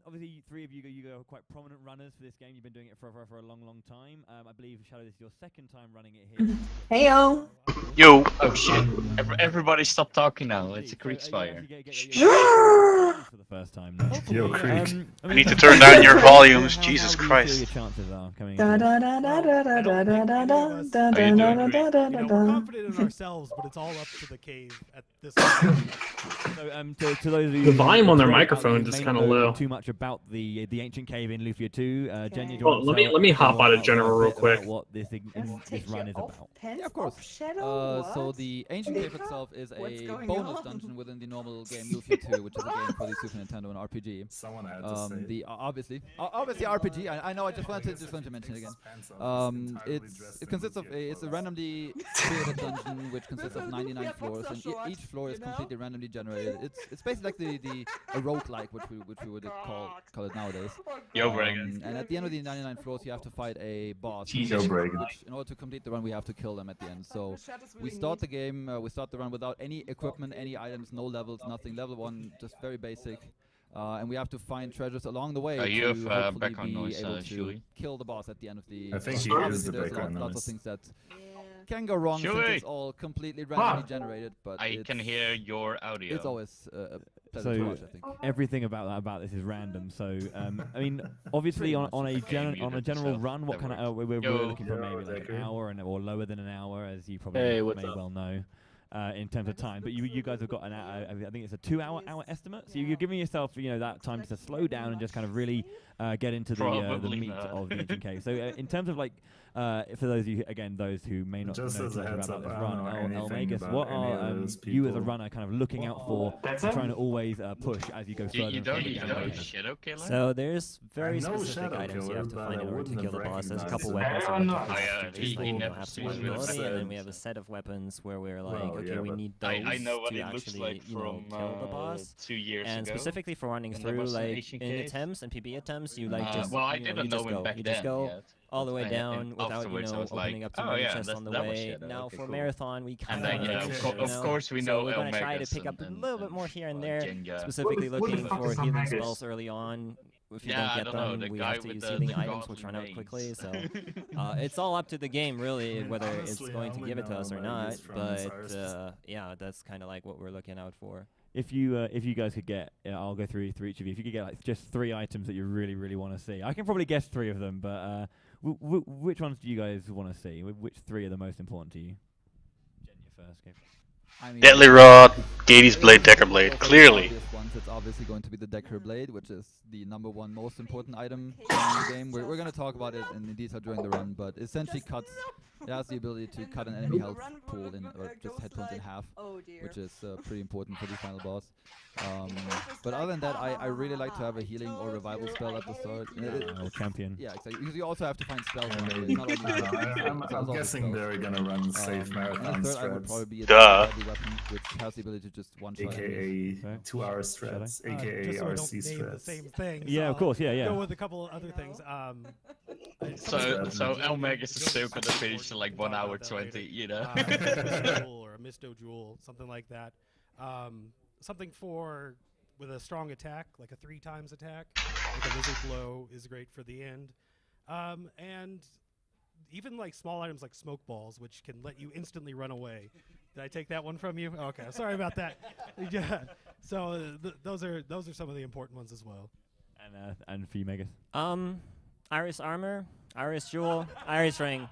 Obviously, three of you are quite prominent runners for this game. You've been doing it for a long, long time. I believe, Shadow, this is your second time running it here. Heyo. Yo. Oh shit. Everybody stop talking now. It's a creek fire. For the first time. Yo, Creek. I need to turn down your volumes. Jesus Christ. Your chances are coming. Da da da da da da da da da da da How you doing, da da We're da. confident in ourselves, but it's all up to the cave at this point. So, to those of you The volume on their who microphone may is not kind of know low. Too much about the ancient cave in Lufia 2. Jenja, do you Well, want to let me hop tell out of us general a real bit quick. about what this run is about? Yeah, of course. So the Ancient Cave itself is What's a going bonus on? dungeon within the normal game Lufia 2, which is a game for the Super Nintendo and RPG. Someone had to say it. The obviously RPG. I know. I just wanted to mention it again. It consists of it's a randomly created dungeon which consists of 99 floors, and each floor is completely randomly generated. It's basically like a roguelike, which we would call it nowadays. Yo, Bragan. And at the end of the 99 floors, you have to fight a boss. Yo, Bragan. Which, in order to complete the run, we have to kill them at the end. So we start the game, we start the run without any equipment, any items, no levels, nothing. Level 1, just very basic. And we have to find treasures along the way You to have hopefully background be noise, able to Shui. kill the boss at the end of the. I think he run. is the There's background lots of noise. things that can go wrong since Shui. it's all completely randomly generated. But I can hear your audio. it's always a pleasure to watch, I think. Everything about this is random. So I mean, obviously on a general run, what kind of we're looking for maybe like an hour or lower than an hour, as you probably well know. In terms of time, but you guys have got an I think it's a 2-hour estimate. So you're giving yourself that time to slow down and just kind of really get into the meat of the ancient cave. So in terms of like for those of you those who may not Just know as a too much heads about up, this I don't know run, anything Elmagus, about what any are of those you as a people. runner kind of looking out for, trying to always push as you go further You and don't further you down know the game? Shadowkiller? So there's very I know specific items you have Shadowkiller, to but find I in order to wouldn't kill the have boss. There's a couple recognized weapons it. in which yeah, just he like never have to sees find the ability, and then weapons. we have a set of weapons where we're like, Well, okay, yeah, we but need those I know what to it looks actually, like from kill the boss. 2 years And ago. specifically for running when there through, was an like ancient in cave. attempts and PB attempts, you like just well, I you didn't just know him go, back you then just go yet. all the way And down without afterwards I was opening like, up too oh many yeah, chests on the that was way. Shadow. Now Okay, for cool. marathon, we kind And then of course we know so we're gonna try to Elmagus pick up a and- little bit more here and there, Jenja. specifically What the looking fuck for is healing Elmagus? spells early on. If you Yeah, I don't get don't know, them, the we guy have to with use the healing items, godly which run out names. quickly. So it's all up to the game, really, whether Honestly, it's I going to only give it to know us or Elmagus not. from his But Irish yeah, that's kind of like what we're looking out for. If you guys could get, I'll go through each of you. If you could get like just 3 items that you really want to see, I can probably guess 3 of them. But which ones do you guys want to see? Which 3 are the most important to you? Jenja first. Okay. I mean, Deadly Rod, Gades Blade, Decker Blade, clearly. Obvious ones, it's obviously going to be the Decker Blade, which is the #1 most important item in the game. We're going to talk about it in detail during the run, but essentially it has the ability to cut an enemy health pool or just head points in half, which is pretty important for the final boss. But other than that, I really like to have a healing or revival spell at the start. Or champion. Yeah, exactly. Because you also have to find spells. I on it. mean, It's not only I don't know, spells, I'm it's also guessing spells. they're gonna run safe marathon And the third I would probably strats, be a Duh. deadly weapon, which has the ability to just one-shot enemies. aka Okay. 2-hour strats, Just aka so I don't RC name the strats. same thing. Yeah, of course. Yeah. Go with a couple of other things. So Elmagus is still gonna finish in like 1 hour 20, you know? A jewel or a Misto Jewel, something like that. Something with a strong attack, like a 3 times attack. Like a Lizard Blow is great for the end. And even like small items like smoke balls, which can let you instantly run away. Did I take that one from you? Okay, sorry about that. Yeah. So those are some of the important ones as well. And for you, Megas. Iris armor, Iris jewel, Iris ring.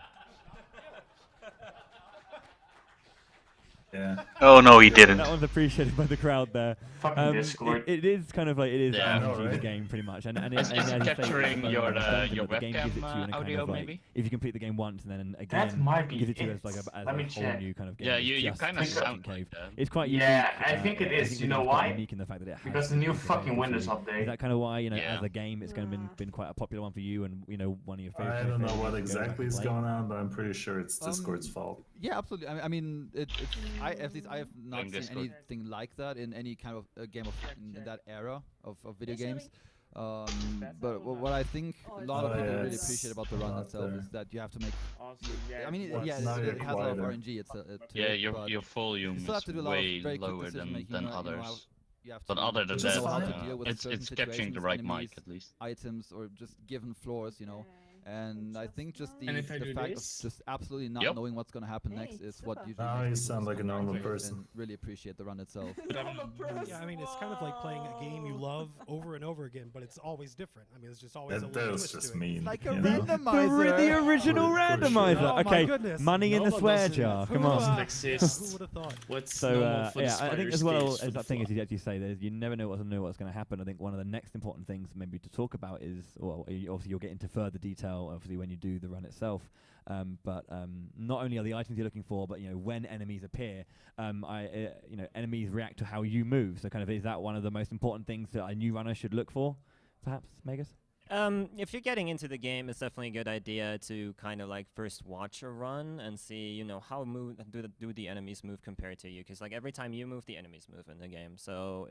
Yeah. Oh no, he didn't. That one's appreciated by the crowd there. Fucking Discord. It is kind of like it is Yeah. RPG, the Right. game pretty much, and Is as it you say, capturing it's your, dungeon, your but the game gives it to you webcam, in a kind audio, of like, maybe? if you complete the game once and then That again might be gives it to you it. as like a Let me whole check. new kind of game. Yeah, It's you just kind the of ancient sound cave. like that. It's quite Yeah, unique. I think it is. think You the know game's quite why? Unique in the fact that it has Because the new things fucking available to Windows you. update. Is that kind of why Yeah. as a game it's kind of been quite a popular one for you and one of your favorite? I don't know games what to go back exactly and is play? going on, but I'm pretty sure it's Discord's fault. Yeah, absolutely. I mean, at least I have not Blame seen Discord. anything like that in any kind of game in that era of video games. But what I think a lot of Oh, people yeah, really it's appreciate about the run not itself there. is that you have to make. I mean, What's yeah, not it yet has a lot of quieter? RNG. Yeah, but your volume you still have to do a is lot of way very quick lower decision making. than You know, others. you have to But other than know how that, to deal with it's certain capturing the situations, right enemies, mic at least. items, or just given floors, you know. And I think just the And if I do fact this? of just absolutely not Yep. knowing what's going to happen next is what usually Now makes you people sound like a normal concentrate person. and really appreciate the run itself. Yeah, I mean, it's kind of like playing a game you love over and over again, but it's always different. I mean, it's just always a That little was twist just to it. mean. Like a you know? randomizer. The original For sure. randomizer. Oh my Okay, goodness. money in the No, swear doesn't. jar. Come Who, on. who Exist. would have thought? What's So normal for the yeah, I think spider as well stage as for that the thing as fly? you actually say, there's you never know what's going to happen. I think one of the next important things maybe to talk about is, well, obviously you'll get into further detail obviously when you do the run itself. But not only are the items you're looking for, but when enemies appear, enemies react to how you move. So kind of is that one of the most important things that a new runner should look for, perhaps, Megas? If you're getting into the game, it's definitely a good idea to kind of like first watch a run and see, how do the enemies move compared to you? Because like every time you move, the enemies move in the game. So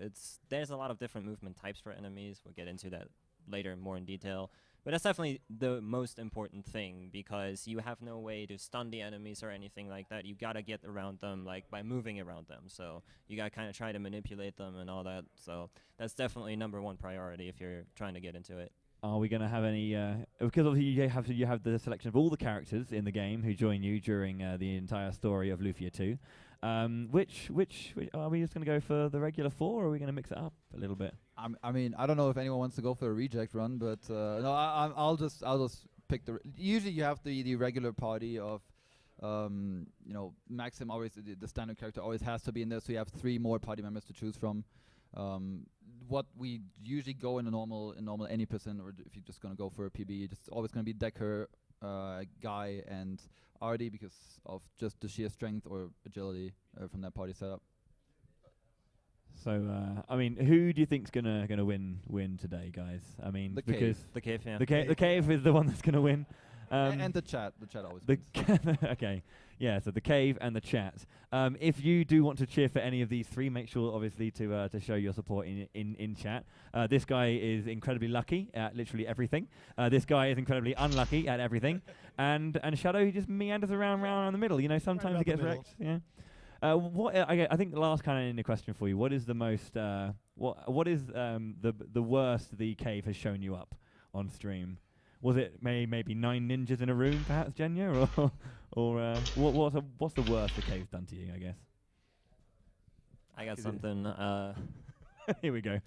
there's a lot of different movement types for enemies. We'll get into that later more in detail. But that's definitely the most important thing, because you have no way to stun the enemies or anything like that. You gotta get around them like by moving around them. So you gotta kind of try to manipulate them and all that. So that's definitely #1 priority if you're trying to get into it. Are we going to have any? Because obviously you have the selection of all the characters in the game who join you during the entire story of Lufia 2. Which are we just going to go for the regular 4, or are we going to mix it up a little bit? I mean, I don't know if anyone wants to go for a reject run, but no, I'll just pick the. Usually, you have the regular party of, Maxim always the standard character always has to be in there, so you have 3 more party members to choose from. What we usually go in a normal any percent, or if you're just gonna go for a PB, it's always gonna be Decker, Guy, and Artie because of just the sheer strength or agility from that party setup. So I mean, who do you think's gonna win today, guys? I mean, The because cave. The cave, yeah. the cave is the one that's gonna win. And the chat always wins. Okay, yeah. So the cave and the chat. If you do want to cheer for any of these 3, make sure obviously to show your support in chat. This guy is incredibly lucky at literally everything. This guy is incredibly unlucky at everything, and Shadow, he just meanders around in the middle. Sometimes he gets wrecked. Yeah. I think the last kind of question for you. What is the most what is the worst the cave has shown you up on stream? Was it maybe 9 ninjas in a room, perhaps, Jenja, or what's the worst the cave's done to you? I guess. I got something. Here we go.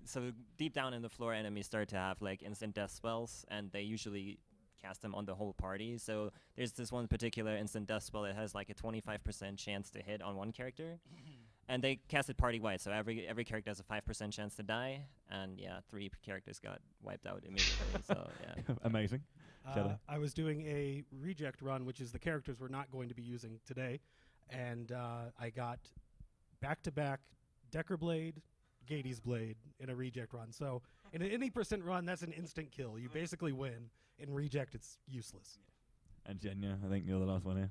So deep down in the floor, enemies start to have like instant death spells, and they usually cast them on the whole party. So there's this one particular instant death spell that has like a 25% chance to hit on one character. And they cast it party-wide, so every character has a 5% chance to die, and 3 characters got wiped out immediately. So yeah, Amazing. I was doing a reject run, which is the characters we're not going to be using today, and I got back-to-back Decker Blade, Gatey's Blade in a reject run. So in any percent run, that's an instant kill. You basically win. In reject, it's useless. And Jenja, I think you're the last one here.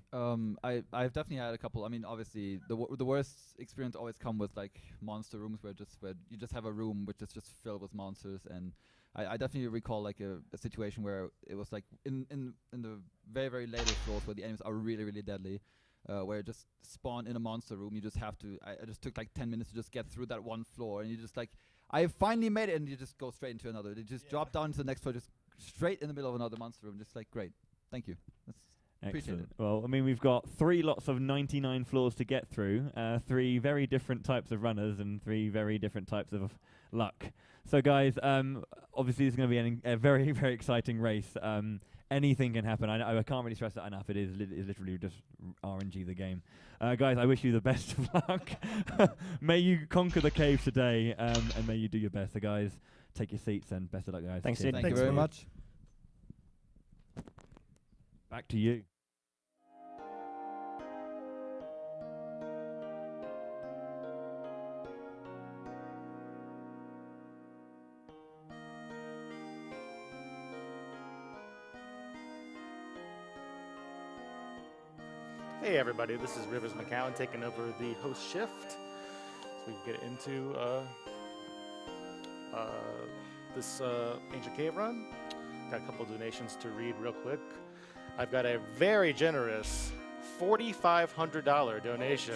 I've definitely had a couple. I mean, obviously, the worst experience always come with like monster rooms where you just have a room which is just filled with monsters. And I definitely recall like a situation where it was like in the very very later floors where the enemies are really really deadly, where you just spawn in a monster room. You just have to. I just took like 10 minutes to just get through that one floor, and you just like I finally made it, and you just go straight into another. You just drop down to the next floor, just straight in the middle of another monster room. Just like great. Thank you. Appreciate it. Well, I mean, we've got 3 lots of 99 floors to get through, 3 very different types of runners, and 3 very different types of luck. So, guys, obviously, it's going to be a very, very exciting race. Anything can happen. I can't really stress that enough. It is literally just RNG the game. Guys, I wish you the best of luck. May you conquer the cave today, and may you do your best. So, guys, take your seats, and best of luck, guys. Thanks, Cheers. dude. Thank you very much. Back to you. Hey everybody, this is Rivers McCowan taking over the host shift, so we can get into this Ancient Cave run. Got a couple donations to read real quick. I've got a very generous $4,500 donation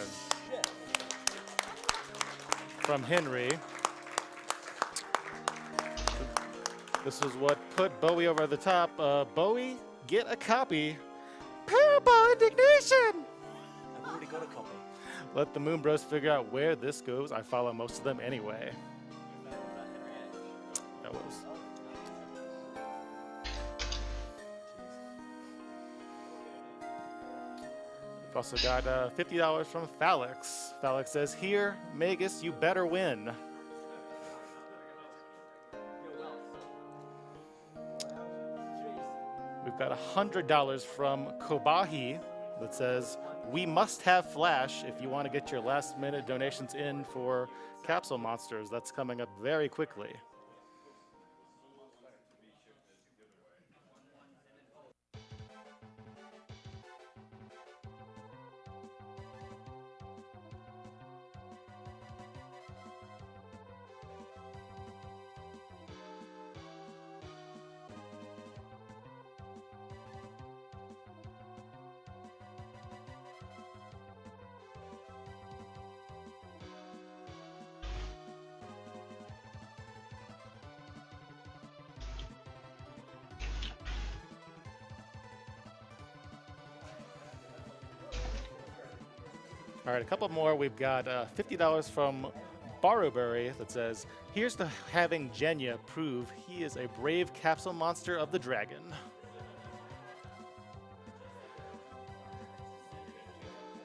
from Henry. This is what put Bowie over the top. Bowie, get a copy. Parable indignation! I've already got a copy. Let the Moon Bros figure out where this goes. I follow most of them anyway. That was. We've also got $50 from Phalix. Phalix says, here, Magus, you better win. We've got $100 from Kobahi that says, we must have Flash if you want to get your last minute donations in for Capsule Monsters. That's coming up very quickly. All right, a couple more. We've got $50 from Barrowberry that says, here's to having Jenja prove he is a brave capsule monster of the dragon.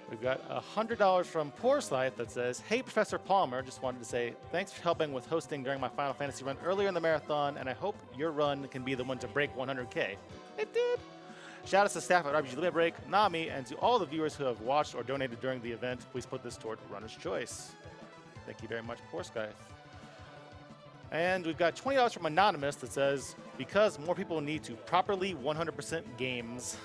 We've got $100 from Porsight that says, hey, Professor Palmer, just wanted to say thanks for helping with hosting during my Final Fantasy run earlier in the marathon, and I hope your run can be the one to break 100K. It did. Shout out to staff at RPG Limit Break, Nami, and to all the viewers who have watched or donated during the event. Please put this toward Runner's Choice. Thank you very much, Porsight. And we've got $20 from Anonymous that says, because more people need to properly 100% games.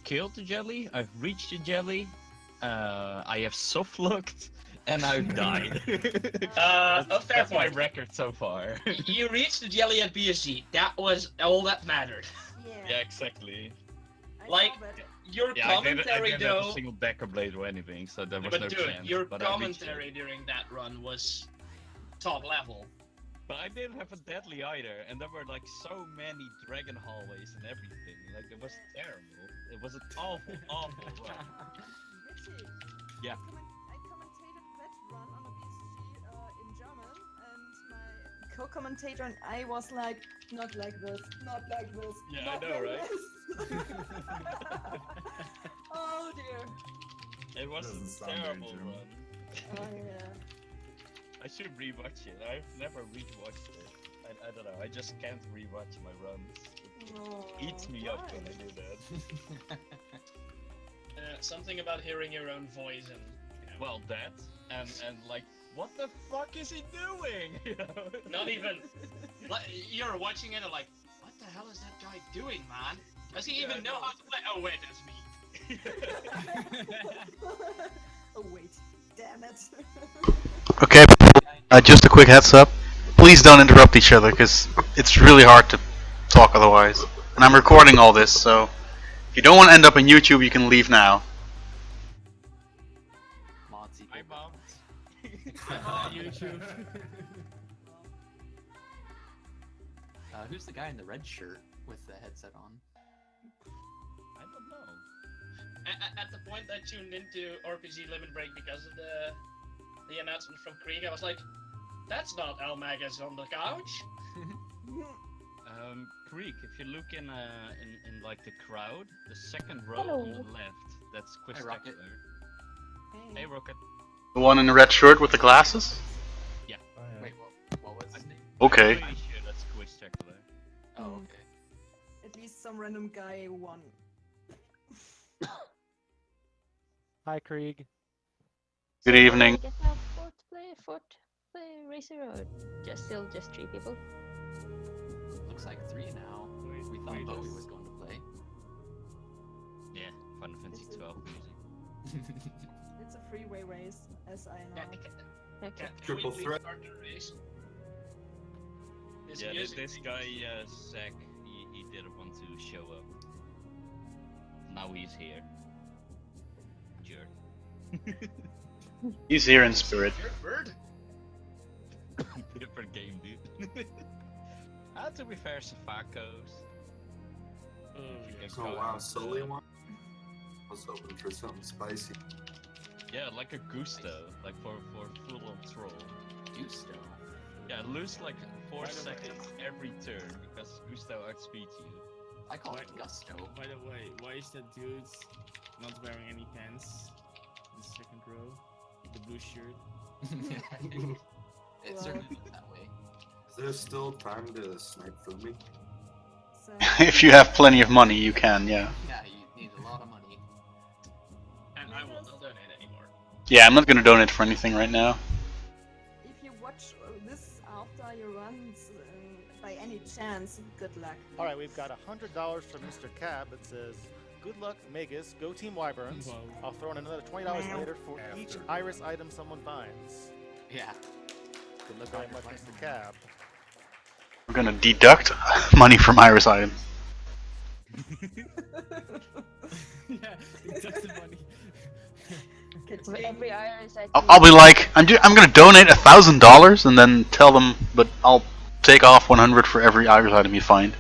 Killed the jelly, I've reached the jelly, I have soft looked, and I've died. That's my record so far. You reached the jelly at BSG. That was all that mattered. Yeah, exactly. Like, your commentary I didn't though. have a single decker blade or anything, so there was But no dude, chance. your but I reached it. commentary during that run was top level. But I didn't have a deadly either, and there were like so many dragon hallways and everything. Like, it was terrible. It was an awful, awful run. Richie, Yeah. I commentated that run on a BSG in German, and my co-commentator and I was like, not like this, not like this. Yeah, not I know, like right? this." Oh dear. It was Doesn't a sound very terrible German. run. Oh yeah. I should rewatch it. I've never rewatched it. I don't know. I just can't rewatch my runs. It eats me up when I do that. Something about hearing your own voice and. You know, Well, that and like, what the fuck is he doing? You know? not even. Like, you're watching it and like, what the hell is that guy doing, man? Does he even know how to play? Oh wait, that's me. Oh wait. Damn it. Okay, just a quick heads up. Please don't interrupt each other, because it's really hard to talk otherwise. And I'm recording all this, so if you don't want to end up on YouTube, you can leave now. Hi, Mom. YouTube. Who's the guy in the red shirt with the headset on? I don't know. At the point I tuned into RPG Limit Break because of the announcement from Krieg, I was like, that's not Elmagus on the couch. Creek, if you look in like the crowd, the second row on the left, that's Quiztacular. Hey, Rocket. The one in the red shirt with the glasses? Yeah. Wait, what was his name? Okay. I'm pretty sure that's Quiztacular. Oh, okay. At least some random guy won. Hi, Krieg. Good evening. Get fourth play racer or just 3 people? Looks like 3 now. We thought Bowie was going to play. Yeah, Final Fantasy 12 music. It's a freeway race, as I know. Okay. Triple threat. Yeah, this guy, Zach, he didn't want to show up. Now he's here. Jerk. He's here in spirit. Bird? Different game, dude. To be fair, Safakos. So wow, solely one? I was hoping for something spicy. Yeah, like a Gusto, like for full-on troll. Gusto? Yeah, lose like 4 seconds every turn because Gusto outspeeds you. I call it Gusto. By the way, why is that dude not wearing any pants? The second row, the blue shirt. It certainly looks that way. Is there still time to snipe through me? If you have plenty of money, you can, yeah. Yeah, you need a lot of money. And I will not donate anymore. Yeah, I'm not gonna donate for anything right now. If you watch this after your runs, by any chance, good luck. Alright, we've got $100 from Mr. Cab that says, good luck, Magus, go Team Wyverns. Whoa. I'll throw in another $20 later for each Iris item someone finds. Yeah. Good luck very much, Mr. Cab. We're gonna deduct money from Iris items. Yeah, that's the money. For every iris I I'll be like, I'm gonna donate $1,000 and then tell them, but I'll take off 100 for every Iris item you find.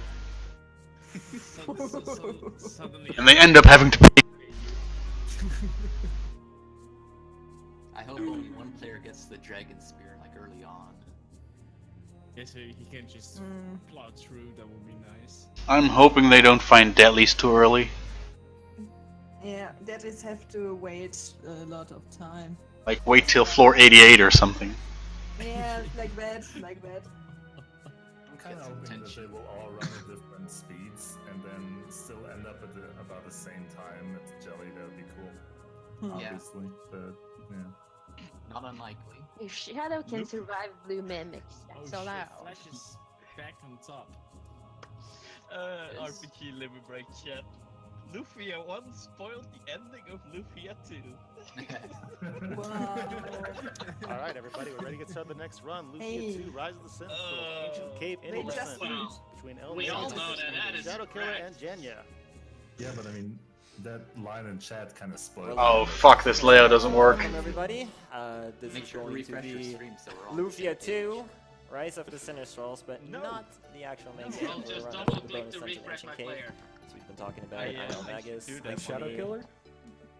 And they end up having to pay. I hope only one player gets the Dragon Spear like early on. Yeah, so he can just plow through, that would be nice. I'm hoping they don't find Deadlies too early. Yeah, deadlies have to wait a lot of time. Like, wait till floor 88 or something. Yeah, like that, like that. I'm kind of hoping that they will all run at different speeds and then still end up at about the same time at the jelly. That would be cool. Obviously, but yeah. Not unlikely. If Shadow can survive Blue Mimics, that's all out. Flash is back on top. RPG Limit Break chat. Lufia 1 spoiled the ending of Lufia 2. Alright, everybody, we're ready to get started the next run. Lufia 2, Rise of the Synths, Ancient Cave Innocent, between We all Elmagus, know that is Shadowkiller, and Jenja. Yeah, but I mean, that line in chat kind of spoiled. Oh, fuck, this layout doesn't work. Welcome everybody. This Make is sure to going to refresh your be stream so we're all on the same Lufia page. 2, Rise of the Sinistrals, but not the actual main game. I'll We're just running double the click bonus to Dungeon refresh my Ancient Cave. player. So we've been talking about it. I'm Elmagus. Thanks, Shadowkiller.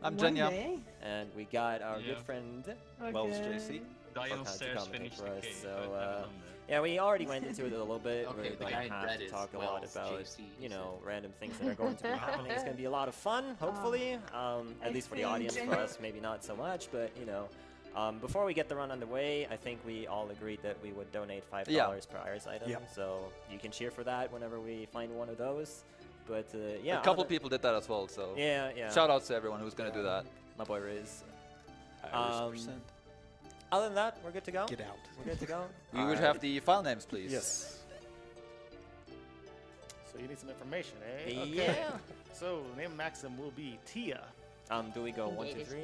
I'm One Jenja. day. And we got our good friend Wells Okay. JC. Dial to stairs commentate finished for the us. cave. So yeah, we already went into it a little bit. Okay, We're the going guy to in have red to is talk a lot Wells about, JC, you know, random things that are going to be happening. It's going to be a lot of fun, hopefully. At least for the think audience, for Jenja- us, maybe not so much, but you know. Before we get the run underway, I think we all agreed that we would donate $5 per Iris item. Yeah. So you can cheer for that whenever we find one of those. But yeah, A couple people did that as well, so yeah. shout outs to everyone who's gonna do that. My boy Riz. Irish%. Other than that, we're good to go. Get out. We're good to go. We would have the file names, please. Yes. So you need some information, eh? Yeah. So, the name of Maxim will be Tia. Do we go 1, 2, 3?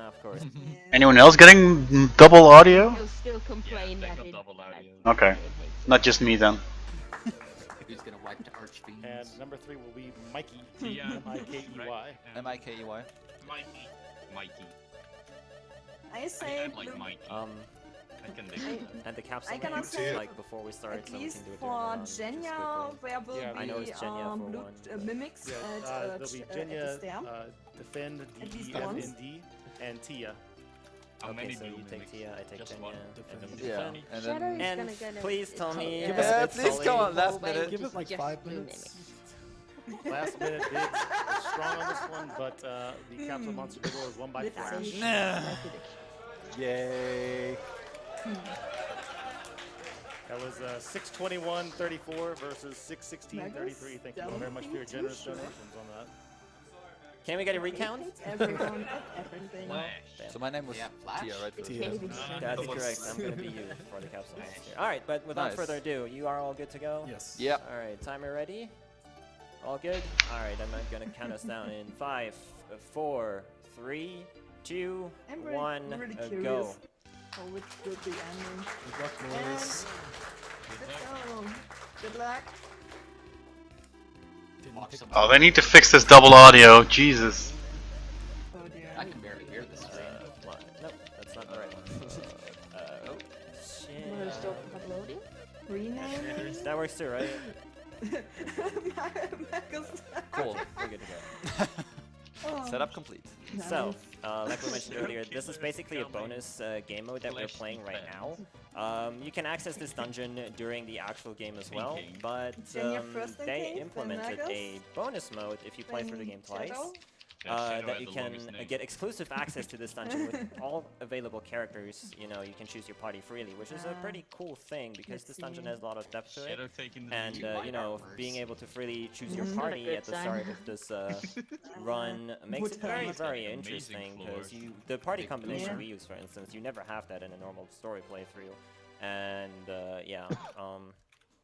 Of course. Anyone else getting double audio? He'll still complain that it, Okay, not just me then. Who's gonna wipe the archfiends? And number 3 will be Mikey. Yeah. M-I-K-E-Y. M-I-K-E-Y. Mikey. Mikey. I say I like Mikey. I can dig it. And the capsule I cannot names, say like before we start, at so we least can do it for during the run, just Jenja, quickly. where will Yeah, be I know it's Jenja for blue one. mimics Yeah, at, there'll be at the Jenja, stair. Defend, At least D-E-F-N-D, and Tia. How many so blue you take mimics? Tia, I take Just Jenja. one. Yeah, and Shadow then... is And gonna get please tell me Give that us- it's please Sully. go on, last Wait, minute. Give it like just 5 blue minutes. Last minute bids are strong on this one, but the capsule monster bid war is won by Let's Flash. see. Nah. Yay. That was 621.34 versus 616.33. Thank you all very much for your generous donations on that. Can we get a recount? Everyone at everything. So my name was Flash? Tia, right? Tia. That's correct. I'm gonna be you for the capsule monster. All right, but without Nice. further ado, you are all good to go? Yes. Yep. All right, timer ready? All good? All right, I'm gonna count us down in 5, 4, 3, 2, I'm 1, really go. curious how it will be ending. Good luck, boys. Let's go. Good luck. Didn't pick Oh, they need to fix this double audio. Jesus. Oh dear. I can barely hear this stream. Nope, that's not the right one. Oh, We're shit. still uploading. Rename. That works too, right? Cool. We're good to go. Oh. Setup complete. So, like we mentioned earlier, this is basically a bonus game mode that we're playing right now. You can access this dungeon during the actual game as well, but Jenja first in they case, implemented Elmagus, a bonus mode if you play through the game twice. Shadow. That you can get exclusive access to this dungeon with all available characters. You know, you can choose your party freely, which is a pretty cool thing because this dungeon has a lot of depth to it. Shadow taking the And, lead. you know, being able to freely choose your Mhm. party Good at the sign. start of this run makes it very, very interesting because the party combination we use, for instance, you never have that in a normal story playthrough. And, yeah,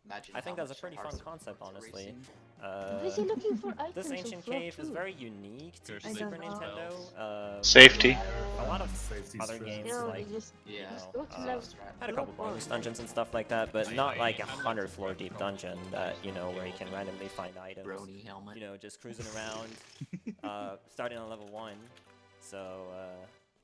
Imagine I think how that's a much pretty hearts fun concept, honestly. racing. Is he looking for items This of ancient floor cave is too? very unique to Seriously. Super I don't Nintendo. Safety. A lot of Safety's other fair. games No, like we just Yeah. know, go to level had a couple block bonus one. dungeons and stuff like that, but not like 100 floor deep dungeon that you know where you can randomly find items. Brony helmet. You know, just cruising around, starting on level 1. So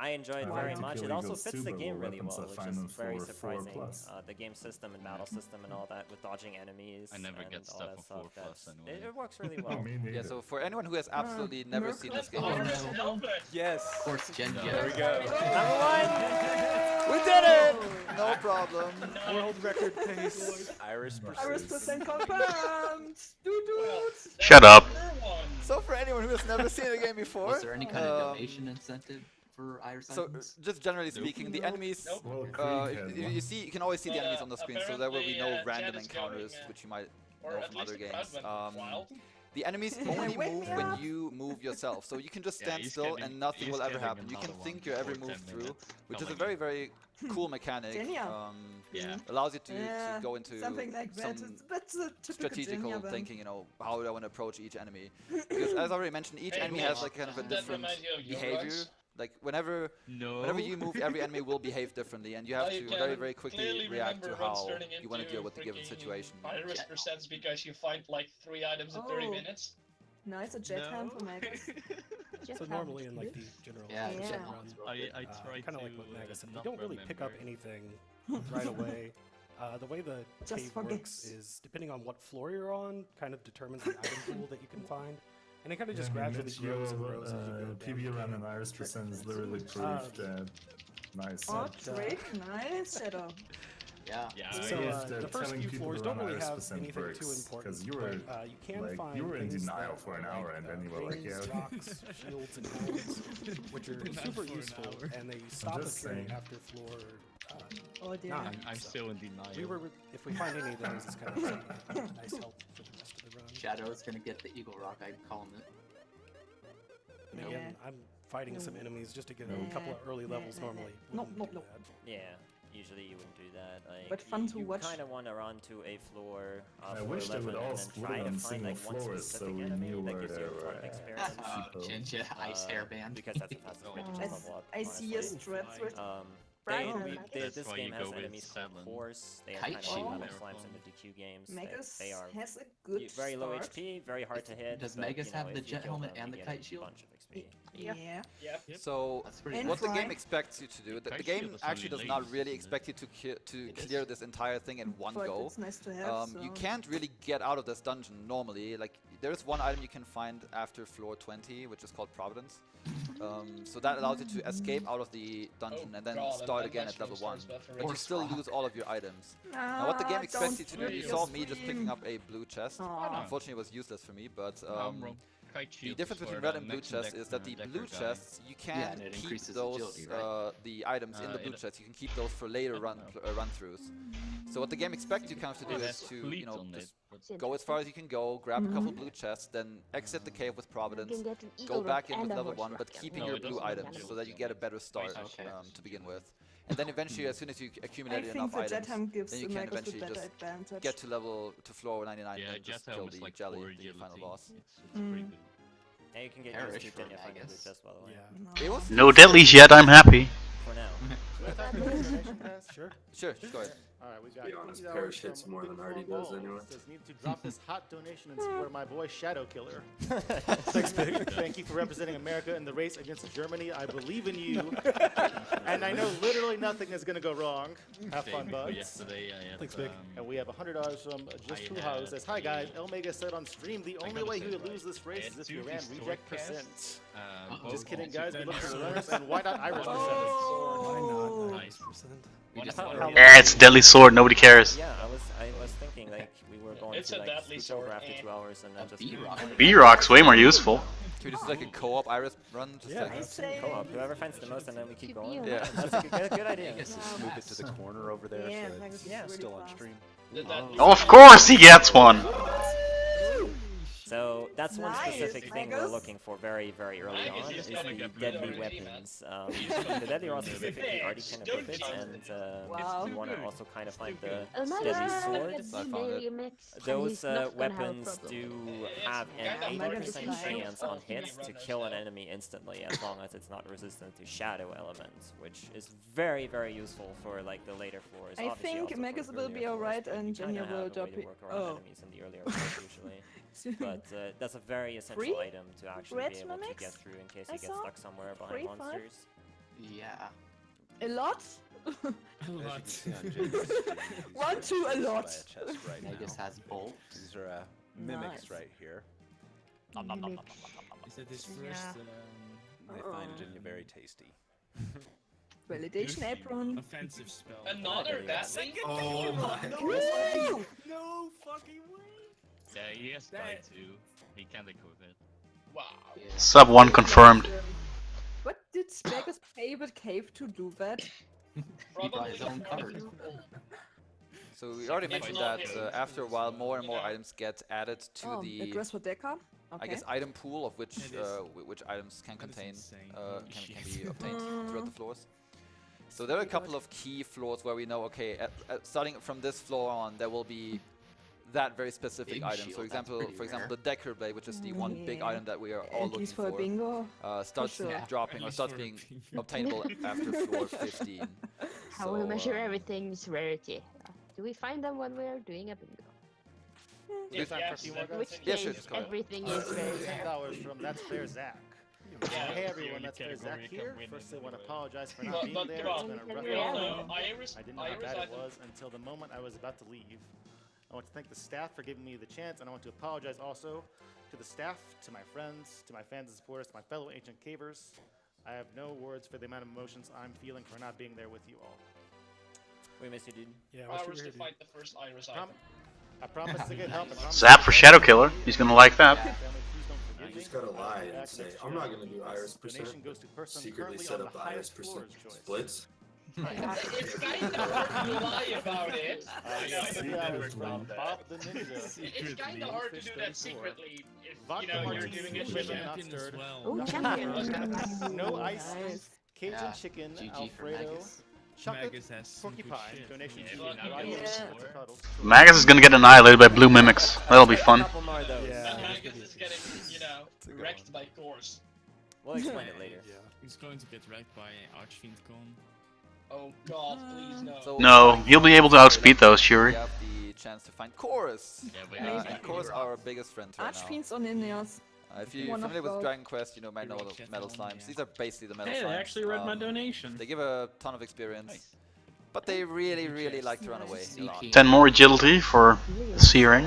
I enjoyed I very like to much. kill It also eagles fits too, the but game all really weapons well, are which fine on is very floor 4 surprising. plus. The game system and battle system and all that with dodging enemies. I never and get all stuff that on stuff. 4 plus anyway. It works really Oh, well. me Yeah, neither. so for anyone who has absolutely never seen this game, Helmet. yes, Of course, Jenja. there we go. Number 1! We did it! No problem. World record pace. Irish Iris percent confirmed. Shut up. So for anyone who has never seen the game before, Was there any kind of donation incentive for Irish so items? just generally speaking, the enemies, Well, you can always see the enemies on the screen, so there will be no Apparently, random Jan is encounters, going, which you might or know at from least other the crowd games. went wild. The enemies only Wake move me when up. you move yourself, so you can just Yeah, stand he's still getting- and nothing he's will ever getting happen. You can another think one your every for move 10 through, minutes. which is a Coming. very, very cool mechanic. Jenja. Yeah. Allows you to Yeah, go into something like that. some That's a typical strategical Jenja then. thinking, you know, how do I want to approach each enemy? Because as I already mentioned, each Hey, enemy Wolf, has like kind of a does that different remind you of your behavior. runs? Like whenever you move, every enemy will behave differently, and you have Now to can very, very quickly clearly react to remember what's how turning you want to into deal with the given freaking situation. Iris percents because you find like 3 items in 30 Oh. minutes. Nice, a jet hand for Magus. So normally in like the general Yeah, Yeah. Jet run, runs. I try kind of like to, what Magus said, you not don't really pick up remember. anything right away. The way the Just cave for works gigs. is depending on what floor you're on, kind of determines the item pool that you can find, and it kind of just Yeah, I mean, gradually it's grows and your, grows as you go down. PB the run game. and Irish percent is literally proof that. Nice. Oh, But, trick, nice, Shadow. Yeah. Yeah. So If the they're first telling few people floors to run don't really Irish have percent anything too perks, important, 'cause you were, but you can like, find you were in things denial that for an are hour, like, and then you were like, rings, yeah. rocks, shields, and helmets, which are super useful, and they stop just appearing saying. after floor Oh dear. 9. I'm so still in denial. if we find any of those, it's kind of a nice help for the rest of the run. Shadow's gonna get the Eagle Rock, I'm calling it. And again, I'm fighting some enemies just to get a couple of early levels normally. No, wouldn't no, do no. that. Yeah. usually you wouldn't do that. Like, But fun to watch. You kind of want to run to a floor, I floor wish they 11 would all and then split try on to find single like one floors so specific we enemy knew that where gives they you a ton were of at. experience. Jenja ice hairband. Because that's the fastest way to just level up. I see a honestly. strat. This That's why game you has go with enemies called 7. cores. They are Kite kind of shield. like slimes in the DQ games. Megas They are has a good very low start. HP, very hard to hit. Does but, Megas you know, have the if you jet kill helmet them, and you the get kite shield? a bunch of XP. Yeah. So That's pretty And what the fly. game expects you to do, the Kite game shield is actually only does not lanes, really isn't expect you to clear this entire thing in one But go. it's nice to have. You so- can't really get out of this dungeon normally. Like there's one item you can find after floor 20, which is called Providence. So that allows you to escape out of the dungeon and then start again at level 1. But you still lose all of your items. Now what the game expects you to do, you saw me just picking up a blue chest. Unfortunately it was useless for me, but the difference between red and blue chests is that the blue chests, you can and it keep increases those, agility, right? the items in the blue chests, you can keep those for later run-throughs. So what the game expects you kind of to do is to, you know, just go as far as you can go, grab a couple blue chests, then exit the cave with Providence, go back in with level 1, but keeping your blue items so that you get a better start to begin with. And then eventually, as soon as you accumulate enough items, then you can eventually just get to floor 99 and just kill the jelly, the final boss. And you can get used to Jenja finding blue chest, by the way. It was No deadlies yet, I'm happy. For now. Sure, just go ahead. Alright, we got Be honest, $50 Parrish hits from more than Big Hardy Long does Balls. anyway. Says, need to drop this hot donation in support of my boy Shadowkiller. Thanks, Big. Thank you for representing America in the race against Germany. I believe in you. And I know literally nothing is going to go wrong. Have fun, buds. Yesterday I had, Thanks, Big. And we have $100 from Just Who House. Says, hi guys, Elmagus said on stream the only way he would lose this race is if he ran reject percent. Just kidding, guys. We look for the runners. And why not Iris percent? Why not? Nice. It's Deadly Sword, nobody cares. Yeah, I was thinking like we were going It's to a like deadly switch over sword after 2 hours and then just B-Rock's way more useful. Dude, this is like a co-op Iris run. Just yeah, like co-op. Whoever finds the most and then we keep going. Yeah. That's a good idea. Move it to the corner over there Yeah, so Megas is it's really still on fast. stream. Oh, of course he gets one! So that's one Nice, specific thing we're Megas. looking for very, very early Megas on is is coming the up really deadly already, weapons. The deadly rod specifically already kind of Don't fits, jump. and Wow. you want to also kind of find the Elmagus deadly is sword. gonna get delay mix, and Those he's not gonna have a weapons problem. do have an kinda 80% hard to chance on hits to kill an enemy instantly, as long as it's not resistant to shadow elements, which is very, very useful for like the later floors. I Obviously think also for Megas the will earlier be floors, alright but and you kinda Jenja will have a way drop to it. work around enemies in the earlier floors usually. But that's a very essential Free? item to actually Red be able to mimics? get through in case I you get saw? stuck somewhere behind Free five? monsters. Yeah. A lot? As you can see on Jenja's screen, he's One being to a chased by lot. chest right Megas now. has bolt. These are mimics Nice. right here. Is that his first? They find Jenja very tasty. Validation apron. Offensive spell. Another deadly? Oh my Woo! No fucking way. Yeah, he has died too. He can't equip it. Wow. Sub 1 confirmed. What did Megas pay with Cave to do that? He brought his own cupboard. So we already mentioned that after a while, more and more items get added to Oh, the, a dress for Deca? I guess, item pool of which which items can contain can be obtained throughout the floors. So there are a couple of key floors where we know, okay, starting from this floor on, there will be that very specific Big item. shield, For example, rare. the Decker Blade, which is the one big item that we are all At looking least for a for, bingo. starts sure. dropping or least starts for a being bingo. obtainable after floor 15. How we So, measure everything's rarity. Do we find them when we are doing a bingo? Do you time for a few more In guys? which Yeah, case, sure, just go ahead. everything is rare. $10 from That's Fair Zach. Yeah, Hey it's everyone, the That's only Fair Zach category you here. can win First, I in want to anyway. apologize for not being But there. Rob, It's been a rough we all day. know Iris, I didn't know how Iris bad it item. was until the moment I was about to leave. I want to thank the staff for giving me the chance, and I want to apologize also to the staff, to my friends, to my fans and supporters, to my fellow ancient cavers. I have no words for the amount of emotions I'm feeling for not being there with you all. We miss you, dude. Yeah, Iris to fight the first Iris item. I promise to get help. I promise Zap for Shadowkiller. He's gonna like that. Family, please don't forgive You me. just gotta lie Back and say, next I'm year. not gonna do Iris Donation percent, goes to but person secretly currently set on up the the Iris highest percent scores choice. splits. It's kind of hard to lie about it. From Bob the Ninja. It's kind of hard to do that secretly if you know Vodka you're doing it with martini, not Champion as stirred. well. Oh, champion! No ice. Nice. Cajun Yeah, chicken, GG for Alfredo, Megas. Chocolate Magus has some good porcupine shit. donation. Magus is gonna get annihilated by blue mimics. That'll be fun. Couple more of those. Magus is getting, wrecked by cores. We'll explain it later. Yeah. He's going to get wrecked by Archfiend Con. Oh god, please no. So No, he'll be able to outspeed those, We Shuri. have the chance to find chorus. And chorus are our biggest friends right now. Archfiends or Ninjas. If you're familiar with Dragon Quest, you might know the metal slimes. These are basically the metal slimes. Hey, they actually read my donation. They give a ton of experience, but they really like to run away a lot. 10 more agility for searing.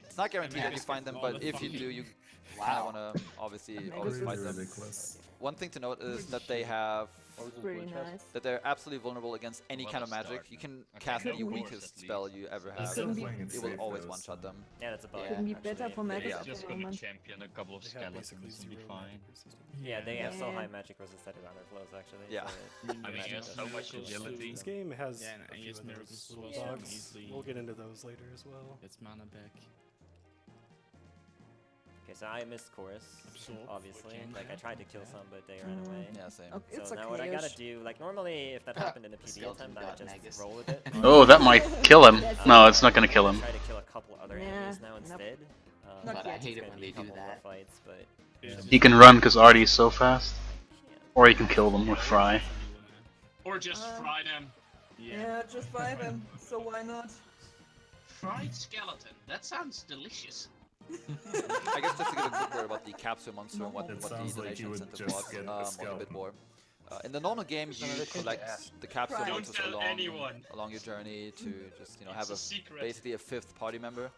It's not guaranteed that you find them, but if you do, you kind of want to obviously always fight them. One thing to note is that they have that they're absolutely vulnerable against any kind of magic. You can cast the weakest spell you ever have. It will always one-shot them. Yeah, that's a bug. Couldn't be better for Magus at Just the gonna moment. champion a couple of skeletons and be fine. Yeah, they have so high magic resisted around their flows actually. Yeah. So I mean, he has so much agility. This game has Yeah, and a he few has of miracles those as little well, so bugs. easily- We'll get into those later as well. Gets mana back. Okay, so I missed chorus, obviously. Like I tried to kill some, but they ran away. Yeah, same. Okay, So now what I gotta do, like normally if that happened in a PvE attempt, I would just roll with it. Oh, that might kill him. No, it's not gonna kill him. Try to kill a couple other enemies now instead. But I hate it's it gonna when be they a do couple more that. Fights, but He can run because Artie is so fast. Or he can kill them with Fry. Or just fry them. Yeah, just fry them. So why not? Fried skeleton. That sounds delicious. I guess just to give a quick word about the capsule monster and what the sounds like you donation would incentive just was, get a a bit skeleton. more. In the normal game, you collect the capsule Don't monsters tell anyone. along your journey to just have It's a secret. basically a fifth party member.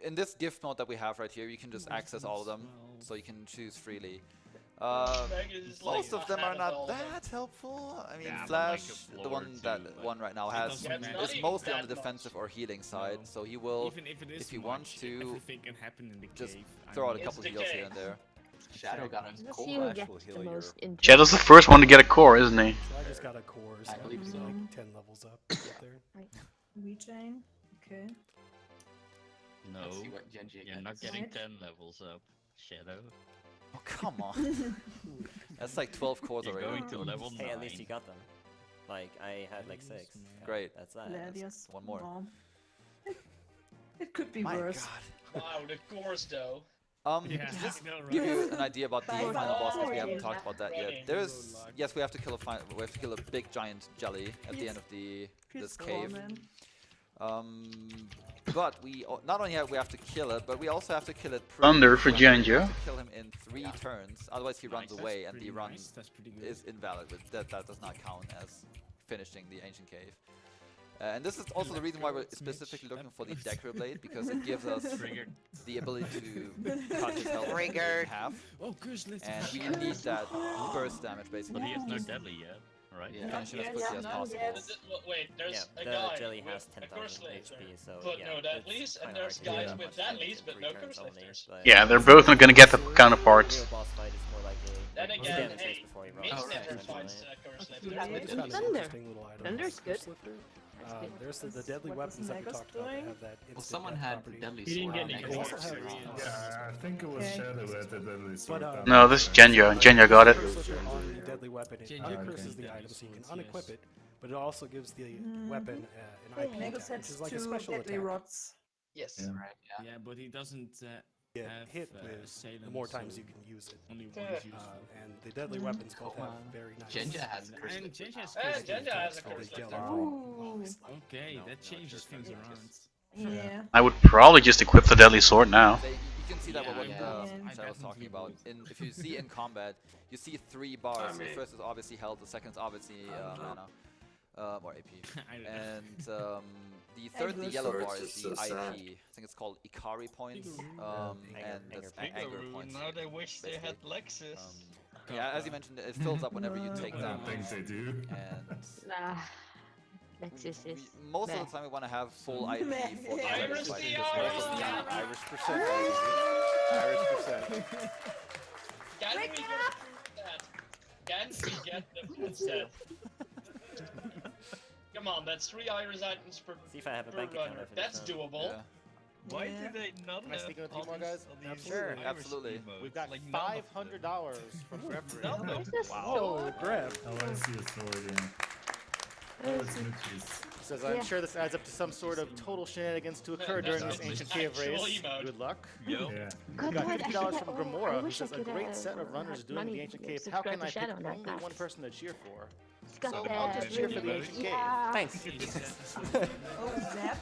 In this gift mode that we have right here, you can just access all of them, so you can choose freely. Most of them are not that helpful. I mean, Flash, the one right now has is mostly on the defensive or healing side, so he will, Even if it is if he much, wants to, everything can happen in the just cave. throw out a It's couple the heals here cave. and there. Shadow got a Let's cold see who flash gets will the heal your... most interesting. Shadow's the first one to get a core, isn't he? So I just got a core, so I believe so. like 10 levels up to get there. Rechain. Okay. No, Let's see what Jenja you're gets. not getting Right. 10 levels up, Shadow. Oh, come on. That's like 12 cores You're already. going to level 9. hey, at least you got them. Like I had like 6. Great. That's that. Gladius. One more. No. It could be My worse. God. Wow, the cores though. Yeah, To just I know, right? give you an idea about the Bye final boss, because we bye. haven't talked about that yet. There's, yes, we have to kill a big giant jelly at the end of this cave. But we not only have to kill it, but we also have to kill it. Thunder for We have Jenja. to kill him in 3 turns, otherwise he runs away, and the Pretty run nice, that's pretty good. is invalid. That does not count as finishing the ancient cave. And this is also the reason why we're specifically looking for the Decker Blade, because it gives us the ability to cut his health in half. Oh, gosh, let's And we need that burst damage, basically. But he has no deadly yet, right? Finish him as quickly as possible. Wait, there's Yeah, a the guy jelly with has a 10,000 curse laser, HP, so but yeah, no it's deadlies, and kinda there's hard to guys do with much deadlies but no 3 turns curse only, lasers. but Yeah, they're both not gonna get the counterparts. real boss fight is more like a Then it's again, damage hey, based before he runs. Mitch Alright. never fights curse Yeah, lasers. It's got an Thunder. interesting little item. Thunder's good. There's the deadly What was weapons that we Magus talked about that doing? have that Well, instant someone death had the property. deadly He didn't sword get on any Magus. also have experience. Yeah, I think it was Okay. Shadow who had the deadly sword. But, down No, there. this is Jenja. Jenja got it. On the deadly weapon, it Jenja uncurses the can item, so you can deadly unequip swords, it, but it also gives the weapon an IP Magus attack, had which is like a 2 special deadly attack. rods. Yes. Yeah. Right, yeah. Yeah, but he doesn't Get have hit with the Salem, more times so you can use it. only Yeah. one is useful. And the deadly weapons both have very nice. Jenja has a curse And laser. Jenja has Eh, curse Jenja laser. has a called curse a laser. jelly. Ooh. Okay, that changes things around. Yeah. I would probably just equip the deadly sword now. You can see that Yeah, what yeah. I was talking about. If you see in combat, you see 3 bars. The first is obviously health, the second is obviously mana, or AP. And the third, the yellow bar, is the IP. I think it's called Ikari points, and that's anger points. Now they wish they had basically. Lexus. Yeah, as you mentioned, it fills up whenever you take I don't damage. think they do. And Nah. Lexus is. most meh. of the time we want to have full IP Meh. for the Irish fight, the because most of the Irish. time- Irish percent, baby. Irish percent. Can we get that? Can we get the full set? Come on, that's 3 Irish items per, See if I have a per bank account runner. after this That's round. doable. Yeah. Why do they not Can I have sneak in a few all more, these- guys? all these Sure, Irish absolutely. emotes? We've got Like, none of $500 from Gregory. None of them. Wow. Grab. Oh, I see a sword, yeah. Oh, it's Mitch's. Says, I'm sure this adds up to some sort of total shenanigans to occur during this ancient cave race. Good luck. Yeah. We got $50 from I Grimora, who wish I says, a could great set of runners doing money the ancient to cave. How can subscribe I to pick Shadow only Knight one person to cheer for? It's got So that I'll just cheer for the really- ancient yeah. cave. Oh, Zap.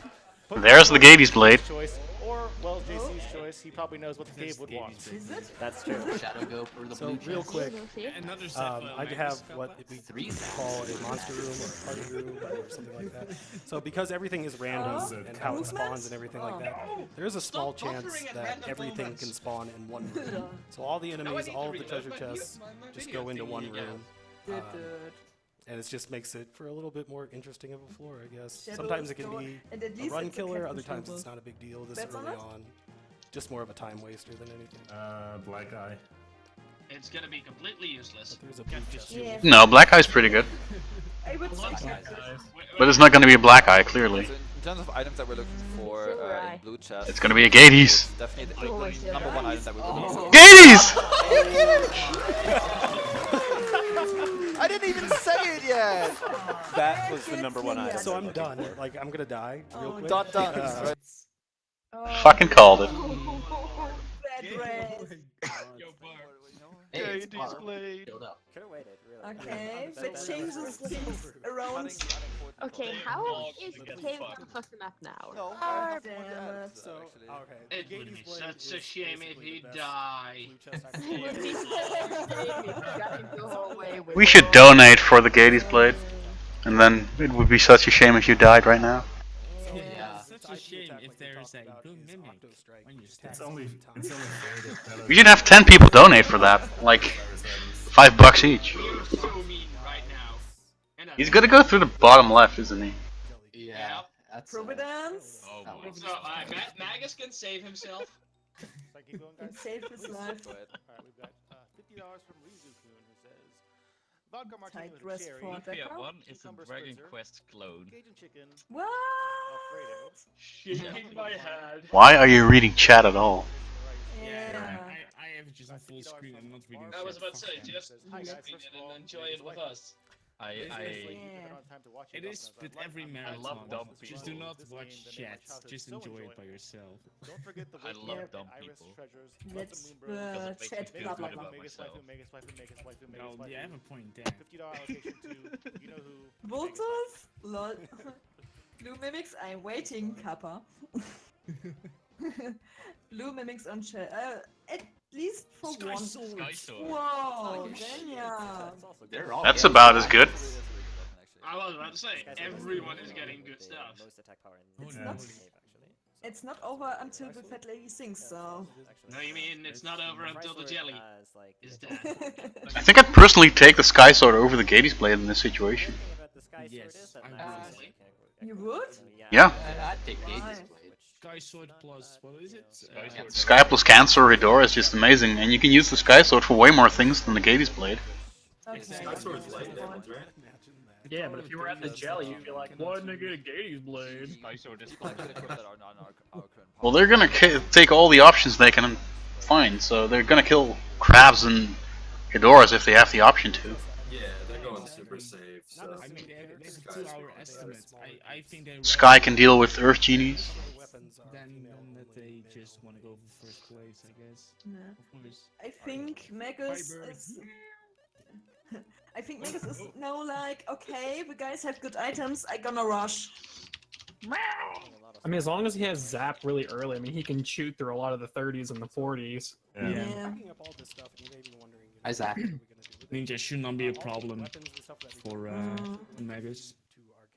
There's the Gades blade. Choice, or, well, JC's choice. He probably knows what the cave would want. Is it? That's true. Shadow go for the So blue real chest. quick, Another set I have what we call a monster room or a party room or something like that. So because everything is random and how it spawns and everything like that, there is a small chance that everything can spawn in one room. So all the enemies, all of the treasure chests, just go into one room. And it just makes it for a little bit more interesting of a floor, I guess. Shadow Sometimes it can Storm, be and at a least run it's a killer, cat other times controller. it's not a big deal this Bets on early it? on. Just more of a time waster than anything. Black Eye. It's gonna be completely useless. There's a blue chest. Yeah. No, Black Eye's pretty good. I would say But it's not going to be a Black Eye, clearly. So in terms of items that we're looking for Silver Eye. in blue chest, It's going to be a Gades. definitely the Always Silver number one Eye. item that we will be Gades! I didn't even say it yet! That was the number one item. So I'm done. Like, I'm gonna die real quick. Done. Right. Fucking called it. Bad race. Hey, it's Gades Bar. blade. Build up. Could have waited, really. Okay, that changes things around. Okay, how is the cave across the map now? No, Oh, damn it. So, okay. It would be such a shame if he died. It would be so shame if you got him the whole way with We should donate for the Gades blade. And then it would be such a shame if you died right now. Yeah. It's such a shame if there's a good mimic when you stack. It's only fair that We should have 10 people donate for that. Like, $5 each. You're so mean right now. And He's gonna go through the bottom left, isn't he? Yeah. That's Providence. Oh my So, Magus can save himself. Can save his life. Alright, we've got $50 from Rizu-kun, who says, vodka martini Tight with dress cherry, for Lufia Deco. 1 is a cucumber Dragon spritzer, Quest clone. Cajun chicken, What? Alfredo. Shaking my head. Why are you reading chat at all? Yeah. I have just a full screen and not reading. I was about to say, just Hi guys, screen first it of all, and enjoy it with us. It is split every marathon. love dumb Just people. do not watch chats. Just enjoy it by yourself. Don't forget the I love Wiki, dumb Iris people. treasures, Let's Because it makes me chat feel blah good blah blah. about Megas myself. waifu, Megas waifu, Megas waifu, Megas No, waifu. yeah, I have a point there. $50 allocation to you know who. Vultus? Lol. Blue Mimics, I'm waiting, Kappa. Blue Mimics on chat. At least for Sky one. Sword. Sky Sword. Whoa, Jenja. They're all That's getting about as good. I was about to say, everyone is getting good stuff. Most attack power in It's the not- cave, actually. It's not over until the fat lady sings, so. No, you mean it's not over until the jelly is dead. I think I'd personally take the Sky Sword over the Gades blade in this situation. Yes, You would? Yeah. I'd take Gades Why? blade. Sky Sword plus, what is it? Sky plus Cancer or Hedora is just amazing, and you can use the Sky Sword for way more things than the Gades blade. Okay. Sky Sword's like that one, right? Yeah, but if you were at the jelly, you'd be like, why didn't I get a Gades blade? Sky Sword is I could equip that on our current Well, they're gonna take all the options they can find, so they're gonna kill crabs and Hedoras if they have the option to. Yeah, they're going super safe. So I mean, there's a 2-hour estimate. I think they Sky can deal with Earth Genies. then that they just want to go for first place, I guess. Yeah. Of course. I think Magus is. I think Magus is now like, okay, the guys have good items, I gonna rush. I mean, as long as he has Zap really early, I mean, he can shoot through a lot of the 30s and the 40s. Yeah. Hi, Zach. Ninja should not be a problem for Magus.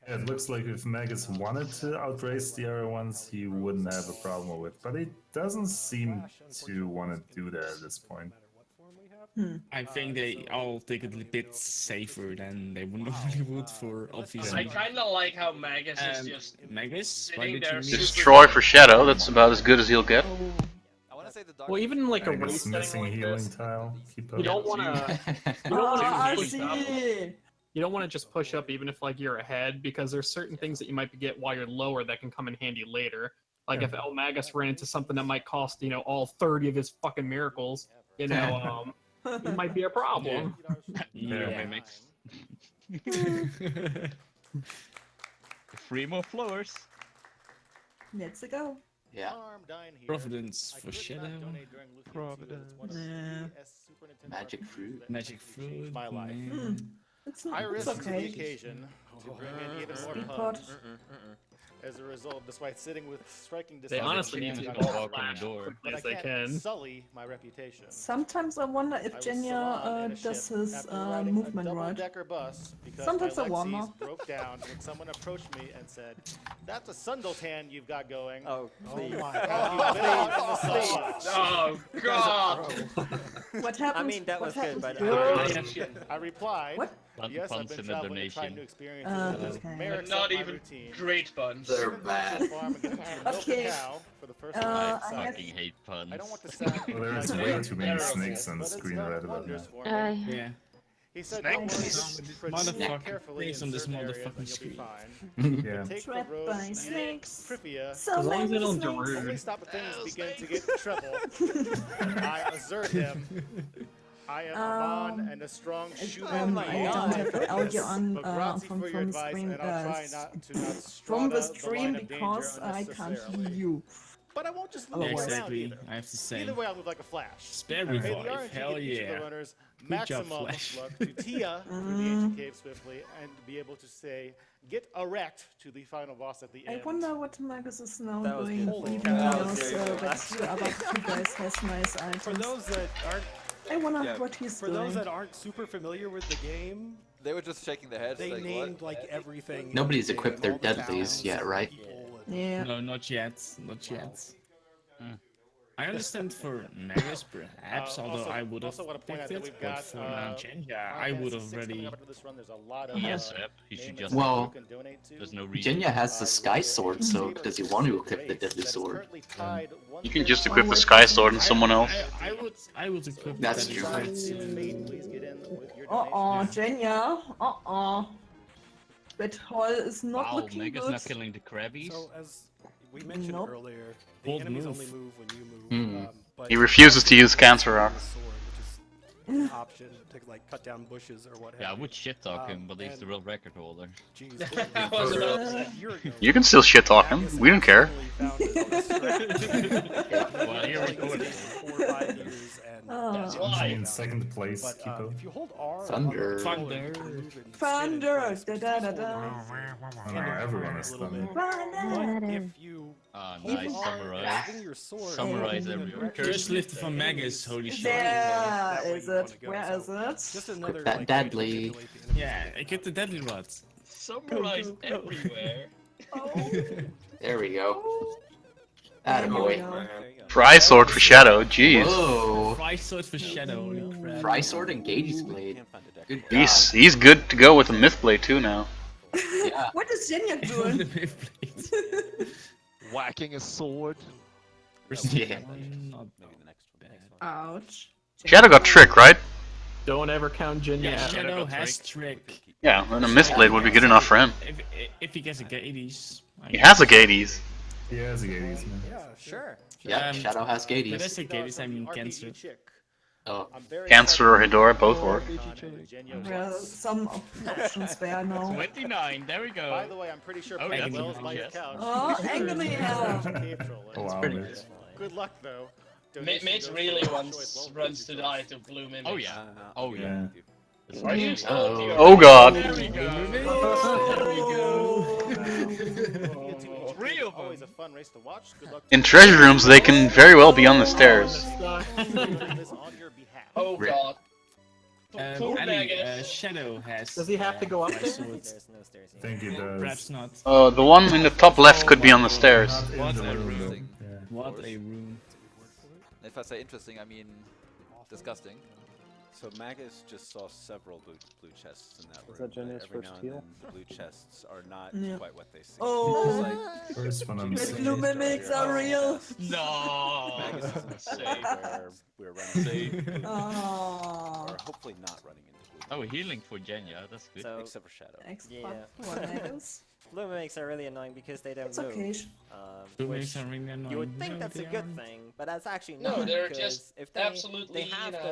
Yeah, it looks like if Magus wanted to outrace the other ones, he wouldn't have a problem with it. But he doesn't seem to want to do that at this point. I think they all take it a bit safer than they would normally would for obvious I kinda like how Magus is just Magus? Why sitting did there you Destroy for Shadow, that's about as good as he'll get. Well, even like a And race it's setting missing like healing this, tile. Keep you don't up. want to. You don't want to push up. You don't want to just push up even if like you're ahead, because there's certain things that you might get while you're lower that can come in handy later. Like if Elmagus ran into something that might cost, you know, all 30 of his fucking miracles, you know, it might be a problem. Yeah, mimics. 3 more flowers. Let's go. Yeah. Providence for Shadow. Providence. Magic fruit. Magic fruit. My life. It's I not. It's risked the okay. occasion to bring in even more Speed fun. pot. As a result, despite sitting with striking They honestly need to disadvantage, go walk in the door. but I Yes, they can't can. sully my reputation. Sometimes I wonder if I was Jenja salon in a does ship his after riding a movement right. double-decker bus because Sometimes my I wonder. Lexus broke down when someone approached me and said, "That's a sundotan you've got going." Oh, please. Have you been out in the sun?" Oh God! What happened? I mean, that was good, but I replied, What? "Yes, I've Puns been in the traveling and trying donation. new experiences. Okay. Merits Not up my even routine. great puns. They're bad. Okay. For the first I time. have- Fucking hate puns. I don't want to sound Well, there's like way I'm too many terrible, snakes on the but it's screen done right about wonders now. for me. Yeah. He said, Snakes? "Don't worry, proceed Motherfucker, carefully snakes in on this certain areas and motherfucking you'll be screen." fine. Yeah. Take the Trapped road by to snakes. Trivia. So As long as they many don't snakes. Only Darude. stop when things begin to get treble. I assert him. I am a man and a strong shooter. I don't have the audio on But grazie from for your the advice, stream and I'll try not to not from the strata the stream line of danger because I can't hear unnecessarily. you. But I won't just Yeah, move around exactly. either. I have to say. Either way, I'll move like a flash. Spare May the revive. RNG Hell give each of yeah. the runners Good job, maximum Flash. luck to Tia through the ancient cave swiftly and be able to say, "Get erect" to the final boss at the I end. wonder what Marcus is now That was doing. beautiful. Even That though was so very good. that the other two guys has nice items. For those that aren't, I wonder Yeah. what he's for doing. those that aren't super familiar with the game, They were just shaking their heads. they like, named what? like everything. Nobody's in the equipped game, their all the deadlies towns yet, and right? people and- Yeah. No, not yet. Not yet. I understand for Magus perhaps, although Also- I would have also wanna point out picked that it, we've but got, for Jenja, I Final would Fantasy have VI coming already. up into this run. There's a lot of, Yes, yep. He should just. Well, you can donate to. There's no reason. Jenja has the Sky Sword, so does he want to equip the Deadly Sword? You can just equip the Sky Sword and someone else. I would equip That's that true. Jenja. That hole is not Wow, looking Mega's good. not killing the crabbies. So as we mentioned Nope. earlier, the Bold enemies move. only move when you move. But He refuses to use Cancer Rock. Which is an option to like cut down bushes or what have Yeah, I you. would shit talk him, but he's the real record holder. Jeez, I was about to say. a year ago, You can still shit talk him. We don't care. Well, you're recording. 4 or 5 years, and That's I'm why. in second place, But Kiko. if you hold R, Thunder. Thunder. Thunder. Da da da da. Oh, no, everyone is thunder. But if you Nice, hold R summarize. swing your sword, Summarize in a every direction Just lifted that from the enemy Magus, holy shit. There that way is you wanna it. go. Where is So, it? Just another that like, deadly. way to manipulate the enemy. Yeah, I get the deadly rod. Summarize everywhere. There we go. There we Attaboy. go. Fry Sword for Shadow, jeez. Whoa. Fry sword for Shadow. Holy crap. Fry Sword and Gage's Blade. Can't find a deck. Good He's good to go with the Myth Blade too now. Yeah. What is Jenja doing? Whacking a sword. Yeah. Not Maybe the next one. Ouch. Shadow got Trick, right? Don't ever count Jenja Yeah, out. Shadow has trick. Yeah, and a Myth Blade would be good enough for him. If he gets a Gades. He has a Gades. He has a Gades, man. Yeah, Sure. Yeah, Shadow has When I Gades. say Gades, I mean Cancer. Oh. Cancer or Hedora, both work. Well, some options there now. 29, there we go. By the way, I'm pretty sure Oh, Peggy that's Wells a by your yes. couch. Oh, Angry Hell. Wow, man. Good luck though. Mitch Donation really goes to wants Choice runs to Well die to Blue Mimics. Oh yeah. Oh yeah. Yeah. Are you Oh. Oh god. There we go. Three of them. Always a fun race to watch. Good luck. In treasure rooms, they can very well be on the stairs. Oh god. Poor Ali, Megas. Shadow has. Does he have to go up fly there? sword. There's no stairs here. I think he does. Perhaps not. The one in the top left could be on the stairs. Not in What the a room, though. room. Yeah. What a room. If I say interesting, I mean disgusting. So Magus just saw several blue chests in that room. that Jenja's Every first now and heal? then the blue chests are not Yeah. quite what they seem. Oh. First one I'm The seeing. Blue Mimics are real. No. Magus is in a state where we're Save. running Oh. or hopefully not running into blue. Oh, healing for Jenja, that's good. So, Except for Shadow. Extra Yeah. for Megas. Blue mimics are really annoying because they don't It's move. okay. Blue Which mimics are really annoying. you would think No, that's a they good aren't. thing, but that's actually No, not. they're because just if they, absolutely, they have you know,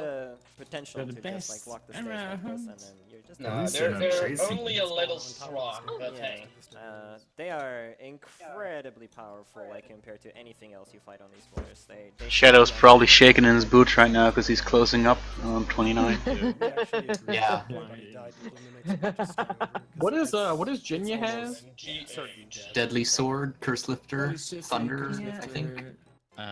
the potential they're to the just like best walk the stage like this, and then you're just. No, they're only a little strong, but hey. They are incredibly powerful, like compared to anything else you fight on these floors. They Shadow's probably shaking in his boots right now because he's closing up on 29. Yeah. What is Jenja has? Deadly Sword, Curse Lifter, Thunder, I think.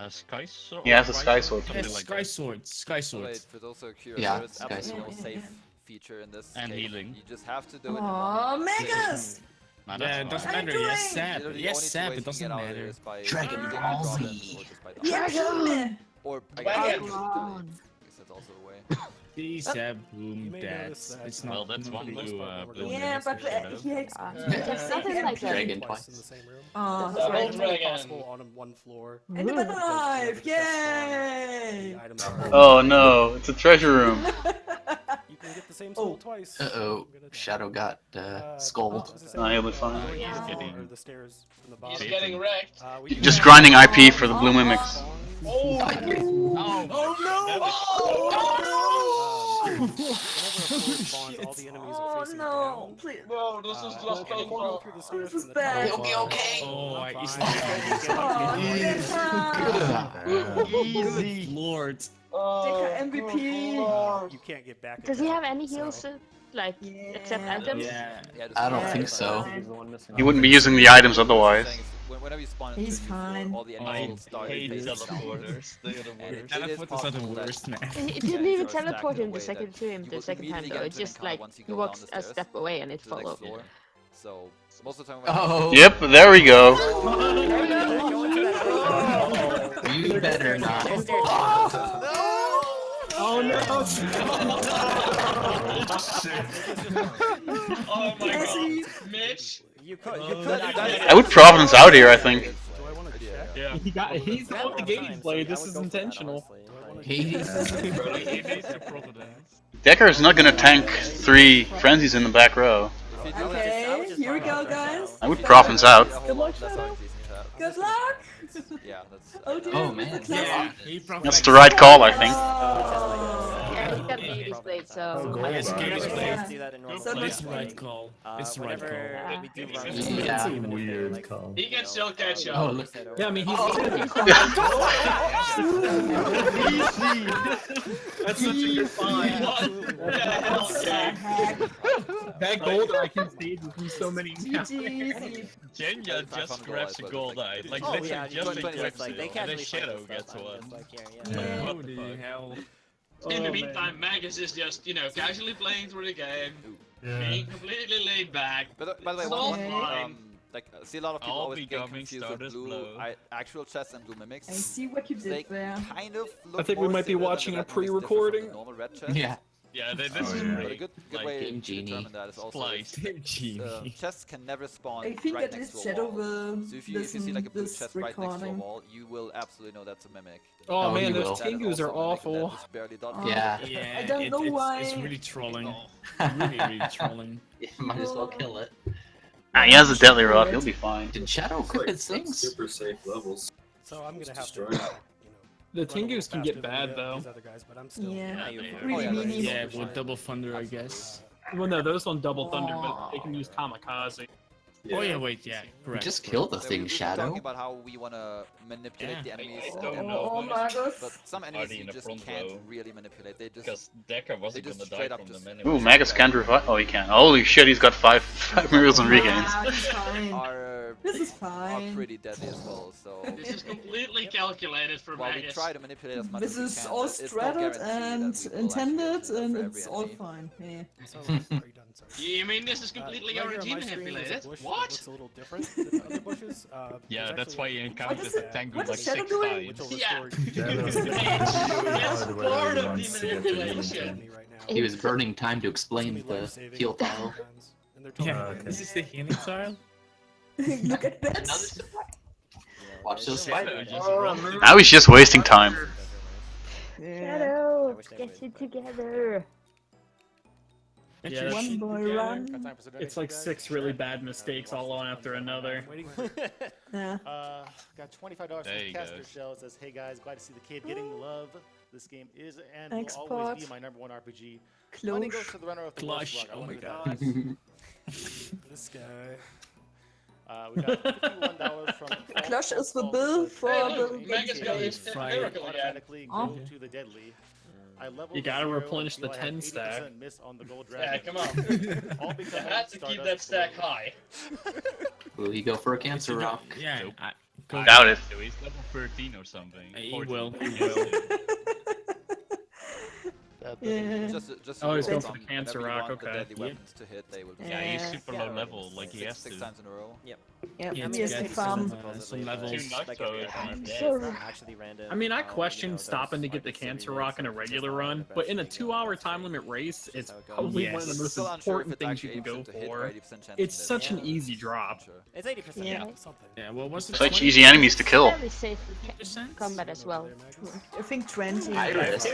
Sky Sword. He has a Sky Sword. Yes, Sky Sword. Sky Sword. Wait, for those who are curious, Yeah, there is Sky absolutely no Sword. safe feature in this And game. healing. You just have to do it. Aw, Megas! Yeah, it doesn't What are matter. you Yes, doing? Sap. Literally, Yes, only two Sap. ways It you can doesn't get out of there matter. is by Dragon using Ball problems Z. or just by Dragon! Or I Dragon! guess that's also a way. See, Sap, boom, that's. It's not. Well, that's one blue. Yeah, but he has Something like that. Dragon Twice twice. in the same room. Oh, It's Double only dragon. possible on one floor. and the banana because knife! the Yay! items are- Oh no, it's a treasure room. You can get the same soul twice. Uh-oh. Shadow got skulled. No, he'll be fine. Or the stairs from the bottom. He's getting wrecked. We do Just have- grinding IP for the blue mimics. Oh, Whenever a floor spawns, all the enemies are Oh facing no! down. Please. no, this is just And painful. going through the stairs This from is the top. bad. It'll be okay. Oh, Fine. it's Easy. Lord. Deca MVP. You can't get back. Does at he that, have any so- heals, like, except Yeah. items? Yeah. I don't think so. He wouldn't be using the items otherwise. Whenever you spawn He's into a new floor, fine. all the I enemies will start hate facing down. teleporters. They're the And worst. it is Teleporters are the possible that worst, man. It Yeah, didn't even so stacked teleport in a him the way second that to him you the will second time immediately though. get It into an just encounter like once you he go walks down a the stairs step away and it to the next follows. floor. So most of the time. Oh. Yep, there we go. You better not. Oh no! Oh my god. Mitch. You could. I would Providence out here, I think. Do I want to check? Yeah. He's out the game play. This is intentional. Hades. Decker is not gonna tank 3 frenzies in the back row. Okay, here we go, guys. I would Providence out. Good luck, Shadow. Good luck. Yeah, that's. Oh dear. Oh man. Yeah. That's the right call, I think. Yeah, he got Baby's Blade, so. Yes, Gabe's Blade. Do that in normal So It's play. the right call. It's the right Whenever call. we do run Yeah. even if they're, Weird like, call. He can still catch up. Oh, look. Yeah, I mean he's. That's such a good find. What the hell, Jack? That gold I can save from so many. GG. Jenja just grabs a gold eye. Like, Oh literally yeah, just but grabs like they it, and then casually Shadow fight gets this stuff, one. and it's like, yeah. What the Holy fuck? hell. In the Oh, meantime, Magus is just, casually playing through the game, being completely laid back. But by the way, It's all one fine. like I see a lot of people I'll always be get coming confused with Stardust blue Blow. actual chests and blue mimics. I see what you They did there. kind of look I think we more might be similar than watching the a red mimics differ from the pre-recording. normal red chest. Yeah. Yeah, this Oh, is yeah. But a really good like, way Game to Genie. determine that is also Spliced. chests can never spawn I think right at next least to a Shadow wall. will So if you see like a blue chest right next to a wall, you will absolutely know that's a mimic. Oh, man, you those will. That is Tingus are also a mimic awful. that is barely dodged. Yeah. Yeah, I don't know why. It's really trolling. Really trolling. Might as well kill it. He has a deadly rod, he'll be fine. Did Shadow crit things? Super safe levels. So I'm gonna have Destroy to. it. The Tingus can get bad though. These other guys, but I'm still. Yeah. Yeah, Really yeah, meanie. Yeah, with double thunder, I guess. Well, no, those on Double Thunder, but they can use Kamikaze. Oh yeah, wait, yeah, correct. Just kill the So thing, we've been Shadow. talking about how we want to manipulate the enemies. don't and- know. Oh, Magus. But some enemies Already in you the just front can't row. really manipulate. They just Because Decker wasn't just gonna die straight up from just- them Ooh, anyway. Magus can't revive. Oh, he can. Holy shit, he's got 5 mirrors and regains. Wow, he's fine. are This is are fine. pretty deadly as well. So This is completely calculated for while we Magus. try to manipulate as much This as we is can, all it's no straddled guarantee that and we will actually intended, do that and for it's every all enemy. fine. Yeah. So, are you done, sir? You mean this is completely Right here on RNG my screen is a manipulated? bush that What? looks a little different than other bushes. Yeah, There's that's actually why you a- encountered is the it? Tango What like is Shadow 6 doing? times. Which will Yeah. restore Shadow's That's whether part he of wants to the get to the manipulation. game. right now. He was burning time to It's explain gonna be the life-saving heal at all tile. times, and they're totally Yeah, okay. this is the healing tile. Look at that. Watch those spiders. Now he's just wasting time. Shadow, get it together. Yeah, One boy run. it's like 6 really bad mistakes all one after another. Yeah. Got $25 from There you Caster go. Shell. It says, hey guys, glad to see the kid getting love. This game is and Export. will always be my #1 RPG. Money goes to the runner of the Clutch. Worst Rock. Oh my I god. This guy. We got $51 from Clutch is the bill for Hey, the look, Magus got his miracle again. automatically Oh. go to the deadly. I leveled You gotta to 0 replenish and feel the I have 10 stack. 80% miss on the gold Yeah, dragon. come on. All You because had to keep that stack high. Will he go for a cancer rock? Yeah. Doubt it. So he's level 13 or something. He 14. will. He will. Yeah. Just Oh, he's rule going of for the thumb, cancer whenever you rock, want the okay. deadly weapons to hit, they will be Yeah, he's Yeah. super low level, like he has six to. times in a row. Yep. Yep. Yeah, He has to to get farm. some levels. Too nice, Like so every it's other not day, dead. it's actually random. I mean, I how, question those stopping to get the markets cancer every rock in a day, regular just run, the but in a best thing 2-hour that's time really- limit race, that's it's how it goes. probably one of the Yes. most Still unsure if important it's things actually you can go 80% to hit or for. 80% chance It's to miss. such an Yeah. easy drop. Sure. It's 80%. Yeah. Something. Yeah, what was it? Such easy enemies to kill. Very safe combat as well. I think 20. Iris. Two.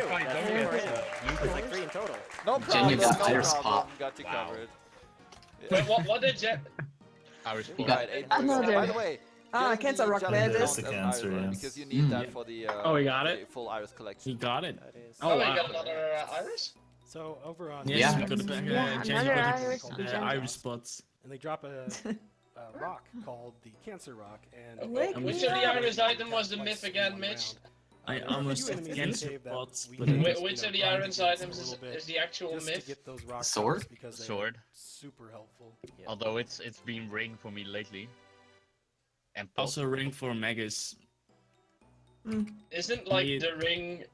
It's like 3 in total. No Jenja problem, got no Iris problem. pop. Got you Wow. covered. Wait, what did Jet? Irish He Bull. got- Right, 8 Another. By the way, Ah, getting cancer the rock, challenge there it down is. as an Cancer, iron, yeah. because you need that for the Oh, he got it? full iris He collection. got it. That is. Oh, we wow. got another Iris? So over on Yes, Yeah. we got the Yeah, Jenja another got Iris the Jenja. Irish spots. and they drop a rock called the Cancer Rock, and Wait, Which of the Iris item was the myth again, Mitch? I There are a almost few have enemies in the cancer cave that spots, we but can it just, Which you of know, the grind Iris against a items little bit is the actual just to myth? get those rock Sword? stars because they Sword. are super helpful. Although it's been ring for me lately. And pop. also ring for Magus. Isn't like Yeah. the ring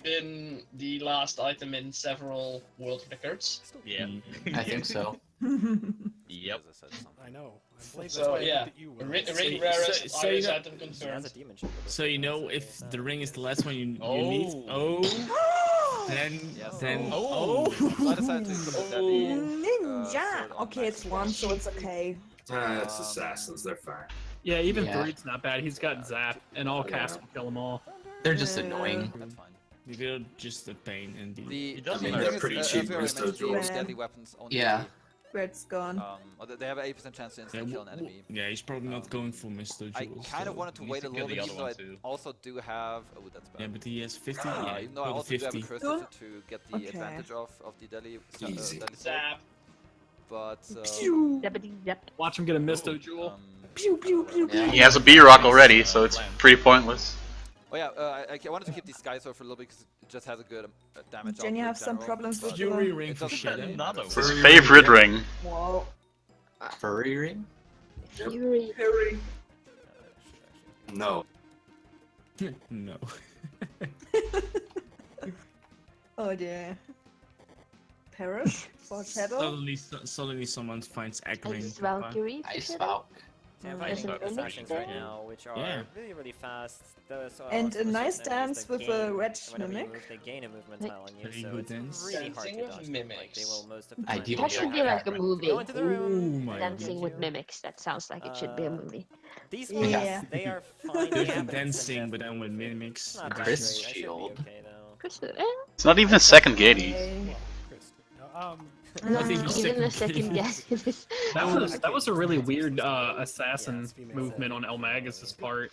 been the last item in several world records? Yeah. I think so. Yep. I know. I believe that's So why I yeah, looked at you, Will. ring rarest so you Iris know- item That's confirmed. a demon shield. So you know if the ring is the last one you need. Oh. Then Yes. then Oh. So I decided to include the deadly Ninja. sword on Okay, it's Max. 1, so it's okay. It's assassins, they're fine. Yeah, even Yeah. 3's not bad. He's got Zap, and all casts will kill them all. They're just annoying. That's fine. they're just a pain indeed. The doesn't main hurt. thing They're is, pretty as cheap we already with those mentioned, jewels. the deadly weapons only Yeah. Where it's gone. or they have an 80% chance to instantly kill an enemy. Yeah, he's probably not going for Mr. I Jules. kind of so- wanted to Needs wait to a kill little bit, the even though other I one too. also do have. Oh, that's bad. Yeah, but he has 50. Yeah, Even though I go to also do have a 50. crystal to get the Okay. advantage of the deadly, Easy. deadly sword. Zap. But Pew. Yep. Watch him get a Misto Jewel. Pew, pew, pew, Yeah. pew. He has a B-Rock already, so it's pretty pointless. oh yeah, I wanted to keep the Sky Sword for a little bit because it just has a good damage. Jenny output in have some general, problems but with Fury the... ring it for doesn't Shadow. Another His one. favorite ring. Whoa. Furry ring? Fury. Harry. No. No. Oh dear. Perish for Shadow. Suddenly someone finds Echoing. Ice Valkyrie. for Ice Shadow. Valk. Yeah, I'm There's fighting an both image assassins there. right now, which are Yeah. really fast. Those are And a also nice certain enemies dance that with a gain- red whenever you mimic. move, they gain a movement Like- tile on you, Very so good it's dance. really hard Dancing to with dodge them. Like, they mimics. will most of the I time do That should be like a movie. Go into the room. Oh my Dancing God. with mimics. That sounds like it should be a movie. These Yeah. ones, they are fine. There's yeah, the but it's dancing, but just then with moving. mimics. It's not that Chris great. I should be Shield. okay though. Chris, It's not even a second Gady. Okay. Not even even a second second guess. That was a really weird assassin movement on Elmagus' part.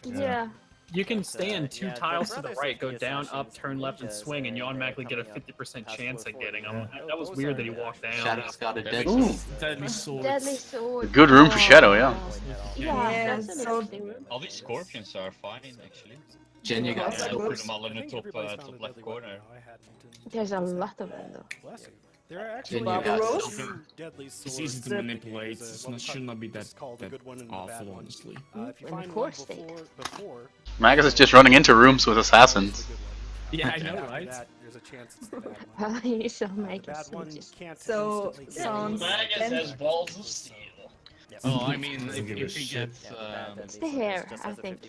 Yeah. You can stand 2 yeah, the tiles to the brothers right, of go the down, up, assassins, turn left, and ninjas, swing, and you they're automatically get a coming up 50% past chance at 440. getting them. Yeah. That was Those weird are that he the walked actual down. Shadow's got a That deadly. makes Ooh. Deadly sword. Deadly sword. Good room for Shadow, yeah. Yeah, Yeah, that's an so- interesting room. All these scorpions are fine, actually. Jenja got Yeah, I good. put them all in the top left corner. There's a lot of them though. Bless you. There are actually Jenja got Barbaros? silver. deadly It's swords. easy to Zip. manipulate. There's It's one not, should not be that, It's called the that good one and the bad awful, one. honestly. If you And find core one steak. before, Magus is just running into rooms with assassins. Yeah, I know, after right? that, there's a chance it's the bad one. You so The make bad us one just can't So, instantly kill. sounds- Magus then- has balls of steel. Oh, I mean, Doesn't give a if he shit. gets It's the hair, I think.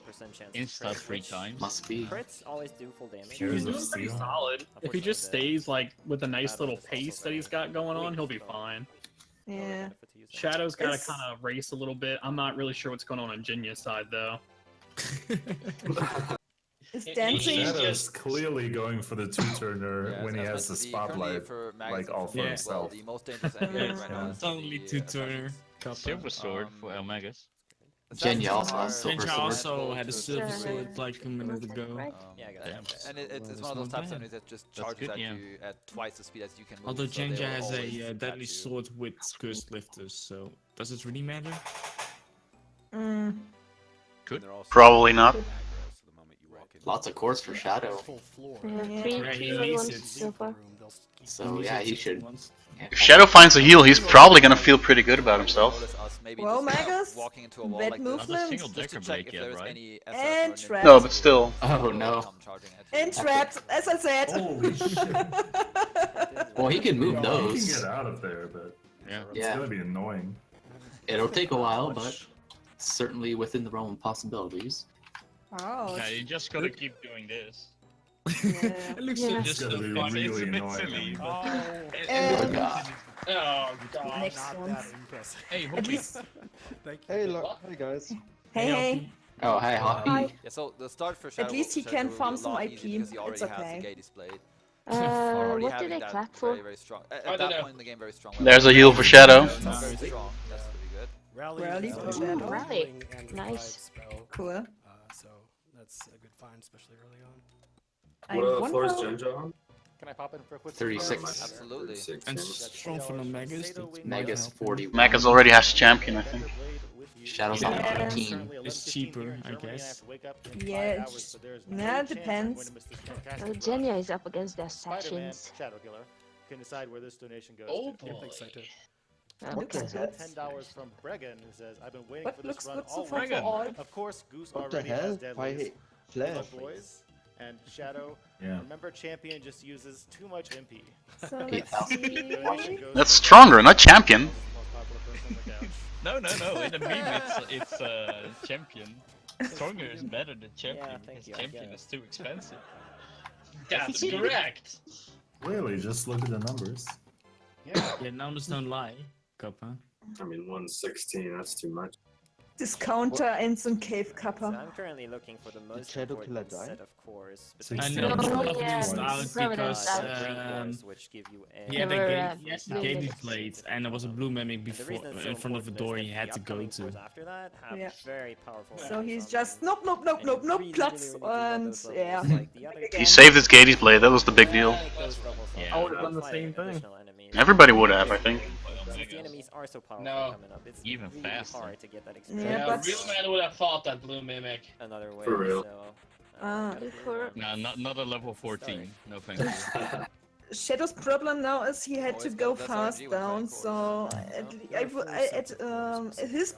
insta 3 times. Must be. Crits always do full damage. He's doing of pretty steel. solid. If he just stays like with a nice little pace that he's got going on, he'll be fine. Yeah. Shadow's got to It's- kind of race a little bit. I'm not really sure what's going on Jenja's side though. Is dancing. Shadow's clearly going for the two-turner when he has the spotlight, like all for himself. The most dangerous enemy right now is Totally two-turner. Silver sword for Elmagus. Jenja also has silver Jenja sword. also had a silver sword like a minute ago. Yeah, I got it. And it's one of those types of enemies that just charges at you at twice the speed as you can move. Although so Jenja they will has always a catch deadly you. sword with cursed lifters, so does it really matter? Good. Probably not. Lots of cores for Shadow. Three ones so far. So yeah, he should. If Shadow finds a heal, he's probably gonna feel pretty good about himself. Well, Magus, walking into a wall bad like movement, just to check if there's any and trapped. No, but still. Oh no. And trapped, as I said. Holy shit. Well, he can move He those. can get out of there, but it's Yeah. gonna be annoying. It'll take a while, but certainly within the realm of possibilities. Oh. Yeah, you just gotta keep doing this. It looks so Just gonna the be fun, really isn't it annoying. silly? And Oh god. next one. Hey, At Hoppy. least. Hey, look, hey guys. Hey. Oh, hi, Hoppy. Yeah, so the start for Shadow At least he Shadow can will be farm a some lot IP. easier because he already It's has the okay. gate displayed. Already What having did I that clap for? very, very strong. At I that don't know. point in the game, very strong. There's a heal for Shadow. Very strong. That's pretty good. Rally for is Shadow. Rally. and Nice. spell. Cool. So that's a good find, especially early on. I What floor is wonder. Jenja on? Can I pop in for a quick 36. Absolutely. 36. And strong for the Magus. Magus 41. Magus already has champion, I think. Shadow's on Yeah. 15. It's cheaper, I guess. Yeah, it depends. Jenja is up against the Spider-Man, assassins. Shadowkiller, can decide where this donation goes Oh to. boy. Looks Okay. good. $10 from Bregan, who says, I've been waiting What for looks this run good so all far week. for all? Of course, Goose What the already hell? has Why deadlies. Flash? But boys, and Shadow, Yeah. remember Champion just uses too much MP. So let's Donation goes That's to stronger, not champion. most popular person on the couch. No. In the meme, it's champion. Stronger is better than champion because champion is too expensive. That's correct. Really, just look at the numbers. Yeah, numbers don't lie. Kappa. I mean, 116, that's too much. Discounter and some cave So kappa. I'm currently looking for the most Shadowkiller important die? set of cores. I between know, the some three of them cores, missed out because, three cores, which give you a Yeah, the There were, game, the blue game he mimics. played, and there was a blue mimic And the before reason it's so in front of the important door is he that had the to go upcoming to. cores after that have Yeah. very powerful So he's effects on just them. nope, nope, nope, And nope, you nope, really, Platz, really do love and those levels. yeah. Like the other He games, saved his Gades blade, that was the big deal. like those levels Yeah. are I would've done the fighting same thing. additional enemies. Everybody would have, I think. Since the enemies are so powerful No. coming up, it's Even really faster. hard to get that Yeah, experience Yeah, but- real man would have fought that blue mimic. another way. For real. So, Ah. gotta For- No, not a level 14. No thank you. Shadow's problem now is he had to Always go got- that's fast RNG with down, rank so his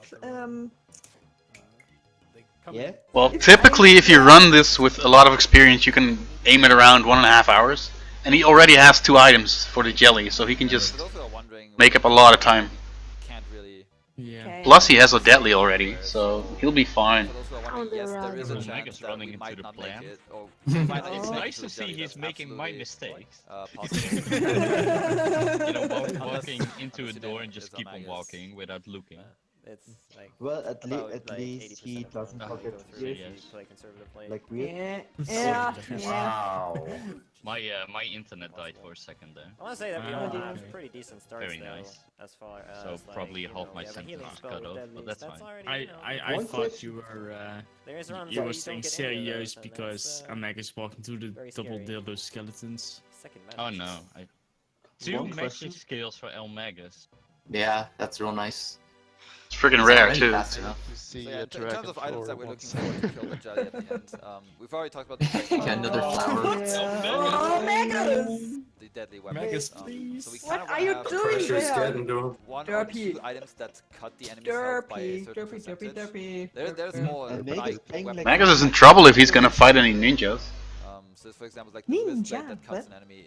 Yeah? Well, typically if you run this with a lot of experience, you can aim it around 1.5 hours. And he already has 2 items for the jelly, so he can just For those who are wondering, make up a lot of time. can't really. Yeah. Okay. Plus he has a deadly already, so he'll be fine. For those who are On wondering, the yes, there is a run. chance Magus that running we into might the not plant. make it. Or we might not It's make it nice to to the see jelly, he's that's making my absolutely, mistakes. possible. You know, Unless- walking into a unless door it and just is keep on Elmagus. walking without looking. It's like Well, at about, least like, he 80% of doesn't runs forget go to through if yes. you play conservative play. like weird. yeah. Wow. My internet died for a second there. I want to say that we Ah, all okay. have pretty decent starts Very though, nice. as far as So like, probably you half know, my we have a healing sentence spell cut with off, but deadlies, that's fine. already, I, you know, I One thought question. you were there's runs you where were you don't staying get any of serious those, and because that's, Elmagus walking through the very double scary. dildo skeletons. second Oh match. no. 2 One magic question. skills for Elmagus. Yeah, that's real nice. It's freaking It's rare already too. fast enough. So yeah, in terms of items that we're looking for to kill the jelly at the end, we've already talked about the Yeah, another flower. Oh, Magus! the deadly weapons. Magus, So please. we What kind of are you have doing Pressure's there? getting to him. one or Derpy. 2 items that cut the enemy's health by a Derpy, certain derpy, derpy, percentage. derpy. There's more And like, Magus playing weapons. like Magus is in trouble if he's gonna fight any ninjas. So for example, like the wrist blade Ninja, that cuts what? an enemy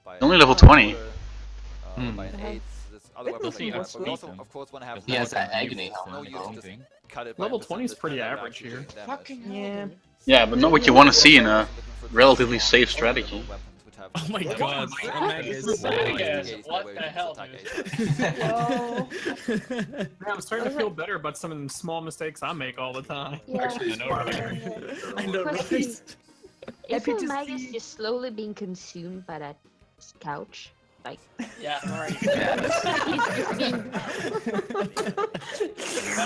by Only a level quarter, 20. by an 8. There's other That weapons must be like that. what's But we also, good. of course, want to have He has more that than agony no helmet, use though. just cut it by Level a 20 is percentage pretty and average actually here. do damage. Yeah. Yeah, but not what you want to see in a relatively safe strategy. Oh my god, Elmagus. Magus, what the hell, Whoa. Man, I'm starting to feel better about some of the small mistakes I make all the time. Yeah. I know, right? I know, right? Is Elmagus just slowly being consumed by that couch? Like, Yeah. By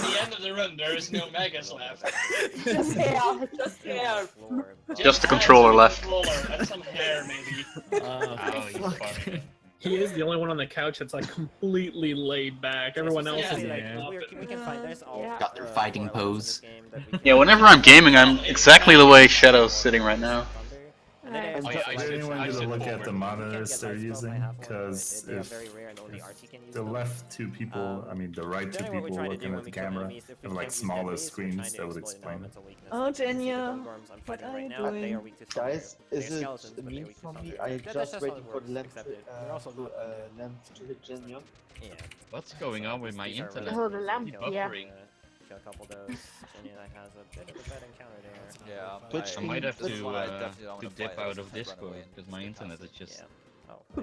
the end of the run, there is no Magus left. Just hair. Just hair. Just the controller left. Controller and some hair, maybe. Oh, you fucking. He is the only one on the couch that's like completely laid back. Everyone else is like up. We can find there's all Got their fighting pose. Yeah, whenever I'm gaming, I'm exactly the way Shadow's sitting right now. Is anyone going to look at the monitors they're using? Because if the left two people, I mean the right two people looking at the camera have like smaller screens, that would explain it. Oh, Jenja, what are you doing? Guys, is it mean for me? I'm just waiting for the lamp to hit Jenja. Yeah. What's going on with my internet? Oh, the lamp, Keep yeah. buffering. Got a couple of those. Jenja has a bit of a bad encounter there. Yeah. I might have That's why I definitely to don't wanna dip fight out us of and run Discord away because my internet is just.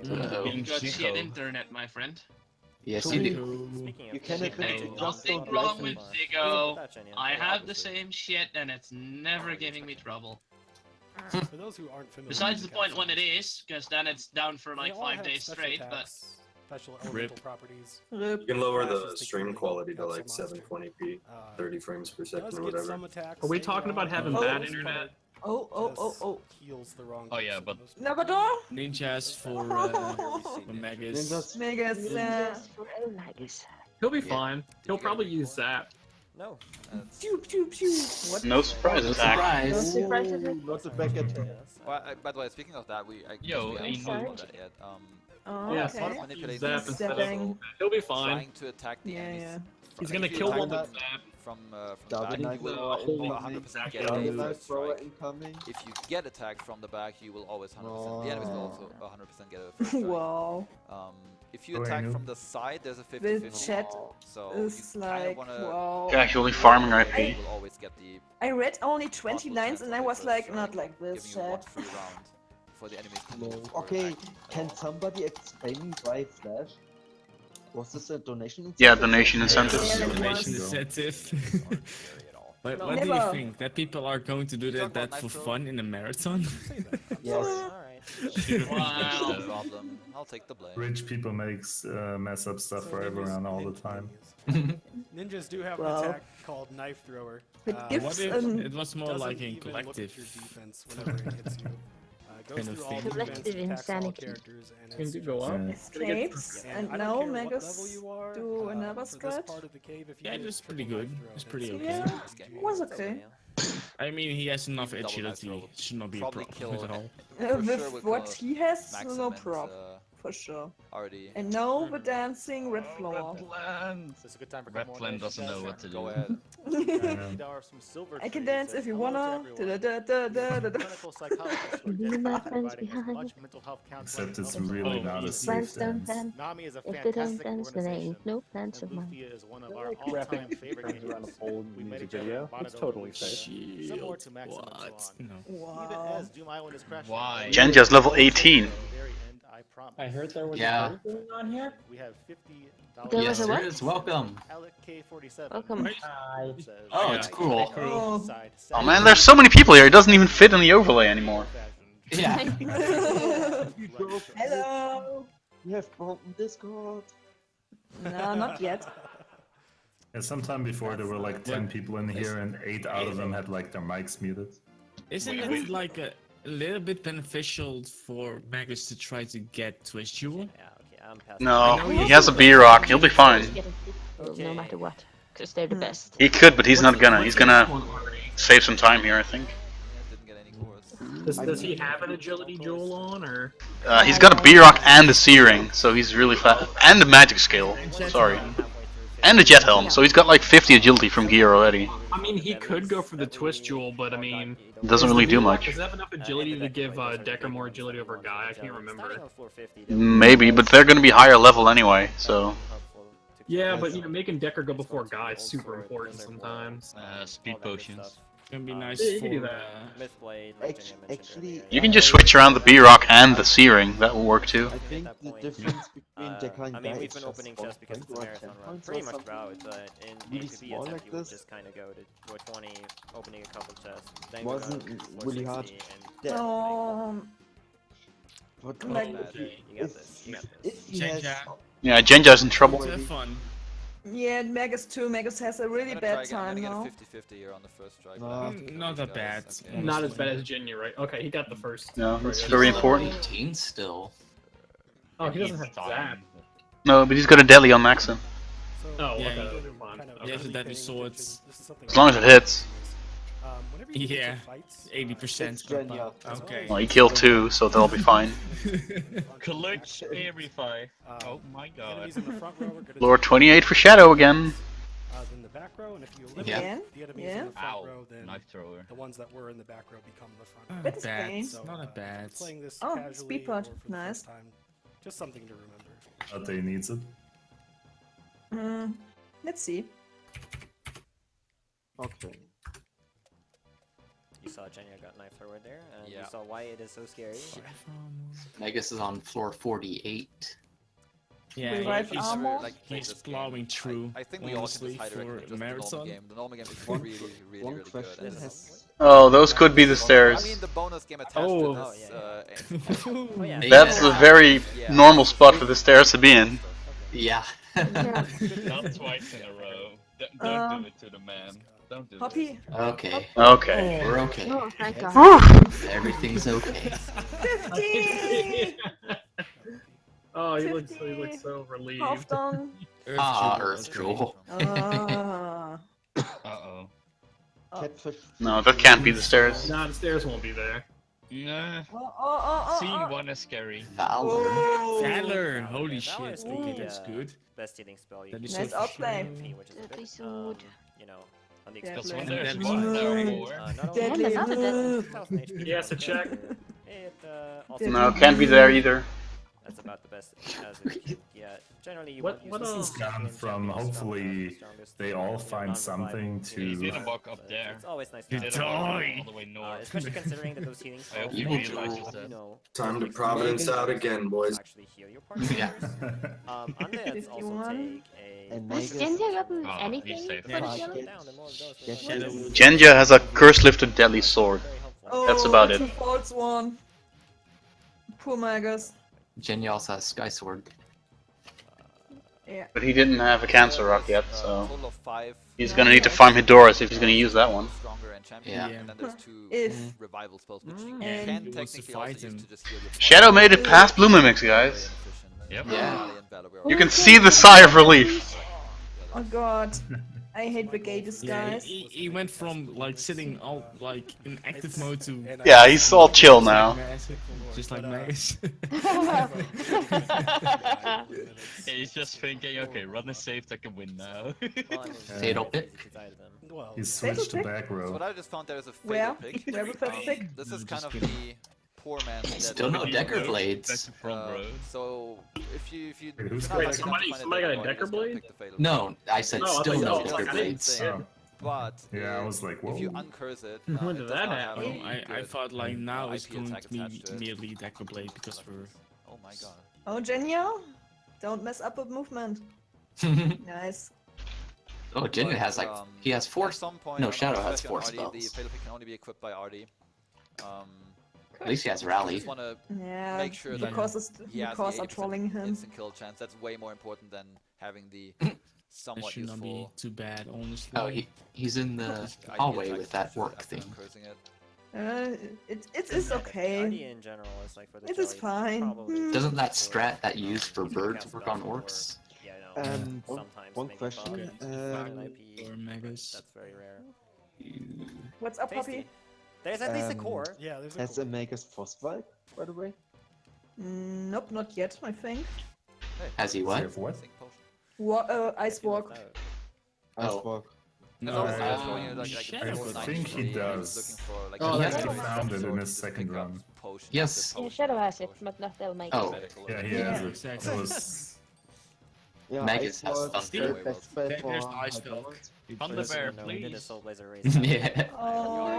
You got shit internet, my friend. Yes, you do. You can Hey, nothing wrong with Zigo. I have the same shit and it's never giving me trouble. For those who aren't familiar, Besides the point when it is, because then it's down for like they all 5 have days special straight, but... attacks, special elemental properties. You can lower the stream quality to like 720p, 30 frames per second Does or get whatever. some attacks. Are we talking about having bad internet? Oh. Heals the wrong. Oh yeah, but Labrador? Ninjas for Magus. Magus, For Elmagus. He'll be fine. He'll probably use Zap. No. What? No surprises. No surprises. Not the back attack. Well, by the way, speaking of that, we Yo, haven't ain't talked no- about that yet. Oh, Yeah, okay. Part of manipulating Zap is instead of... Stepping. He'll be fine. trying to attack the Yeah, enemies. yeah. He's If gonna you kill attack one them with Zap. from the Double back, knife you will thrower incoming. 100% get Double a knife first thrower strike. incoming. If you get attacked from the back, you will always 100%. The enemies will also 100% get a first strike. Wow. If you attack from the side, there's a 50-50. The chat So is you kind of like, wanna wow. Casually farming IP. you will always get the I read only 20 lines and I was like, not like this giving you one chat. free round for the enemies to move. or Okay, attack at can all. somebody explain me why Flash? Was this a donation incentive? Yeah, donation incentives. Yeah, it Donation was. incentive. But No. what do you Never. think? That people are going to do that for fun in a marathon? Yes. No problem. I'll take the blame. Rich people makes mess up stuff for everyone all the time. Ninjas do have Well. an attack called Knife Thrower. It gives What if an... it was more Doesn't like in even look at collective? your defense whenever it hits you. Goes Kind of through all thing. defense, Collective attacks all insanity. characters, and Can it's you go up? Yeah. escapes, And and I don't now care what Magus level you are, do another for this strat. part of the cave, if you Yeah, use it's pretty triple good. knife throw, It's pretty it's- okay. Yeah, it was okay. I mean, he has enough Double knife agility. throw. It should not be a Probably problem kill at all. For sure With we'll what kill he has, Maxim no and, prob, for sure. already. And now the dancing red floor. Is this a good time for Redplan doesn't know what to do. Go ahead. Some silver I can trees dance that if you hello to wanna. everyone. Da-da-da-da-da-da. Clinical psychologist who Leave my friends providing as behind. much mental health counseling Except it's and help really us not a all. safe Friends don't dance. dance. NAMI is a If they don't fantastic dance, then there ain't organization. no plans And of mine. Lufia is one of I our like all-time rapping favorite friends around games. a whole We met music each other video. and bonded It's over totally the weekend. safe. Similar to Maxim and so What? on. No. Even Wow. as Doom Island is crashing. Why? Genja's level 18. I heard there was Yeah. a bird going on here. We have $50. There Yes, was a there what? is. Welcome. Alec K47. Welcome. Hi. Oh, it's cool. Oh. Oh man, there's so many people here, it doesn't even fit in the overlay anymore. Yeah. Hello. You have broken Discord. No, not yet. And sometime before there were like 10 people in here and 8 out of them had like their mics muted. Isn't it like a little bit beneficial for Magus to try to get Twist Jewel? Yeah, okay, I'm passing. No, he has a B-Rock, he'll be fine. Get a fifth no matter what, because they're the best. He could, but he's not gonna. He's gonna save some time here, I think. Didn't get any cores. Does he have an agility jewel on, or? He's got a B-Rock and a C-Ring, so he's really fast. And a magic skill, sorry. And a jet helm, so he's got like 50 agility from gear already. I mean, he could go for the twist jewel, but I mean... Doesn't really do much. Does that have enough agility to give Decker more agility over Guy? I can't remember. Maybe, but they're gonna be higher level anyway, so... Yeah, but you know, making Decker go before Guy is super important sometimes. Speed potions. gonna be nice Yeah, you for can do that. Mythblade, Actually, You can just switch around the B-Rock and the C-Ring. That will work too. I think the difference between Decker and I mean, Guy we've is been just opening 1 chess because it's a point or marathon 10 run, points pretty or much something. throughout, but in Really APB small attack like you would this. just kind of go to 20, opening a couple chests, then go Wasn't down to really hard. 460, and Yeah. But like, you got if, this, you got if this. he has Yeah, Jenja's in trouble. Have fun. Yeah, Magus too. Magus has a really bad time I'm now. gonna get a 50-50 here on the first try. Not that bad. Not as bad as Jenja, right? Okay, he got the first. No, try, it's right? very important. 18 still. Oh, he doesn't have Zap. No, but he's got a deli on Maxim. Oh, Yeah, okay. he- Never mind. He has Okay. the deadly swords. As long as it hits. Yeah, 80%. Okay. Well, he killed 2, so they'll be fine. Clutch verify. Oh my god. Lord 28 for Shadow again. In the back row, and if you Yeah. eliminate the enemies in the front Ow, row, then knife thrower. the ones that were in the back row become the front row. That is Bad. pain. Not a bad. Playing this Oh, casually speed pot. or for the Nice. first time, just something to remember. They needs it. Let's see. Okay. You saw Jenja got knife forward there, and Yeah. you saw why it is so scary. Magus is on floor 48. Yeah, Revive he's, armor? he's plowing through. I think we all can honestly, decide for just the marathon. normal game. The normal game is One- really, really, one really question good. And has- Oh, those could be the I stairs. mean, the bonus game attached Oh. to this. Oh, yeah. That's a very normal spot for the stairs to be in. Yeah. Not twice in a row. Don't do it to the man. Don't do Poppy. Okay. Okay. We're okay. Oh, thank God. Everything's okay. 50! Oh, he looks so relieved. Half done. Ah, Earth Jewel. Ah. Uh-oh. Catfish. No, that can't be the stairs. Nah, the stairs won't be there. Nah. Oh. Seeing one is scary. Valor. Valor. Holy Yeah, shit. Valor is Okay, the, that's good. Best healing spell you That can is use. Nice outplay. Which is a Deadly bit, sword. you know, on the Yeah, expensive When play. there's Deadly one, there are sword. more. not only Deadly is it sword. 1000 HP, He has to but check. It also No, can't be there either. that's about the best as it can get. Generally, you What- won't use what the else? strongest Gone champions, from strongest, hopefully strongest, they all find non-revival something healers. to- He didn't walk up there. It's always nice to He have didn't walk Die. all the way north. especially considering that those healing I hope spells, he Evil realizes Jewel. that. you know, Time to takes Providence the out again, boys. actually heal your partners. Yeah. Undeads also 51. take And a Has Magus. Jenja gotten Oh, anything he's safe. for Yeah, the I show? get- down, the more of those, the Get more Shadow. healers. Jenja has a curse-lifted deadly sword. Very helpful. Oh, That's about it. two faults one. Poor Magus. Jenja also has Sky Sword. Yeah. But he didn't have a cancer rock yet, so Total of 5 he's gonna need to farm Hidoras if he's gonna use that one. stronger and champion, Yeah. and then there's 2 If. revival spells, which you And- can He wants to technically fight also use him. to just heal your Shadow made it past Blue Mimics, guys. Yep. Yeah. You can see the sigh of relief. Oh god. I hate Brigadis, Yeah, guys. he went from like sitting all like in active mode to Yeah, he's all chill now. just like Magus. Yeah, he's just thinking, okay, run is safe, I can win now. Fatal Pick. Well, He switched to pick? back So row. what I just found there is a Where? fatal pick. Where was that pick? This is kind of the poor man's Still no deadly Decker sword. Blades. That's the front row. So if you Wait, who's you're not got- lucky enough to find somebody got a Decker Decker blade, blade? just gotta pick the fatal No, I said No, I still thought no you Decker said Blades. Oh, But yeah, I was like, if you whoa. uncurse it, When it did does that not have happen? a I good, thought like now it's IP going attack to be attached to it. merely Decker Blade because we're Oh my god. Oh, Jenja. Don't mess up with movement. Nice. Oh, Jenja has like he has 4. At some point, No, I don't Shadow know, has especially 4 on Artie, spells. The fatal pick can only be equipped by Artie. At least he has I Rally. just want to Yeah, make sure that because he has because the are 80% trolling him. instant kill chance. That's way more important than having the that somewhat should not be useful too bad, honestly. Oh, he's in the IP hallway attack with that after work thing. uncursing it. It's okay. Artie in general is like for the It is jelly, fine. probably Doesn't that for- strat that used for birds cast work on spells orcs? for, yeah, no, sometimes one maybe question. five IP, Or Magus. that's very rare. What's up, Tasty. Poppy? There's at least a core. Yeah, there's a Has core. a Magus Frostbite, by the way? Nope, not yet. I think. Has he You what? have what? Ice walk. Oh. Icewalk. No, I think he does. Oh, I that's think he good. found it in his second run. Yes. Yeah, Shadow has it, but not Elmagus. Oh. Yeah, he has it. That was... Yeah, Magus has Icewalk is Thunder. the best spell There's for the Ice Hydraulics. Thunder Bear, No, we did a please. Soul Blazer race. Yeah. Oh,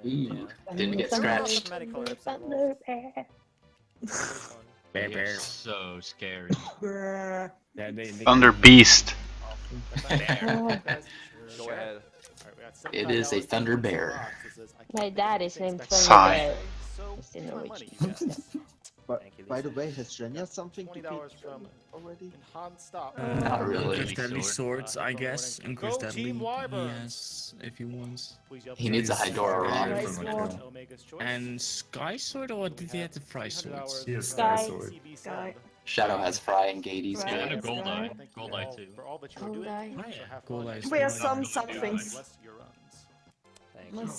Ooh, didn't get scratched. Thunder bear. Bear. So scary. Thunder Beast. Go ahead. It is a thunder bear. My dad is named Thunder Sigh. Bear. It's in Norwegian. But by the way, has Jenja something to $20 give from already? Stop. Not really. Deadly swords, I guess. And Chris Go Deadly. Team Wyvern. Yes, if he wants. He needs a Hydora rod. And Sky Sword, or did he have the Fry Swords? He has Sky. Sky Sword. Sky. Shadow has Fry and Gades. Right. And a gold eye. Gold eye too. Gold eye. Gold Eye. We have some things.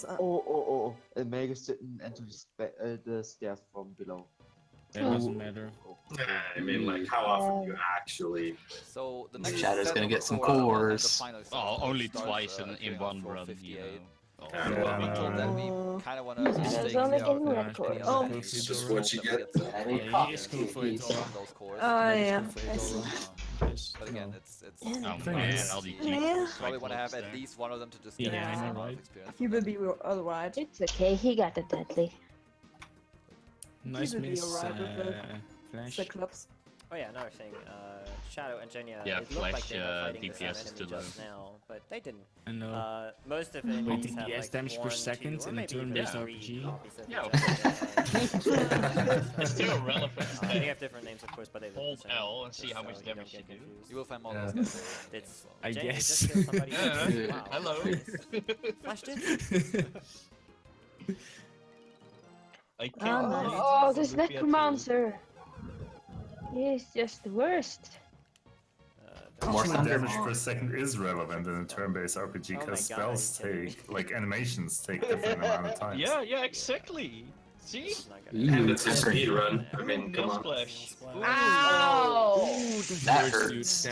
Oh. Elmagus didn't enter the stairs from below. That doesn't matter. I mean, like, how often do you actually? So the next Shadow's set gonna of get some four, and then the cores. final set Oh, only starts, twice in 300, one run, 458. you know. Oh, Then we kind of want to Shadow's stake only out getting the red cores. Oh. It's just what you get. Yeah, he is cool for it all. those cores. Oh yeah, I see. But again, it's Oh man, all these Yeah. probably want to have at least one of them to just get Yeah, I know, some right? experience. He will be alright. It's okay, he got a deadly. Nice will be miss, alright with the Flash. Cyclops. Oh yeah, another thing. Shadow and Jenja, Yeah, it looked like Flash, they were fighting the same DPS is enemy too low. just now, but they didn't. I know. Most of the Wait, enemies have DPS like damage per 1, second 2, or in a maybe even turn-based 3 RPG? copies of Yeah, each other. It's still relevant. They have different names, of course, but they look Hold the same. L and see how much so you don't damage you get do. confused. You will find more Yeah. of those guys. It's I Jenja guess. just kills somebody. Yeah. Wow. Hello. Flash did. I can't believe Oh, this Lufia too. necromancer. He's just the worst. More Actually, thunder. damage per second is relevant in a turn-based RPG Oh my because God, spells are you kidding take, like animations take different amount of time. Yeah, exactly. See? And it's a speed run. I mean, come on. Splash. Ow! That hurts.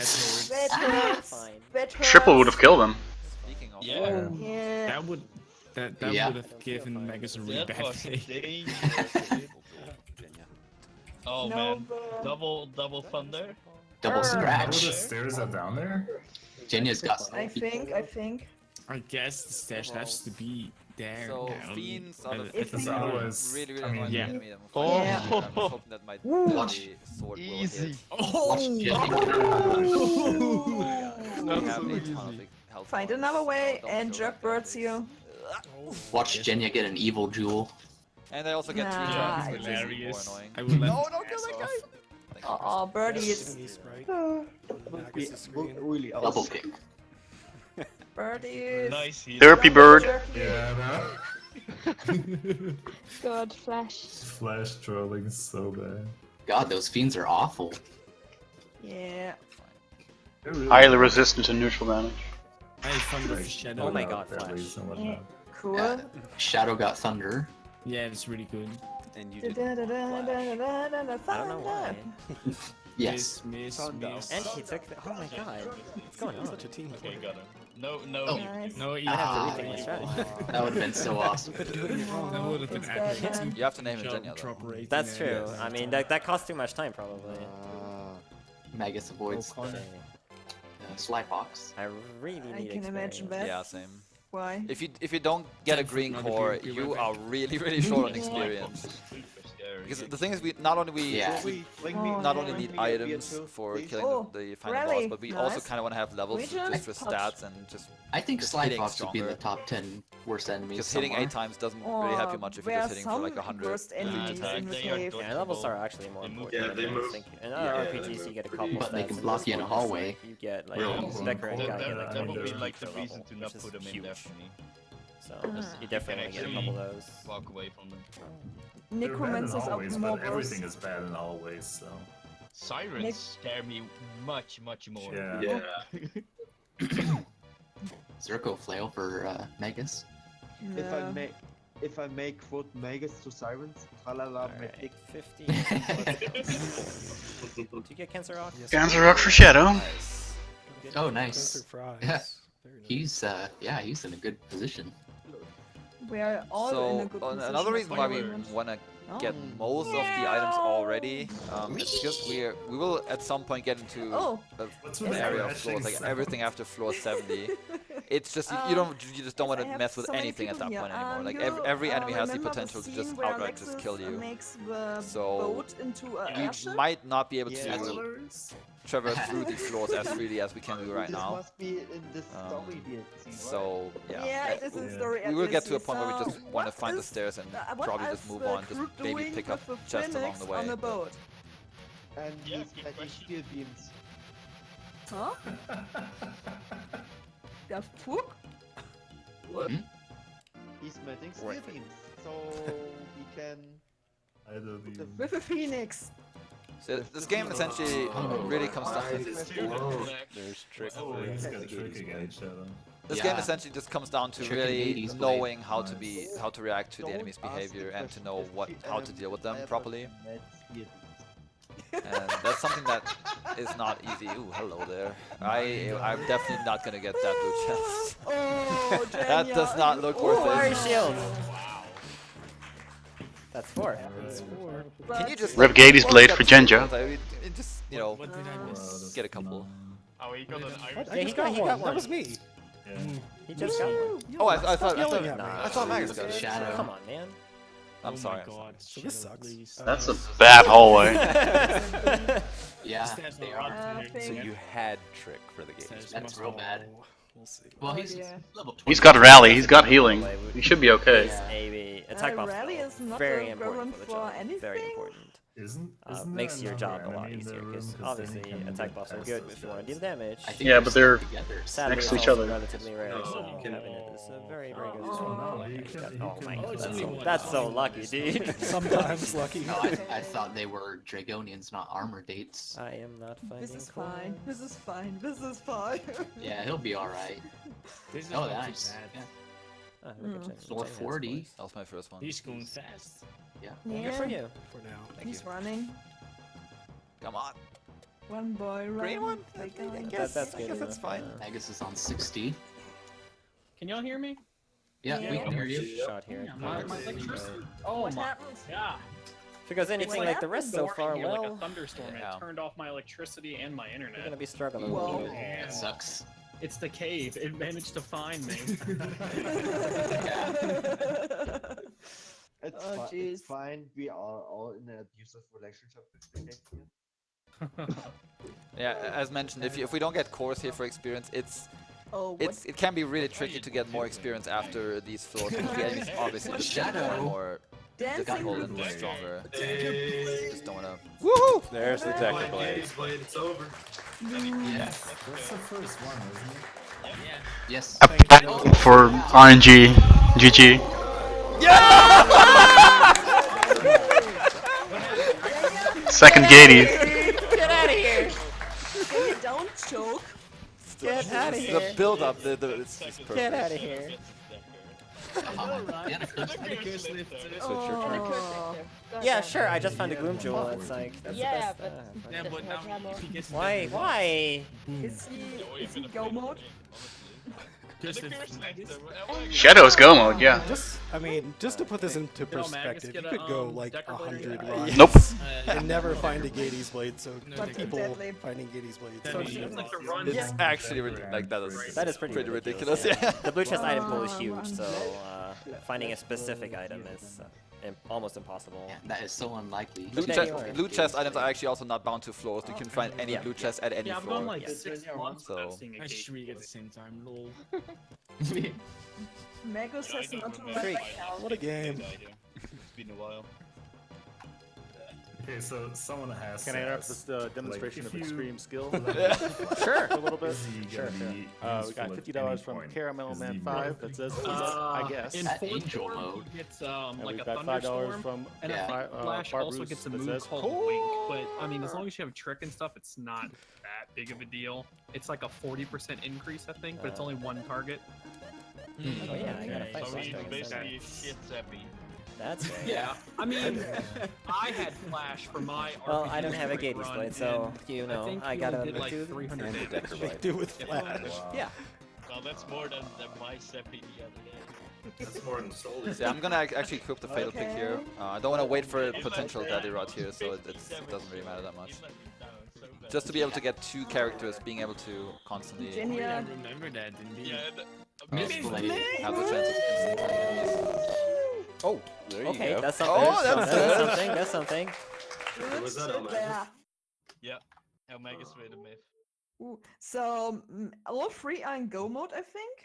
That hurts. Fine. That hurts. Triple would have killed him. Speaking of, Yeah. Yeah. That would Yeah. would have given Magus a really That bad was day. dangerous. Oh No, man, but- double thunder. Double Oh, the scratch. stairs are down there? Jenja's got. I think. I guess the stash has to be there. so now. fiends are the If things we- that are Otherwise, really, really I mean, annoying yeah. enemy. I'm Oh. Yeah. hoping that my Woo. bloody sword will hit. Watch Jenja. We have a ton of health Find points, another way so don't and feel jerk like birds that you. Watch Jenja get an evil jewel. And I also get 3 Nah, jumps, it's which is hilarious. more annoying. I will let No, don't kill that guy! Oh, birdies. Really Double awesome. kick. Birdies. Nice heal. Therapy bird. Yeah, God, Flash. Flash trolling is so bad. God, those fiends are awful. Yeah. They're really Highly bad. resistant to neutral damage. I have fun with Like, Shadow. Oh my without God, berries Flash. and whatnot. Cool. Yeah. Shadow got thunder. Yeah, it's really good. And you Da, did. da, da, da, da, da, da, da, I don't know why. Yes. Miss. And he took the. Oh my god. What's going on? Such a team. Okay, got him. No. Oh. Nice. No, you I have Ah. to rethink my strategy. That would have been so awesome. That would have been It's epic. bad, man. You have to name it Jenja, though. Drop rating That's and- true. I mean, that costs too much time, probably. Magus avoids the Okay. Sly Fox. I really I need can imagine experience. that. Yeah, same. Why? If you don't get a green Another core, green, you right are really, really short on Yeah. experience. Super scary. Because the thing is, we not only Yeah. not only need items for killing Oh, the final really? boss, but we also Nice. kind of want to have levels We just just for touch. stats and just I think Just Sly hitting Fox would be in the stronger. top 10 worst enemies. because hitting somewhere. 8 times doesn't really help you much if you're Where just hitting for like some 100. worst enemies Nah, in the they are cave. Yeah, levels are actually more They move- important. Yeah, they than move. I think. In other Yeah, RPGs, you get a couple But they stats, can and block this you in a one is hallway. like, you get like Real a cool. Specker and That, guy that, like that would 20 be like the per reason level, to not which put is them in huge. there for me. So Because you definitely want to get a actually couple of those. Walk away from them. They're bad in Necromancers are hallways, more but worse. everything is bad in hallways, so. Sirens Nick- scare me much more. Yeah. Yeah. Zerko flail for Magus. Yeah. If I make quote Magus to Sirens, tralala, Alright, 50. Do you get Cancer Rock? Cancer Rock for Shadow. Nice. Oh, nice. Fries. Yeah. Very nice. He's in a good position. We are all in a So good position. another reason why we Fire. want to Oh. get most of the items already is because we will at some point get into Oh. an What's with area the of floors, like crashing everything after floor 70. It's just you just don't want to mess with anything at that point anymore. Like every enemy has the potential to just outright just kill you. So we might not be able to traverse through these floors as freely as we can do right now. Must be in the story DLC. So yeah, Yeah, it is in story we will get to a DLC, point where we just so want to what find the is- stairs and what probably is just move the on, just crew maybe doing pick up with the chests along Phoenix the way. on the but- boat? And Yeah, he's good making question. steel beams. Huh? Der Fug? What? Hmm? He's making steel Worth it. beams, so he can. With a Phoenix. So this game essentially really comes down. There's trick. Oh, he's got trick again, Shadow. This Yeah. game essentially just comes down to Trick and really 80s blade. knowing how to react to the Don't enemy's ask behavior the and to question know if how to deal with them ever properly. met steel beams. And that's something that is not easy. Ooh, hello there. I'm definitely not gonna get that blue chest. Oh, That Jenja. does not look worth Fire it. shield. That's 4. Can you just Rip Gady's blade for Jenja. I mean, just What did I miss? get a couple. Oh, he got an What? Irish. I Yeah, just he got one. one. That was me. Yeah. He just got one. Oh, I thought yelling at me. I thought Magus got it. Shadow. Come on, man. I'm sorry. Oh my god. So this Shadow, sucks. please. That's a bad hallway. Yeah, Stats they are are. out think- So you had trick for the game. Stats That's must real all- bad. We'll see. Well, Oh, he's dear. level 20. He's got rally, he's got healing. He should be okay. Yes, AB. Attack buff Rally though. is not Very a important weapon for the for job. Very anything? important. Isn't Makes there your job another a lot enemy in easier the because room? 'Cause then obviously you can attack get buffs are past good those if you want to guys. deal damage. I think Yeah, they're but stuck they're together. Sadly, next it's to each also other. relatively rare, No, so you can- having it is a very, very good. Oh, no, he can- he Oh can- my Oh, god, it's that's only so, one. that's so lucky, dude. Sometimes lucky. No, I thought they were Dragonians, not armor dates. I am not finding This is fine. This is fine. This is fine. Yeah, he'll be alright. This is Oh, not too nice. bad. Yeah. look at Jen- 440. Jenja's That was my first one. He's going fast. Yeah. voice. Good for you. For now. Thank He's you. running. Come on. One boy run. Green one? Like I a- guess that's I good guess that's enough, fine. Magus is on 60. Can y'all hear me? Yeah, we can hear you. Shot here. Yeah, my electricity. Oh What my happened? god. If it goes anything like the rest so far, Here, like a well, thunderstorm, and Yeah. it turned off my electricity and my you're internet. gonna be struggling. Whoa. That sucks. It's the cave. It managed to find me. It's, Oh, it's jeez. fine. We are all in an abusive relationship with the game here. Yeah, as mentioned, if we don't get cores here for experience, Oh, what? it can be really tricky to get more experience after these floors because the enemies obviously just get more and more Dancing difficult and blade. stronger. Hey. Just don't wanna. Woohoo! There's the Decker Blade, blade. Gady's blade, it's over. Yeah. That's the first one, isn't it? Yes. For RNG, GG. Second Gady. Get out of here! Hey, don't choke. Get out of The here! build up, it's just perfect. Get out of here! Oh. Yeah, sure. I just found a gloom jewel. It's like that's Yeah, the best. but Yeah, but now if he gets Why? Why? Is he go mode? Just if Shadow's go mode, yeah. Just, I mean, just to put this into Did Elmagus perspective, you get could a, go like Decker blade 100 or runs. Nope. And never find a Gady's blade, so No, not Decker people deadly. finding Gady's blades. That So is- it's Like the run. It's actually like that is pretty ridiculous. Yeah. The blue chest item pool is huge, so finding a specific item is almost impossible. Yeah, that is so unlikely. Blue chest items are actually also not bound to floors. You can find any Yeah. blue chest at any Yeah, I've floor. gone like Yeah. 6 months without So- seeing a I gate. shriek at the same time, lol. Magus has not to Freak. What a game. It's been a while. Okay, so someone has. Can I interrupt asked, this demonstration like, of if you extreme skill? Sure. A little bit. Is he Sure. gonna be We got useful at $50 any from point? Caramel Is Man he 5 that says, I guess. In At fourth angel form, mode. he gets And like we've a got $5 thunderstorm, from and Yeah. I think Flash also Barbroos gets a that move says, called Wink. But I mean, as long as you have trick and stuff, it's not that big of a deal. It's like a 40% increase, I think, but it's only one target. Oh yeah, I gotta Okay, fight so Flash he's Dragon. basically shit zappy. That's right. Yeah, I mean, I had Flash for my. Well, RPG I don't have a Quick Gady's run, blade, so and you know think I he gotta only did like do 300 And the damage. Decker blade. Do with Flash. Yeah. Well, that's more than my zappy the other day. That's more than Soul. Yeah, I'm gonna actually equip the fatal pick here. I don't want to wait for a potential Daddy Rod here, so it doesn't really matter that much. just to be able to get 2 characters, being able to constantly I remember that, indeed. have the chance of instantaneous enemies. Oh, there you okay, go. that's something. Oh, that's that's something. That's something. Was that Elmagus? Yeah, Elmagus with a myth. Ooh. So all 3 are in go mode, I think.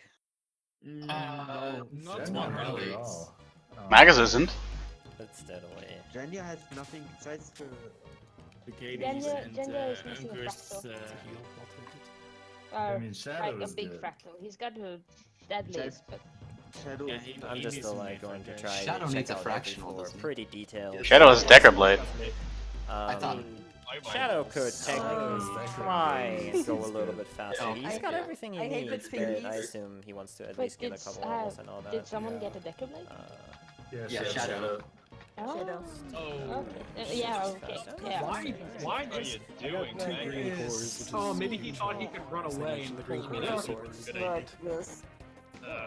Not Not really. at all. Magus isn't. That's steadily. Jenja has nothing besides the Gades and Jenja is missing a Anger's, fractal. I mean, Shadow Like a is big good. fractal. He's got a deadliest, but Shadow. Yeah, I'm he just needs still a like myth, going to okay. try Shadow to check needs a out fractional, every 4. doesn't he? Pretty detailed. Shadow has Decker Blade. I thought. Shadow could technically try to go a little bit faster. Oh, He's got everything he I hate needs, its but thingies. I assume he wants to at but least get a did, couple levels and all that. did someone get a Decker Blade? Yeah, Shadow. Oh. Shadow. Oh. Okay. Yeah. Okay. Yeah. Why What are you doing, man? Oh, maybe he thought he could run away and pull me out. Right, yes.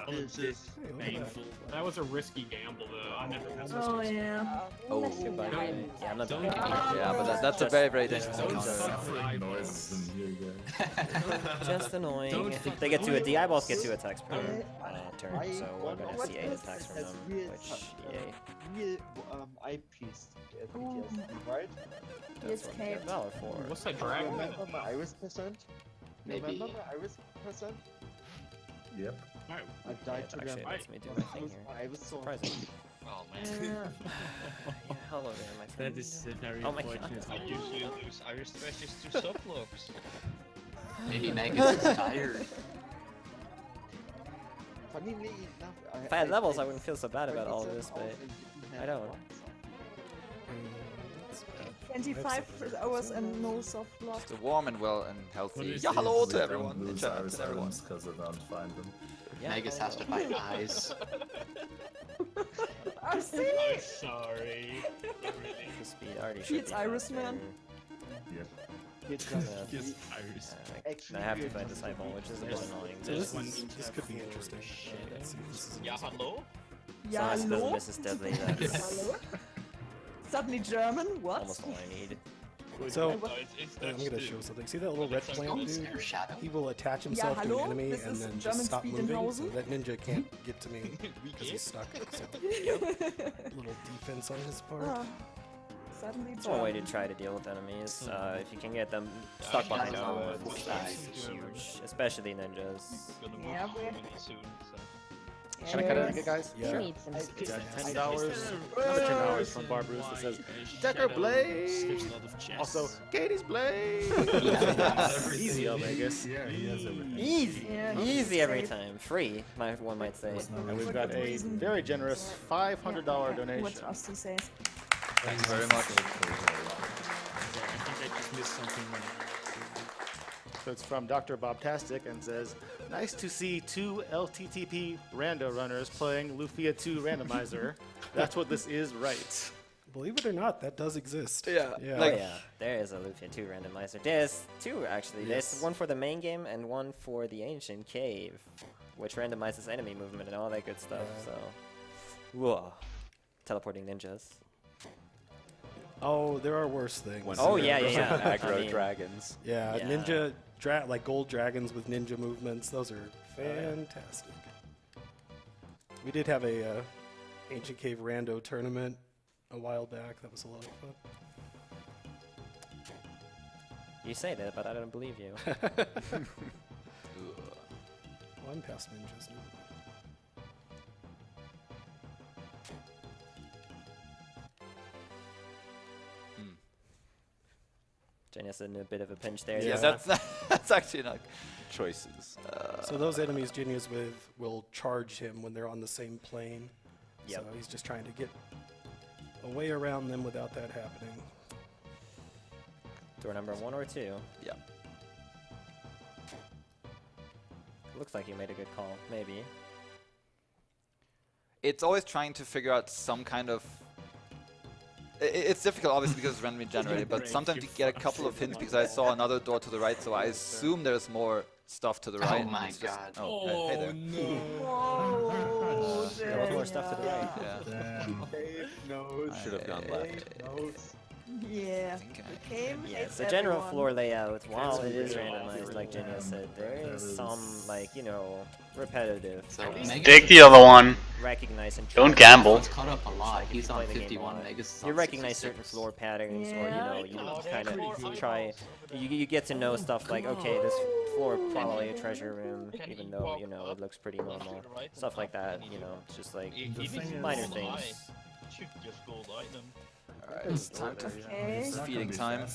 This is painful. That was a risky gamble, though. I never messed with Oh this. yeah. Oh, yeah, I'm not doing it. Yeah, but that's a very, very dangerous Don't encounter. suffering noises in here, guys. Just annoying. They get to the eyeballs get 2 attacks per turn, so we're gonna see 8 attacks from them, which yay. Real eyepiece PTSD, right? It's caved. Valor 4. What's that dragon? Remember my iris percent? Maybe. Remember my iris percent? Yep. I died to Actually, them. lets me do my thing here. I was so Surprising. Oh man. Hello there, my friend. That is very Oh my god. I usually lose Irish Thrashers to sublogs. Maybe Magus is tired. Funnily enough, If I had levels, I wouldn't feel so bad about all of this, but I don't. 25 hours and no soft lock. So warm and well and healthy. What Yeah, is hello these? to We everyone. don't lose Jenja, Iris to everyone. items because I don't find them. Yeah, Magus has to fight eyes. I see. I'm sorry. Really. The speed already should It's be Iris faster. Man. Yep. It's Just Iris. I have to fight this eyeball, which is a bit annoying. So this, one this could be interesting. Let's see if this is Yeah, hello? Yeah, So hello? Mrs. Deadly, that's Hello? Suddenly German? What? almost all I need. So, No, it's I'm Dutch gonna too. show something. See that little red plant dude? Shadow. He will attach himself to hello? an enemy This and is then German just stop speed moving, in so Hausen. that ninja can't get to me because he's stuck. So, little defense on his part. Ah, suddenly It's one way to German. try to deal with enemies. If you can get them stuck behind armor, it's huge, especially ninjas. Gonna move Yeah, really soon, so. Can I cut it again, guys? He needs some We got speed. $10. Another $10 from Barbarous that says Decker Blade. Skips a lot of chess. Also, Katie's Blade. Easy, Elmagus. Yeah, he has everything. Easy, Yeah, easy every safe. time. Free, one might say. And we've got a very generous $500 What donation. Rusty says. Thank you very much. I think I just missed something. So it's from Dr. Bobtastic and says, nice to see 2 LTTP rando runners playing Lufia 2 randomizer. That's what this is, right? Believe it or not, that does exist. Yeah. Yeah. Oh yeah, there is a Lufia 2 randomizer. There's 2 actually. Yes. There's one for the main game and one for the Ancient Cave, which randomizes enemy movement and all that good stuff. So, whoa, teleporting ninjas. Oh, there are worse things. Oh yeah, yeah, yeah. Aggro I mean, dragons. Yeah, Yeah. ninja, like gold dragons with ninja movements. Those are fantastic. We did have a Ancient Cave Rando tournament a while back. That was a lot of fun. You say that, but I don't believe you. Well, I'm past ninjas now. Jenja's in a bit of a pinch there. Yeah. That's actually not Choices. So those enemies Jinya's with will charge him when they're on the same plane. Yep. So he's just trying to get a way around them without that happening. Door number 1 or 2. Yeah. Looks like you made a good call. Maybe. It's always trying to figure out some kind of. It's difficult, obviously, because it's randomly generated, but sometimes you get a couple of hints because I saw another door to the right, so I assume there's more stuff to the right. Oh my It's just- god. Oh, hey there. Whoa, There was more stuff to the right. Yeah. Dave knows. Should have gone left. Dave knows. Yeah. Okay. Yes, the general floor layout, while it is randomized, like Jenja said, there is some, like, you know, repetitive. Take the other one. Recognize and Don't gamble. He's caught up a lot. He's on 51. Megas. You recognize certain floor patterns, or you kind of try. You get to know stuff like, okay, this floor probably a treasure room, even though it looks pretty normal. Stuff like that. It's just like minor things. Should just gold item. Alright, It's time to it's feeding time.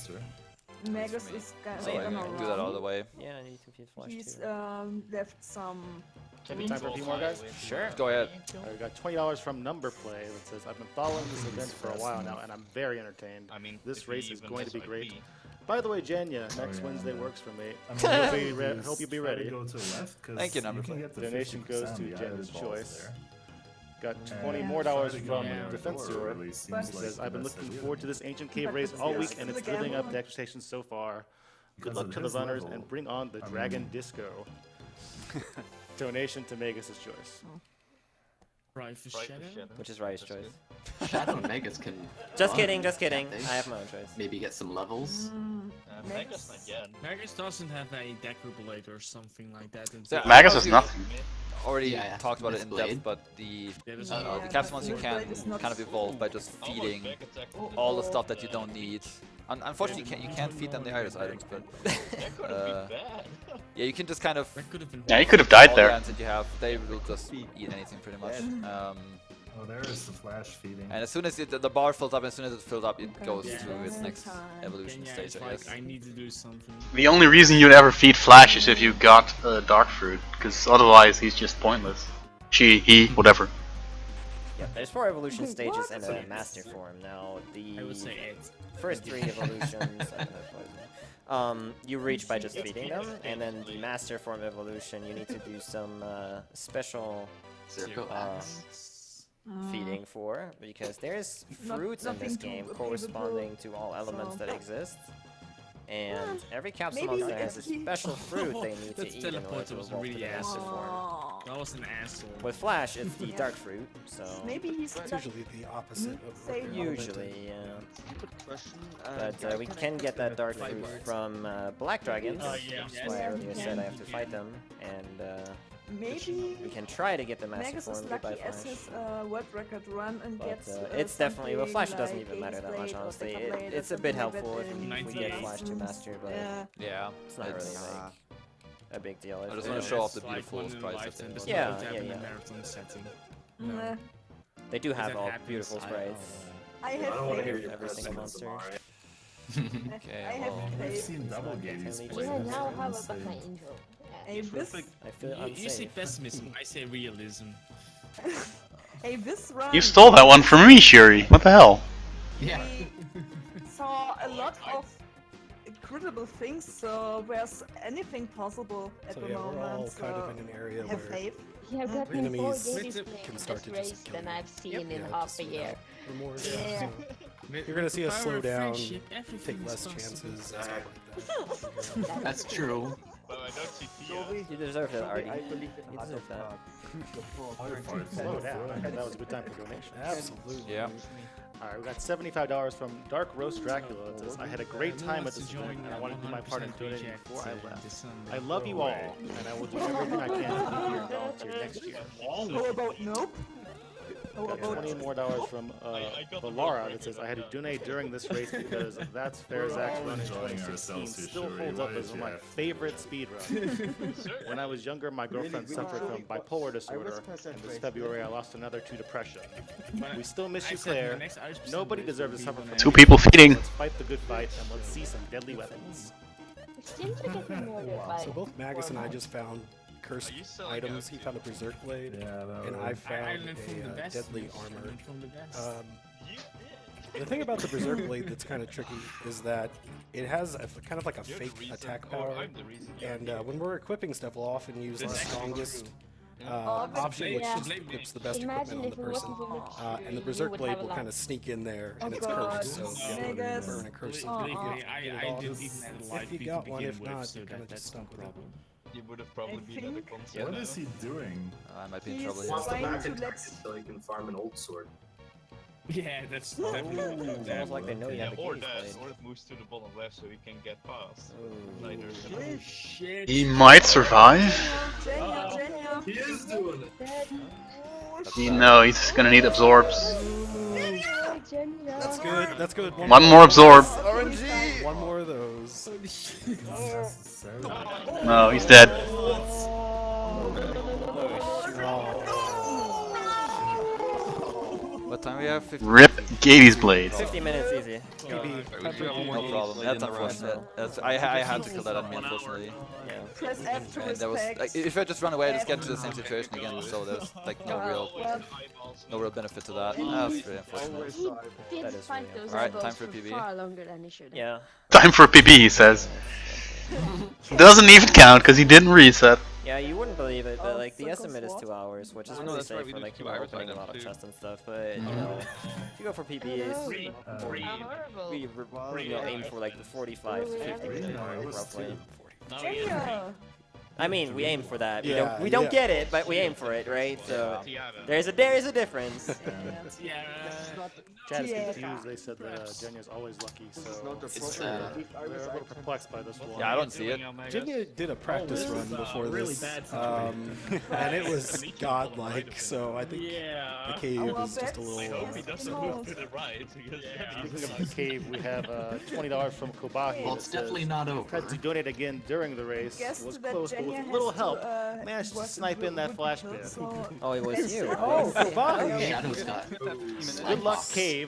Magus is So I can do that all the way. Yeah, I need to feed Flash He's too. left some. Time for a few more, guys? Sure. Go ahead. We got $20 from Number Play that says, I've been following this event for a while now, and I'm very entertained. I mean, this race is going to be great. SIP. By the way, Jenja, next Wednesday works for me. Hope you'll be ready. Thank you, Number Play. Donation goes to Jenja's choice. Got $20 more from Defensor. He says, I've been looking forward to this ancient cave race all week, and it's living up to expectations so far. Good luck to the runners, and bring on the Dragon Disco. Donation to Magus' choice. Right for Shadow? Which is Rai's choice. Shadow and Megas can. Just kidding, just kidding. I have my own choice. Maybe get some levels. Magus again. Magus doesn't have a defibrillator or something like that. Magus has nothing. Already talked about it in depth, but the capsule ones you can kind of evolve by just feeding all the stuff that you don't need. Unfortunately, you can't feed them the Iris items, but yeah, you can just kind of. Yeah, you could have died all there. The items that you have, they will just eat anything pretty much. Oh, there is the flash feeding. And as soon as the bar fills up, as soon as it fills up, it goes to its next evolution stage, I guess. I need to do something. The only reason you'd ever feed Flash is if you got Dark Fruit, because otherwise he's just pointless. She, he, whatever. Yeah, there's 4 evolution stages and a master form. Now, the first 3 evolutions, you reach by just feeding them, and then the master form evolution, you need to do some special feeding for, because there's fruits in this game corresponding to all elements that exist. And every capsule monster has a special fruit they need to eat in order to evolve to the master form. That was an asshole. With Flash, it's the dark fruit, so... Maybe he's usually the opposite of Usually, yeah. But we can get that dark fruit from Black Dragons. That's why I earlier said I have to fight them, and maybe we can try to get the master Magus form is by lucky as Flash. his world record run and gets. It's definitely, well, Flash doesn't like even matter that much, Blade or honestly. Blade or It's a something bit like helpful that if in we get Flash to master, but yeah, it's not really like a big deal. I just want to show off the beautiful sprites. Yeah. They do have all happens, beautiful sprites. I have faith. Every single monster. Okay, I have I've faith. seen double games. Yeah, now how about my intro? Hey, this. I feel You say unsafe. pessimism, I say realism. Hey, this run. You stole that one from me, Shuri. What the hell? Yeah. We saw a lot of incredible things, so there's anything possible at So the yeah, we're all moment. kind So of in an area have where faith. You have gotten more enemies games can playing start this to just race kill than you. I've seen in half a year. We're more, Yeah. You're gonna see us Power slow of down, friendship, take everything's less possible. chances, and stuff like that. That's true. Well, I don't see Tia. You deserve that, Artie. I believe in You Heart deserve of that. God. Slow down. I thought that was a good time for donation. Absolutely. Yeah. Alright, we got $75 from Dark Roast Dracula. It says, I had a great time at this event, and I want to do my part in donating before I left. I love you all, and I will do everything I can to be here and volunteer next year. How about nope? How Got about $20 more from Valara that says, I had to donate during this race because That's Farazak's run in 2016 still holds up as one of my favorite speedruns. When I was younger, my girlfriend suffered from bipolar disorder, and this February I lost another to depression. We still miss you, Claire. Nobody deserves to suffer from 2 people feeding. Let's fight the good fight, and let's see some deadly weapons. It seems like it's more by So both Magus and I just found cursed items. He found a Berserk Blade, and I found a deadly armor. The thing about the Berserk Blade that's kind of tricky is that it has kind of like a fake attack power, and when we're equipping stuff, we'll often use the strongest option, which just equips the best equipment on the person. And the Berserk Blade will kind of sneak in there, and it's cursed, so you have to burn a curse. If you got one, if not, you're kind of just stuck with it. You would have probably been at the console. What is he doing? I might be in He's trouble here. Wants to trying back to attack let. so he can farm an old sword. Yeah, that's Oh, definitely it's almost like they know you have a or Gaze that, blade. or it moves to the bottom left so he can get past. Later. Oh shit. He might survive. Jenja. He is doing it. No, he's gonna need absorbs. That's good. That's good. One more absorb. RNG. One more of those. No, he's dead. What time we have? 50 Rip Gady's blade. 50 minutes easy. No problem. That's unfortunate. I had to kill that enemy, unfortunately. Yeah. Press F to And there was, respect. like, if I just run away, I just get into the same situation again. So there's like no real benefit to that. That's really unfortunate. He didn't fight those Alright, eyeballs time for for PB. far longer than he should. Yeah. Time for a PB, he says. Doesn't even count because he didn't reset. Yeah, you wouldn't believe it, but like the estimate is 2 hours, which is Oh, no, really that's right, safe we for do like 2 you know, hours opening a items lot of too. chests and stuff. But you know, if you go for PBs, we aim for like the 45 to 50 minute mark roughly. I mean, we aim for that. We don't get it, but we aim for it, right? So there's a difference. Chad is confused. They said that Jenja's always lucky, so they're a little perplexed by this one. Yeah, I don't see it. Jenja did a practice run before really this, bad and it was godlike. So I think the cave is just a I little. hope he doesn't move to the right. Because Speaking of the cave, we have $20 from Kobahi. Well, it's definitely not over. Tried to donate again during the race. Guess Was that close, but Jenja with has little to, help, managed to snipe in that flash pit. Oh, it was you. Oh, Kobahi. Shadow's got. Good luck, cave.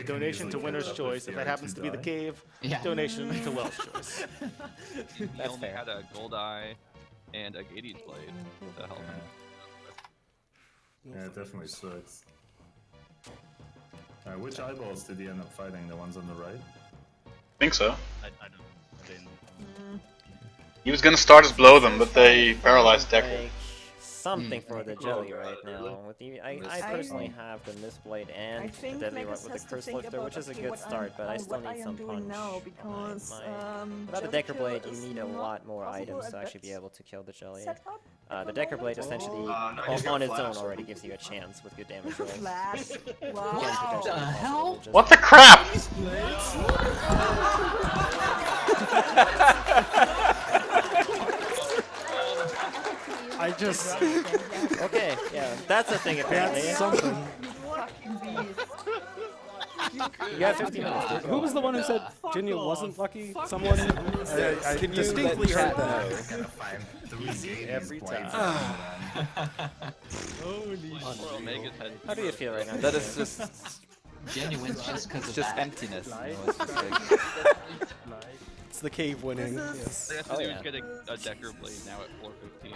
Donation to winner's choice. If that happens to be the cave, donation to Welsh choice. He That's only fair. had a gold eye and a Gady's blade to help him. Yeah, it definitely sucks. Which eyeballs did he end up fighting? The ones on the right? I think so. I didn't. He was gonna start us below them, but they paralyzed Decker. Like, something for the jelly right now. With the, I personally have the Mist Blade I and the think Deadly Megas Rod with has the to Curse think Lifter, about, which is a okay, good what start, but I still what I need am some doing punch. now because Without the Decker Blade, you is need a not lot more possible items at to actually that be able to kill the jelly. setup The Decker Blade essentially, on its own, already gives you a chance with good damage rolls. Flash. Again, Wow. potentially the hell? just- What the crap? I just. Okay, yeah, that's a thing apparently. That's something. You have 15 minutes. dude. Who was the one who said Jenja wasn't lucky? Someone? I distinctly heard that. Every time. How do you feel right now? That is just Genuine just because of just that. emptiness. You know, it's just like, It's the cave winning. Yes. They have to do is get a Decker blade now at floor 15.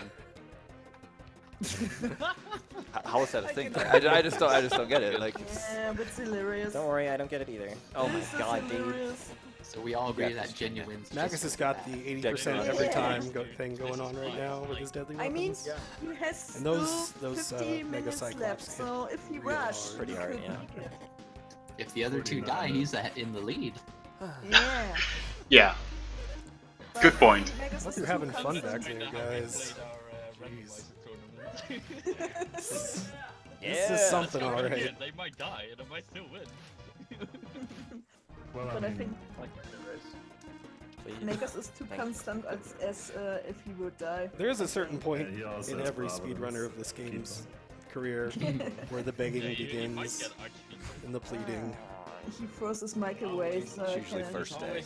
how is that a thing? I just don't get it. Like, Yeah, but it's hilarious. Don't worry, I don't get it either. Oh my god, dude. So we all agree that genuine. Magus has got the 80% every time thing going on right now with his deadly I mean, weapons. he has And those, still 50 Mega minutes left, Cyclops hit so if he really rushed, Pretty hard, yeah. If the other two die, he's in the lead. Yeah. Yeah. Good point. Hope you're having fun back there, guys. This is something, alright. They might die, and I might still win. Well, But I think Please. Megas is too constant as if he would die. There is a certain point he also in has every problems. speedrunner of this game's career where the begging begins and the pleading. He forces Mike away, so it's I usually can first day.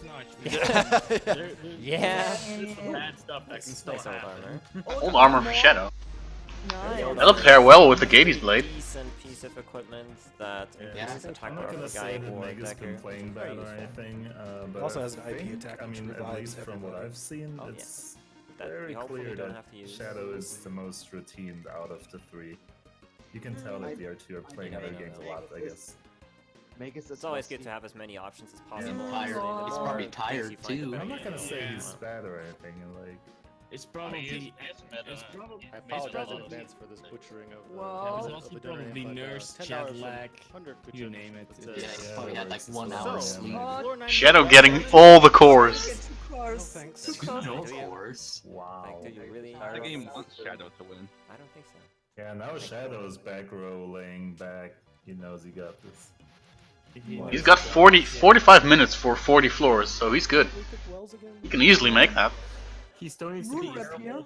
Yeah. Bad stuff that can still Nice old happen. armor. Old armor for Shadow. Nice. That'll pair well with the Gady's blade. Decent piece of equipment that Yeah. increases attack I'm not power gonna of a say guy that or a Mega's Decker. been playing bad or anything, but Also I has an IP think, attack I which mean, at revives least from what everybody. I've seen, Oh, yeah. it's That very we hopefully clear don't that have to use. Shadow is the most routine out of the three. You can tell that the R2 are playing other games a lot, I guess. It's always good to have as many options as possible. Tired. The He's more probably things tired you find, the too. better I'm not you gonna are. say he's bad or anything, like... It's probably. It's probably. I apologize in advance for this butchering of Wow. It's of also the probably donation, but, nurse, $10 jet from lag, 100 you name it. It's, Yeah, he's probably had like 1 hour sleep. Floor 90 Shadow getting all the cores. Get two cores. thanks. Two cores. No Do you? course. Wow. Like, do you really? The game wants Shadow to win. I don't think so. Yeah, now Shadow's back row laying back He knows he got this. He's got 45 minutes for 40 floors, so he's good. He can easily make that. He still needs to be here.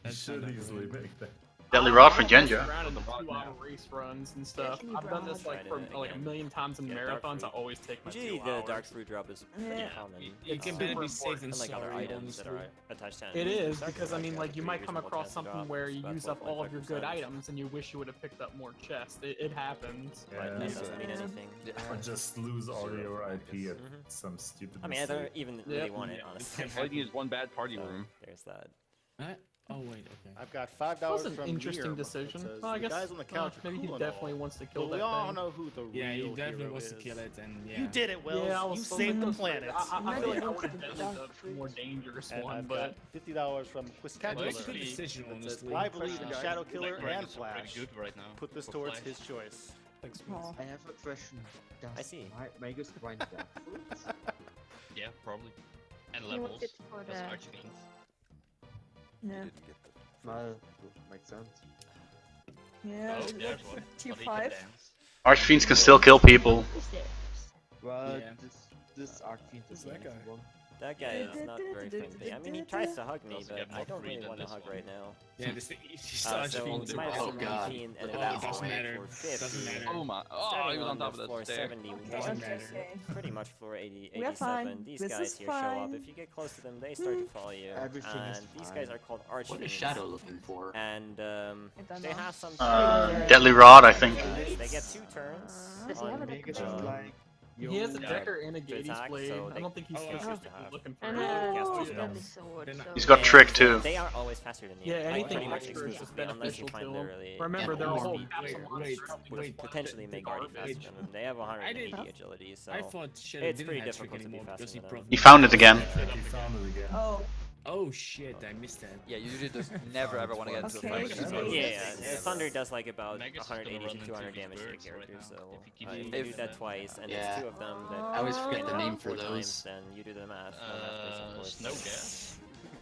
He should easily make that. Deadly Rod for Jenja. Around in the 2-hour race runs and stuff. I've done this like for like a million times in marathons. I always take my 2 Usually hours. the dark fruit drop is pretty common. It can be safe and Unlike other items that are attached to It enemies. is, because I mean, like, you might come across something where you use up all of your good items and you wish you would have picked up more chests. It happens. Yeah, That doesn't mean anything. Or just lose all your IP at some stupid I mean, I don't mistake. even really want it, honestly. All you need is one bad party room. There's that. Oh wait, okay. I've got $5 That was an from interesting Nir, decision. that says, Well, I "The guess guys on the couch are maybe he cool and definitely all, wants to kill but we that all thing." know who the Yeah, he real definitely hero wants to is." kill it, and yeah. You did it, Will. Yeah, I You was saved the thinking- planet. I feel like I would have done the more dangerous And one, I've but got $50 from Quiscatula. That's a good decision, That says, honestly. I believe in Shadowkiller Black and Dragons are Flash. pretty good right now Put this for towards Flash. his choice. Thanks, I have a question. Does I see. Magus grind that fruits? Yeah, probably. And He wants levels. it for That's the- archfiends. Yeah. Well, makes sense. Yeah, Oh, that's there's one. tier But he can 5. dance. Archfiends can still kill people. Well, Yeah. this Arcfiend is that guy? one. That guy is not very friendly. I mean, he tries to hug me, but I don't really want to hug right now. Yeah, this he So starts you feeling might have Oh, seen God. Fiend and Oh, about it doesn't matter. floor Doesn't 50. matter. Oh my! Oh, Starting he was on top the of floor the stair. 71, Doesn't That's matter. okay. pretty much floor 80, We are 87. fine. These This guys is here show up. fine. If you get close to them, they start to follow you. Everything is And these fine. guys are called What is archfiends. Shadow looking for? And I don't they know. have some Deadly Rod, I think. They get 2 turns. Does he have on, a Magus deck? is like, he has a Yeah. Decker and a To Gades attack, blade. so I don't think he's they supposed have to to have- be looking for And it. cast deadly spells. sword. So He's got Trick too. They are always faster than you. Yeah, like, anything pretty much extra is just exclusively, unless you beneficial find to the him. really Remember, and their more whole speed. capsule wait, Which potentially make guardy faster than them. They have 180 didn't- agility, so I thought Shadow it's didn't pretty have Trick difficult to be anymore faster because he than them. He found it again. He found it again. Oh, Oh shit, I missed that. Yeah, you usually just never ever want to get into a Okay, fight with these okay. guys. Yeah, Thunder does like about Magus is gonna 180 run to into 200 his damage to a birds character, right now, so if he keeps you doing do that twice, and Yeah. it's 2 of them that I always forget the can name hit for 4 those. times, then you do the math. Snow gas.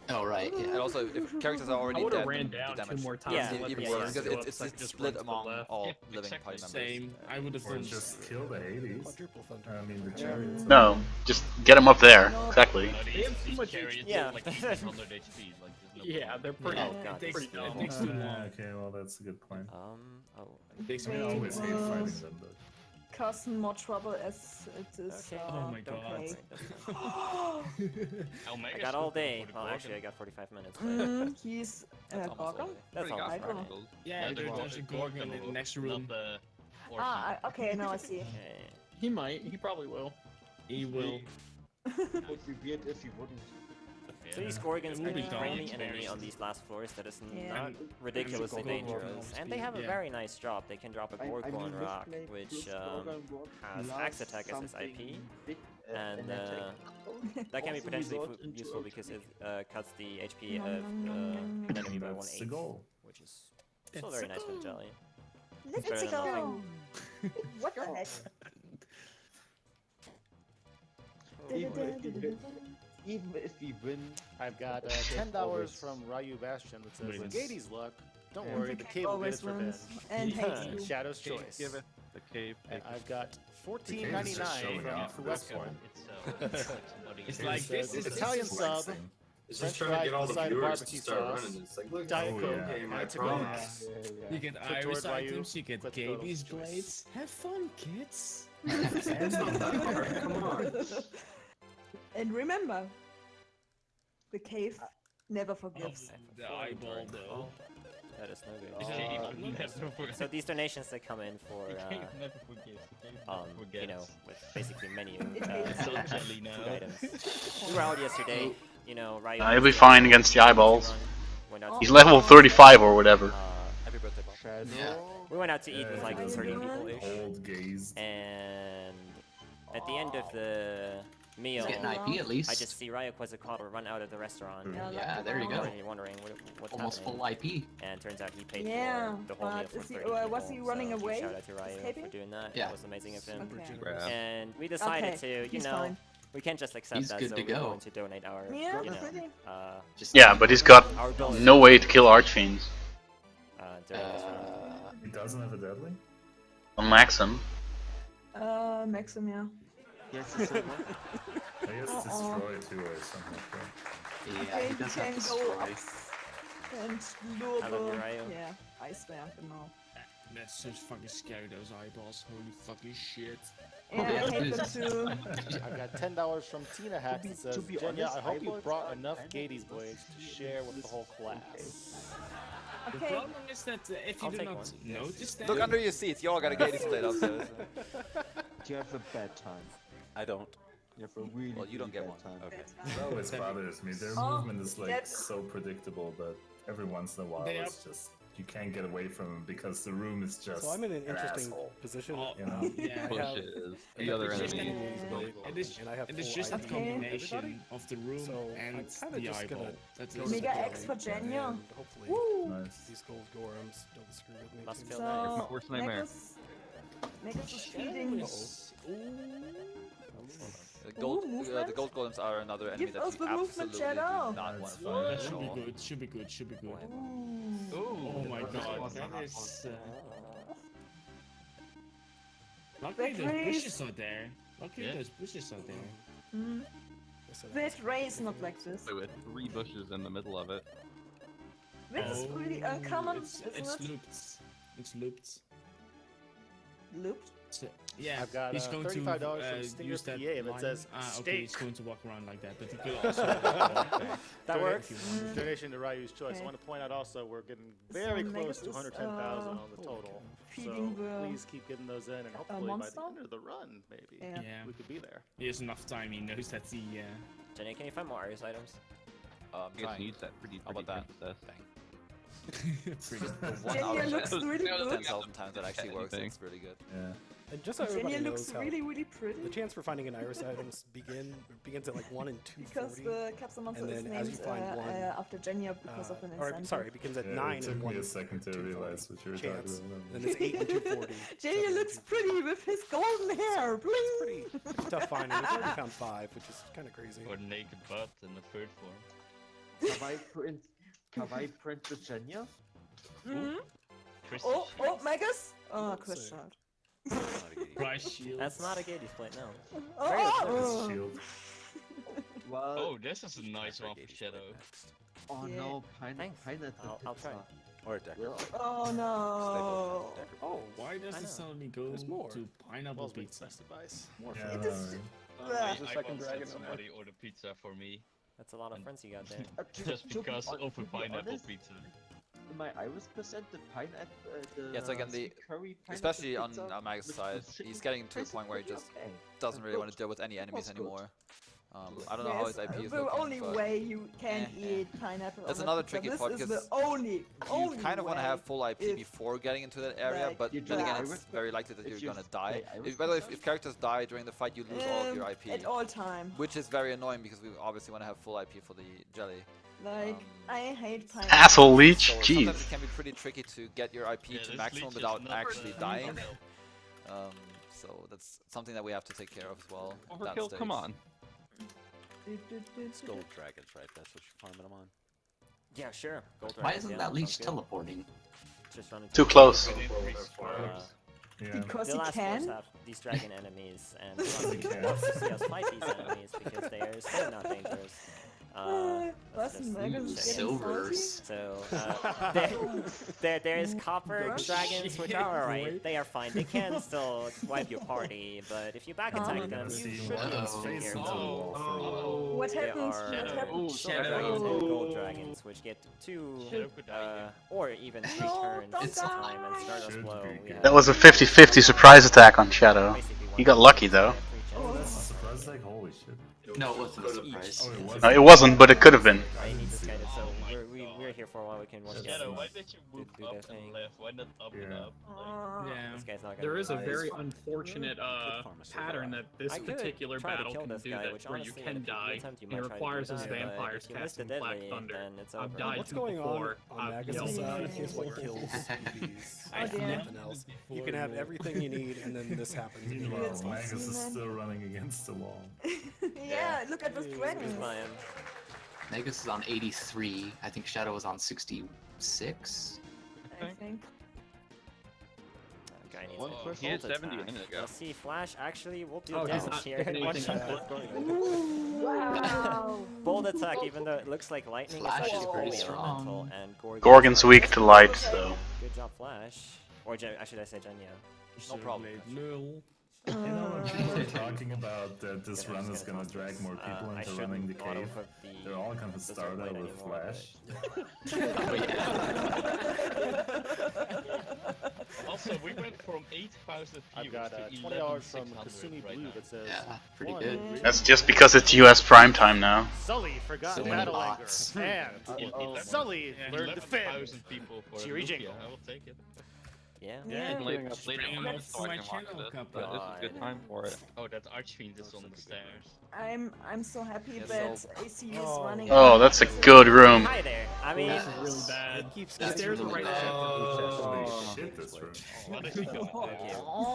Oh right, And yeah. also, if characters are I already would dead, have ran then the down 2 damage more times. Yeah, and let even the worse birds because go up, it's so I could just split run to the among left. all Yeah, living exactly. party members. Same. I would have Or done. just kill the Hades. Quadruple thunder. I mean the chariots. No, just get him up there. Exactly. They have too much Chariots Yeah. are like 100 HP. Like, there's no Yeah, they're pretty. Oh, God, It takes, pretty it dumb. takes too long. Okay, well that's a good point. Oh. It takes I way Wait, too always hate long. fighting them, but causing more trouble as it is. Okay. Oh my god. Okay. I got all day. Well, actually, I got 45 minutes. But He's That's almost all Gorgon? day. that's all. I don't know. Gold. Yeah, there's a Gorgon in the next room. Not the Ah, okay, now I see. Okay. He might. He probably will. He will. It would be weird if he wouldn't. So these Gorgons It are would be the dumb. only enemy on these last floors that is Yeah. not ridiculously Gorgon dangerous. will And they have a yeah. very nice drop. They can drop a I Gorgon mean, this Rock, blade which plus Gorgon Rock has plus Axe Attack as its something IP. big, And attack. that can be Also potentially result into useful a because crit. it cuts the HP of an enemy by that's the 1/8, goal. which is still very nice for the jelly. Let's better than go. What the heck? Even if we win, I've got $10 from Ryu Bastion that says, Wins. Gades luck. Don't Yeah. worry, the cave will get Always its revenge. wins. And hates you. Shadow's Cave, choice. give it. The cave. And I've got The $14.99 cave is just showing from off at this Westport. It's like this is Italian sub, flexing. It's just French trying to get all fries the beside a viewers to barbecue start sauce, running. It's like, look, Diet Oh, Coke, yeah. okay, my and Tabasco. promise. You get Click Iris toward Ryu, items, you get click Gaby's total choice. blades. Have fun, kids. It's not that hard. Come on. And remember, the cave never forgives. The eyeball though. That is no good. So these donations that come in for, you know, with basically menu food items. We were out yesterday, you know, Ryu. He'll be fine against the eyeballs. Went out He's to- level 35 or whatever. Happy birthday, Bob. Yeah. We went out to eat with like 30 people-ish, Old gaze. and at the end of the meal, He's getting IP at least. I just see Ryu Quetzalcoatl run out of the restaurant. Yeah, there you go. And you're wondering what's Almost happening. full IP. And turns out he paid Yeah, for the whole meal but for is he- 30 was people, he running so away? Shout out to Ryu Escaping? for doing that. Yeah. That was amazing of him. Okay. And we decided Okay, to, you he's know, fine. we can't just accept He's that, good so to we're go. going to donate our, Yeah, you know, pretty. Just Yeah, but he's got our ability no way to kill Archfiends. during this round. He doesn't have a deadly? Maxim. Maxim, yeah. Yes, it's a one. I guess destroy too or something like that. Yeah, he does have can go destroy. up and lure I love your eye. yeah, Eisberg, genau. That's so fucking scary, those eyeballs. Holy fucking shit. Yeah, I hate them too. I got $10 from Tina Hacks that says, to be Jenja, honest, I hope you eyeballs brought are enough kind of Gades boys to share with the whole class. The Okay. problem is that if you I'll do take not one. notice that... Look under your seats. You all got a Gades plate up there. You have a bad time. I don't. You have a really, Well, you don't really get bad one. time. Okay. That always bothers me. Their Oh, movement is like that's- so predictable, but every once in a while They it's just you can't get away from them because the room is just. So I'm in an interesting asshole. position. Oh, You know? yeah. Bullshit is the other It's just enemy. And it's full just that ID. combination of the room So and I'm kinda the just eyeball. gonna That's go it. Mega to X for Jenja. and hopefully Woo! Nice. these gold gorems don't screw with me. Must too feel much. nice. So, Worst nightmare. Megas is feeding. The gold, Ooh, movement? the gold golems are another enemy Give that us we the movement, absolutely do Shadow. not want to That fight at should be all. good, should be good, should be good. Ooh. Oh my god, that is... Luckily That those race. bushes are there. Luckily those bushes are there. Mm. That Ray is not like this. With 3 bushes in the middle of it. This is really uncommon, It's isn't it? looped. It's looped. Looped? So, yeah, I've got he's going to $35 from Stinger use that PA that line. says okay, he's steak. going to walk around like that, but he could also walk back. That works. Donation to Ryu's Choice. Okay. I want to point out also we're getting very So close to Megas is, 110,000 on the total. feeding So the, please keep getting those in, and hopefully by monster? the end of the run, maybe Yeah. we could be there. He has enough time, he knows that he... Jenny, can you find more Iris items? I guess needs that pretty How about that? princess. One Jenja out of looks really good. 10,000 times that actually works. Anything. It's really good. Yeah. And just so everybody Jenja knows looks how really, really pretty. the chance for finding an Iris items begins at like 1 in 240. Because the capsule monster and is then as you named find one, after Jenja because of an or incentive. sorry, it begins at Yeah, 9 it and took 1 me a in second to 240 realize what you were chance. talking about. Then it's 8 and 240. Jenja looks pretty with his golden hair. Bling! Pretty tough finding. We've already found 5, which is kind of crazy. Or naked butt in the third form. Kawaii print the Jenja? Mm-hmm. Chrissy Oh, Megas? Oh, Chris shot. Price shield. That's not a Gades plate, no. Oh! Shield. Well, Oh, this is a nice one for Shadow. oh Yeah. no, Thanks. pineapple I'll try. pizza. Or a decker. Oh no! Oh, why does I it know. suddenly go There's more. to pineapple Well's pizza? best advice. More Yeah, for It is- I There's a second once dragon had on there. somebody order pizza for me That's a lot of friends you got there. just because of a to be pineapple honest, pizza. My Iris percent, the pineapple, Yeah, so again, sweet curry pineapple especially on pizza Elmagus' with side, the chicken he's getting to a tastes point where he pretty just okay. doesn't really want to Good. deal with any enemies was good. anymore. I don't know how his IP is the looking, only but way you can Eh, eat pineapple. That's on a another pizza. tricky This part is because the only you kind of want to have way full IP if, before getting into that area, like, but you then do again, Iris it's very likely that if you're you gonna die. play Iris Whether percent? if characters die during the fight, you lose all of your IP, at all time. which is very annoying because we obviously want to have full IP for the jelly. Like I hate pineapple. Asshole leech, So sometimes jeez. it can be pretty tricky to get your IP Yeah, to this maximum leech is without not, actually uh, dying. help. So that's something that we have to take care of as well. at that Overkill, come stage. on. It's gold dragons, right? That's what you're farming them on. Yeah, sure. Gold Why dragons, isn't yeah, that leech sounds good. teleporting? Just run into Too it. close. Yeah. Because The he last force can. have these dragon enemies, and Because lots of he people can. want to see us fight these enemies because they are so not dangerous. That's Listen, just Megas is shit. getting Silvers. So there is copper dragons which are alright. They are fine. They can still wipe your party, but if you back attack them, you See should one of be his face scared. into the wall for a while. What There happened? are What happened? silver dragons and gold dragons, which get 2 or even 3 turns at a time and start us Should slow. be We good. have That was a 50-50 surprise attack on Shadow. basically He got lucky though. Oh, that's a surprise attack? Holy shit. No, it wasn't a surprise. Oh, it was. No, it wasn't, but it could have been. I need this guy to, so Oh my we're here for a while. We can watch Shadow, guys why did you move do up their and thing. left? Why not up and Yeah. up? Like, Yeah. This guy's not gonna There be is a nice. very unfortunate pattern that this I could particular try to battle kill can this do guy, that which where you honestly, can if you die. attempt, you It might try to requires do his that, but vampires if you miss the casting Black deadly, Thunder. then it's I've over. died What's to going before. on I've Magus' yelled side at is what before. kills EVs. I and have nothing else. You can have everything you need, and then this happens. and you Meanwhile, lose. Magus is still running against the wall. Yeah, look at this dragon. Here's Lion. Magus is on 83. I think Shadow is on 66. I think. Guy needs One first he had 70 a minute ago. Let's see, Flash actually will do Oh, he's damage not here. doing One anything shot bad. with Gorgon. Wow. Bold attack, even though it looks like lightning, Flash it's is actually pretty only strong. elemental, and Gorgon's weak to light, so. Good job, Flash. Or should I say Jenja? No problem. You know, when people are talking about that this run is gonna drag more people into running the cave, they're all gonna start out with Flash. Also, we went from 8,000 I've views got to $20 from 11,600 Kasumi right Blue now. that says, Yeah, pretty "One, good. That's just because it's US prime time now. Sully forgot So many battle bots. anger, and Sully learned to defend. 11,000 people for Cheery Lufia, jingle. I will take it. Yeah. Yeah, Yeah. late Just late bring him enough up so to I my can watch channel, it. Kappa. But this is a good time for it. Oh, that Archfiend is on the stairs. I'm so happy Yeah, that so- AC is running. Oh, that's a good room. Hi there. I mean, This is really bad. it keeps The stairs are right there. Holy shit, this room. What is he gonna do?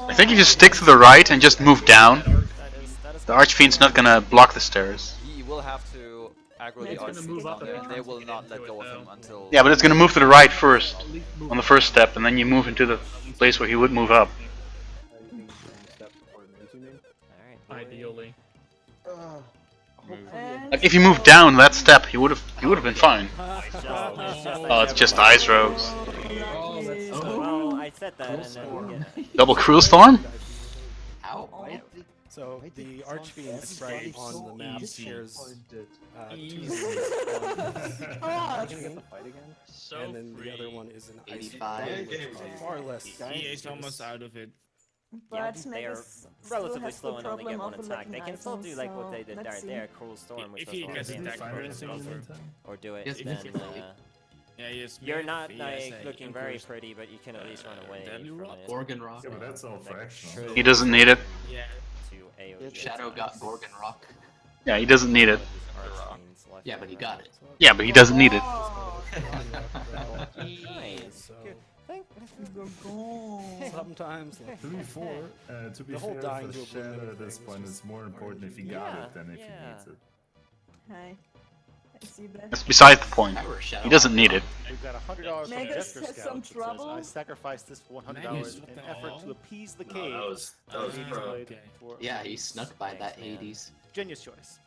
I think if you stick to the right and just move down, that is the Archfiend's not gonna block the stairs. He will have to aggro the It's gonna Archfiend move up down there, and they eventually will to not get let into go it, of him though. until... Yeah, but it's gonna move to the right first, on the first step, and then you move into the place where he would move up. Alright. Ideally. And Like if you move down that step, he would have been fine. Oh, it's just Ice Rose. Well, I said that, and then Double Cruel Storm? Ow. So the Archfiend sprite on the map shares two Archfiend, So and then free. the other one is an Ice 85. Fiend, which is far less. He is almost out of it. but they are Megas relatively still has slow the and only get problem one of attack. They can still do like what they did let's see. there, Cruel Storm, which If does he all gets the damage attack for bonus in himself, the or do it, Yes, then Yeah, he has you're Smith, not he has like a looking very Impulse. pretty, but you can at least run away Deadly from Rock? it. Gorgon Rock. Yeah, but that's all fractional. He doesn't need it. Yeah. To AoE Shadow got Gorgon Rock. Yeah, he doesn't need it. Yeah, but he got it. Yeah, but he doesn't need it. Nice. Good. Sometimes, like, To be The whole fair, dying for to Shadow oblivion at this thing is point, just it's more important if he got it than if he needs it. Hi. I see that. That's beside the point. Power Shadow. He doesn't need it. We've got $100 from Megas Jester has Scout some that says, trouble. I sacrificed this for $100 Megas, in what an the effort hell? to appease the No, cave. that was pro. Okay. Yeah, he snuck by that Thanks, man. Hades. Jenya's choice.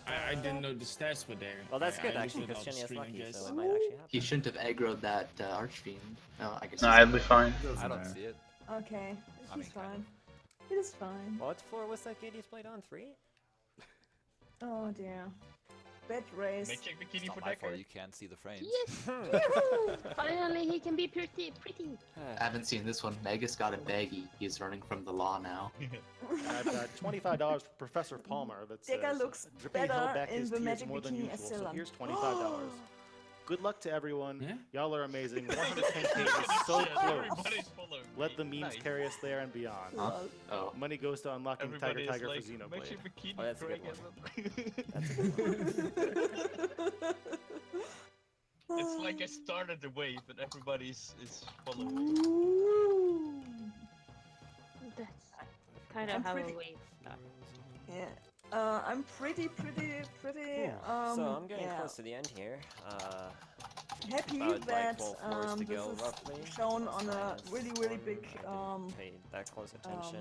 I didn't know the stats were there. Well, that's good I actually, looked because it up Jenya's stream, I lucky, guess. so it might actually happen. He shouldn't have aggroed that Archfiend. No, I guess. No, I'd be fine. I don't see it. Okay, I mean, he's fine. It is fine. What floor was that Katie's played on? 3? Oh dear. Bad race. Make check bikini It's for not my fault, Decker. you can't see the frames. Yes! Finally, he can be pretty. I haven't seen this one. Megas got a baggie. He's running from the law now. I've got $25 for Professor Palmer that says, Decker looks Drippy held better back in his the tears magic more than bikini usual, as so Scylla. here's $25. Good luck to everyone. Yeah? Y'all are amazing. 110k is so close. Everybody's following Let me. the memes Nice. carry us there and beyond. Huh? Oh. Money goes to unlocking Everybody Tiger is for like, make your Xenoblade. bikini Oh, that's a good break. That's a good one. It's like I started the wave, but everybody's is following. Ooh. That's kind of I'm how pretty- we start. Yeah. I'm pretty. So I'm getting yeah. close to the end here. Happy about, like, that 12 floors to this go, is roughly. shown on a Minus really big I didn't pay that close attention.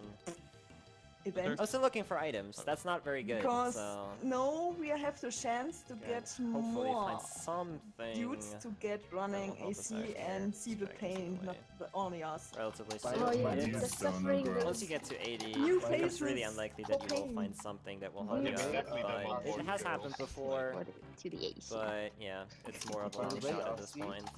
event. I'm still looking for items. That's not very good. Because So no, we have the chance to get hopefully more find something dudes to get running help us AC out here. and see the Drag this pain, away. not only us. relatively Oh, soon. yeah, It's- the suffering Once was you get to 80, New it becomes really faces, unlikely that you will cocaine. find something that will help Mhm. you out. Exactly, that But one it more has kills. happened before. To the AC. But yeah, it's more of a long shot at this point.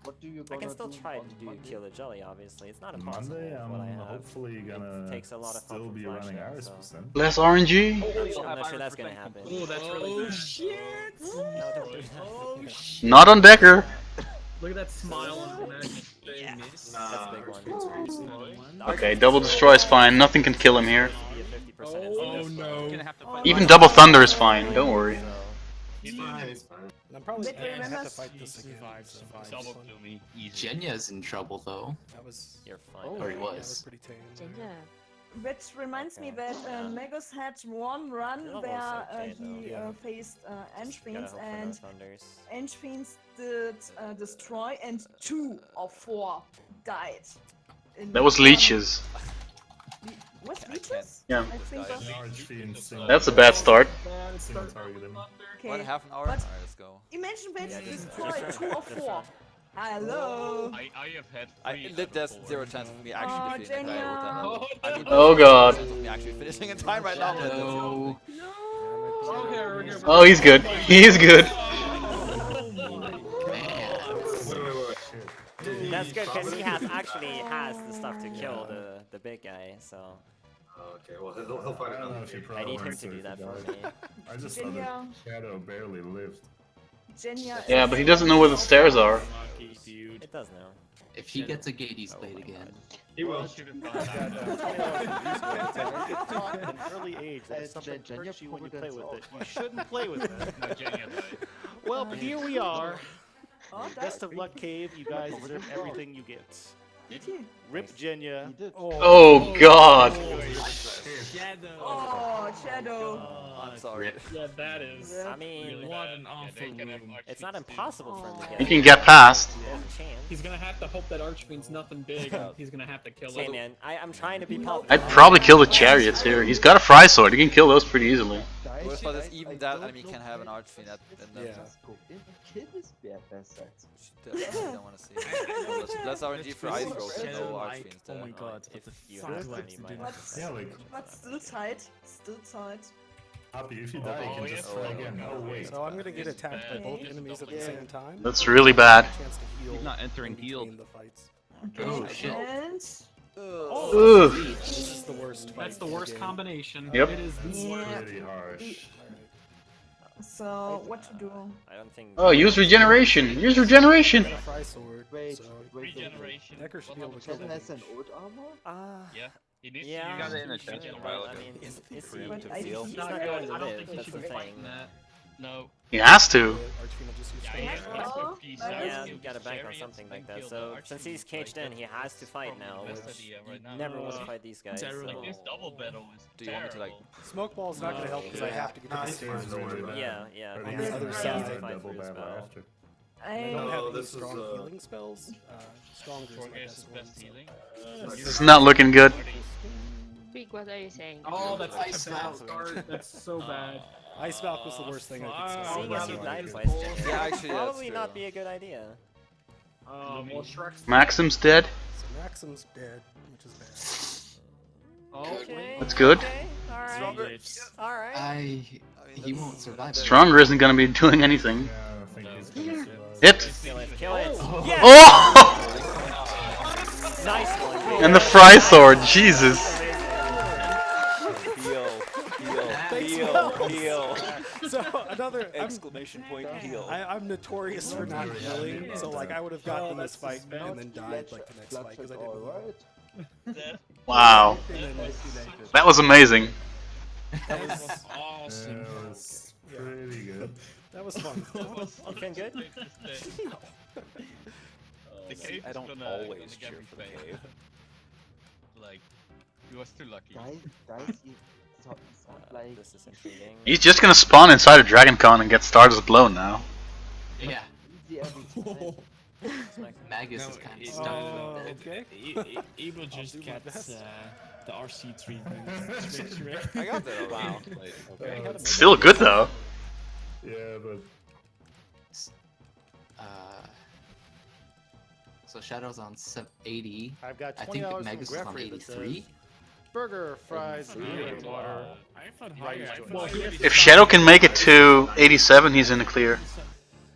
What do you I can gonna still do try on to do Monday? kill a jelly, obviously. It's not impossible Monday, with what I I'm have. hopefully gonna takes a lot of still fun be from running Flash, Iris so. percent. Less RNG? I'm not sure that's gonna happen. Oh, that's really bad. shit! No, don't do that. Oh shit! Not on Decker. Look at that smile on the magic Yeah. face. That's a big one. Okay, double destroy is fine. Nothing can kill him here. Be a 50% Oh incident, no! You're gonna have to fight Even double thunder is fine. Don't worry. It's fine, it's fine. And I'm probably But gonna have to remember- fight this again. Survive. Double so kill me, easy. Jenya's in trouble though. that was You're fine. Or he that was was. pretty tame. Jenja. Which reminds me Okay. that Megas had one run You're where almost okay, he though. faced Gotta Enchfiends, hope for no and thunders. Enchfiends did destroy, and 2 of 4 died. That was leeches. What's leeches? Yeah. I think That's a bad start. What, half an hour? But Alright, let's go. imagine when you destroy 2 or 4. Hello. I have had There's zero chance of me actually defeating the guy with that level. I mean, Oh god. there's no chance of me actually finishing in time right now. But that's the only thing. Oh, he's good. He is good. That's good because he actually has the stuff to kill the big guy. So. Okay, well he'll find I don't know if you probably I need him weren't to do that safe for with me. I just thought Jenja. that Shadow barely lived. Jenja. Yeah, but he doesn't know where the stairs are. It does now. If he gets a Gades blade again. He will. An early age that if something hurts you when you play with it, you shouldn't play with it. Well, but here we are. Best of luck, Cave. You guys deserve everything you get. Rip Jenja. Oh god. Shadow. Oh, Shadow. I'm sorry. Yeah, that is. I mean, What an awful move. it's not impossible for him to get. He can get past. There's a chance. He's gonna have to hope that Archfiend's nothing big. And he's gonna have to kill Hey it. man, I'm trying to be positive. I'd probably kill the chariots here. He's got a fry sword. He can kill those pretty easily. Worst part is even that enemy can have an archfiend at Kill this bear bastard. Definitely don't want to see it. That's RNG for ice rolls, so no archfiends Oh there. my god, what the You fuck? have do I have to do? Yeah, like, But still tight. Still tight. Happy, if you die, you can just try again. Oh wait. So I'm gonna get attacked by both enemies at the same time. That's really bad. Chance to heal He's not entering in healed. between the fights. Oh shit. And Ugh. This is the worst fight That's the in worst game. combination. Yep. It is the worst. Pretty harsh. so what to do? I don't think. Oh, use regeneration. Use regeneration. I got a fry sword, Wait, so Regeneration. Decker should be able to kill Shadow them. has an old armor? Yeah. He needs Yeah. to You got it in a use chest a regeneration. while I ago. mean, is he? But I He's think not I going to don't live. think he That's should the be thing. fighting that. No. He has to. Archfiend will just use Yeah, strength. he has to Oh, put peace nice. out, Yeah, kill you gotta the bank on chariots, something then like that. kill So the since he's archfiends. caged in, he has to fight Probably now, the best which idea right now. never wants to fight these guys. terrible. So. Like this double battle is Do you want me to, like, terrible. Smoke ball's not gonna help because I have to get to the stairs. Yeah, yeah. Or On the the other other side, side, fight double through as battle well. after. I don't I have any this is, strong healing spells. Stronger is my Strongest is best best one. healing. It's not looking good. Big, what are you saying? Oh, that's such a bad start. That's so bad. Ice Valk was the worst thing I could fuck. say. Seeing as you Oh, died that's twice, bullshit. Jenja, Yeah, actually, that's probably not true. be a good idea. Well, Shrek's. Maxim's dead. So Maxim's dead, which is bad. Okay. That's good. Okay. All right. Stronger. All right. He won't survive. Stronger isn't gonna be doing anything. Yeah, I think he's gonna survive. Hit. Kill it. Kill it. Oh! Yes! Oh! Nice one. And the fry sword, Jesus. Heal. So another Exclamation point heal. I'm notorious for not healing, so like I would have gotten this fight and then died like the next fight because I didn't heal. Wow. And then That was amazing. that was Awesome. Yeah, it was pretty good. that was fun. You feeling good? The cave I is don't gonna always get cheer me for the failed. cave. Like, he was too lucky. Guys, it's not like This is intriguing. He's just gonna spawn inside a Dragon Con and get Stardust blown now. Yeah. easy every time. Magus is kind of stuck. Okay. Ebo just do my gets best. the RC treatment. I got that. Wow. Okay. Still good though. Yeah, but So Shadow's on 80. I've got I $20 think from Magus is on Greffrey that 83. says, burger, fries, beer, and water. I thought higher. If Shadow can make it to 87, he's in the clear.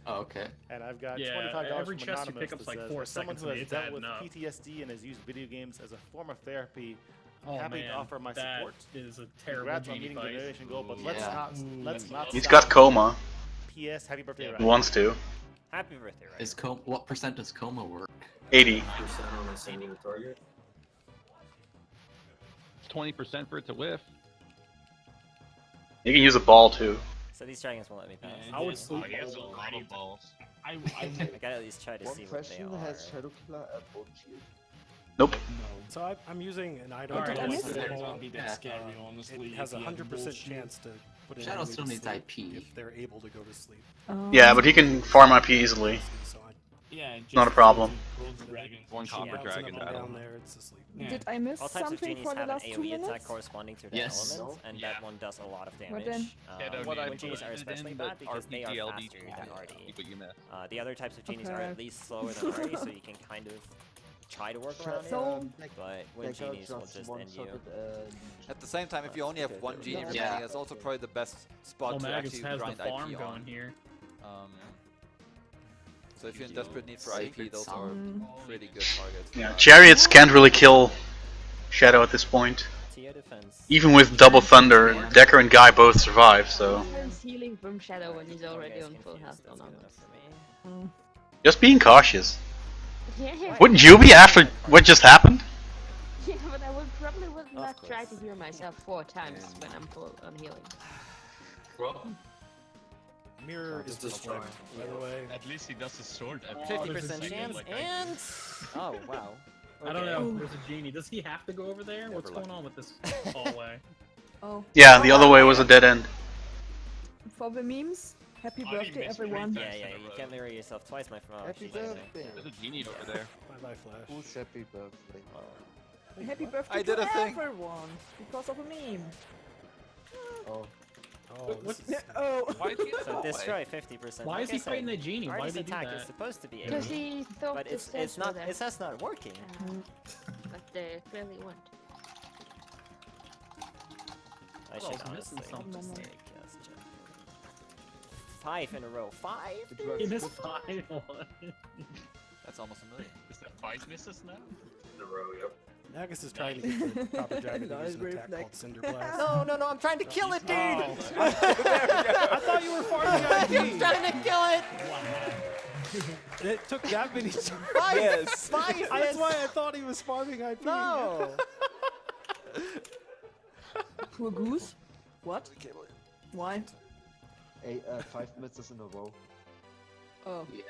Oh, okay. And I've got Yeah, $25 every from chest you Anonymous pick up's that like says, 4 as someone seconds who and has it's dealt adding with up. PTSD and has used video games as a form of therapy, Oh happy man, to offer my that support. is a terrible Congrats on genie meeting the fight. donation goal, but Yeah. let's not He's stop. got coma. P.S. Happy birthday, He Ryan. wants to. Happy birthday, right? Is what percent does coma work? 80. percent on a single target. 20% for it to whiff. You can use a ball too. So these dragons won't let me pass. I would sleep. Oh, he has a lot of balls. I I gotta at least try to One see what they question, are. has Shadowkiller a bone shield? Nope. So I'm using an item. Alright, to I like missed the it. ball. won't be that scary, honestly. It has a if he had 100% bullshit. chance to put an Shadow enemy still to needs sleep IP. if they're able to go to sleep. Yeah, but he can farm IP easily. So Yeah, Not a problem. One copper dragon battle. Down there, it's asleep. Did I miss All types of something genies for the have an last 2 AoE attack minutes? corresponding to the Yes. element, and that one does a lot of damage. then? What I Wind genies are especially bad because they are RPGLB faster than Artie. but you missed. The other types of genies are Okay. at least slower than Artie, so you can kind of try to work around So, it, but wind genies will just end you. At the same time, if you only have one genie remaining, Yeah. that's also probably the best spot to Elmagus actually has the grind farm IP going on. here. So if you're in desperate need for IP, Sacred those are Song. pretty good targets. Yeah, chariots can't really kill Shadow at this point. Tia defense. Even with double thunder, Decker and Guy both survive. So He's healing from Shadow when he's already on full health or not. just being cautious. Yeah. Wouldn't you be after what just happened? Yeah, but I would not try to heal myself 4 times when I'm full on healing. Well, Mirror is destroyed, by the way. At least he does a sword. 50% chance, and... Oh, wow. I don't Okay. know. There's a genie. Does he have to go over there? What's going on with this hallway? Oh. Yeah, the other way was a dead end. For the memes, happy birthday everyone. Yeah, you can't mirror yourself twice, my friend. Happy birthday. There's a genie over there. Bye-bye, Flash. Who's happy birthday? Happy birthday I did to a thing. everyone because of a meme. Oh. Oh, What's this is- Oh. Why did he So destroy 50%. Why Like is I he said, fighting the genie? Why Artie's did he do attack is that? supposed to be Because AoE, he thought but the it's steps not. were there. It's just not working. But they clearly weren't. I Well, should I was missing honestly something. just take yes, check. 5 in a row. 5? He missed 5 one. That's almost a million. Is that 5 misses now? in a row, yep. Nagus is trying to get the copper dragon to use an attack called Cinder Blast. No, I'm trying to kill it, dude! Oh. I thought you were farming I'm IP. trying to kill it! It took that many times. 5! 5! That's why I thought he was farming IP. No! Poor goose. What? Why? 5 misses in a row. Oh. Yeah.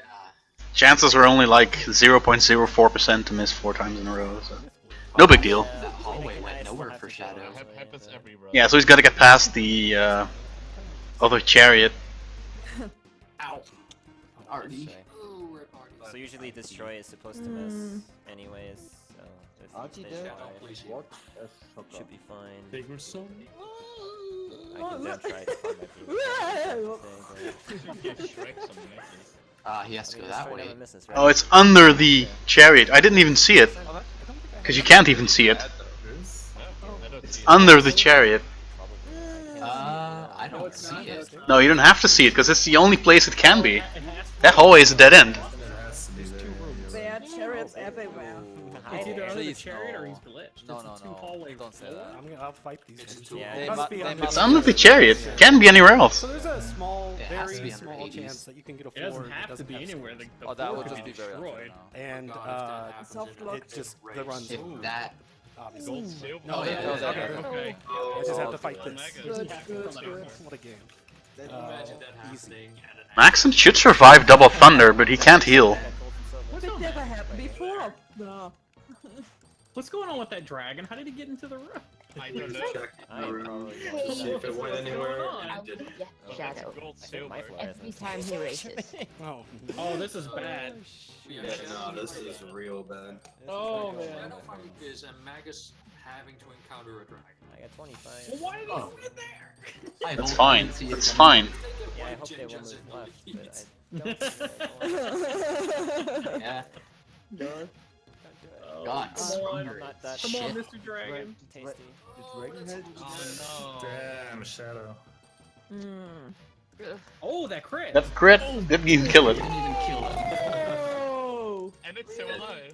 Chances are only like 0.04% to miss 4 times in a row. So no big deal. That hallway went nowhere for Shadow. Happens every row. Yeah, so he's got to get past the other chariot. Ow. Artie. So usually destroy is supposed to miss anyways. So if Archie they there? survive, What? should be fine. Bigger son. I can then try to farm He has to go that way. Oh, it's under the chariot. I didn't even see it. Because you can't even see it. It's under the chariot. I don't see it. No, you don't have to see it, because it's the only place it can be. That hallway is a dead end. There are chariots everywhere. It's either under the Please, chariot or no. he's glitched. No, It's a no, 2-hallway don't say floor. that. I'll fight these ones. Yeah, It they must mu- be they under must It's the under the chariot. chariot. Can be anywhere else. So there's a small, It has to very be under small Hades. chance that you can get a It doesn't floor that have to doesn't be have anywhere. stairs. The Oh, that floor would could just be be very destroyed. And Soft lock. it just the runs. If that. Obviously. Gold, silver. Oh, yeah. Okay. Okay. I just have to fight this. Good, good, good. What a game. Imagine that easy. happening. Maxim should survive double thunder, but he can't heal. What did never happen before? No. What's going on with that dragon? How did he get into the room? I don't know. Check the room. See if it went anywhere, and it didn't. Shadow. Gold, silver. Every time he races. Oh. Oh, this is bad. Yeah, no, this is real bad. Oh, man. Is Elmagus having to encounter a dragon? I got 25. Well, why did he go in there? That's fine. That's fine. Yeah, I hope they will move left, but I don't. Yeah. God. God. Come on, I'm not that Come on, Shit. Mr. Dragon. tasty. The dragon head? Oh no. Damn, Shadow. Oh, that crit. That crit didn't even kill it. Didn't even kill him. Oh. And it's still alive.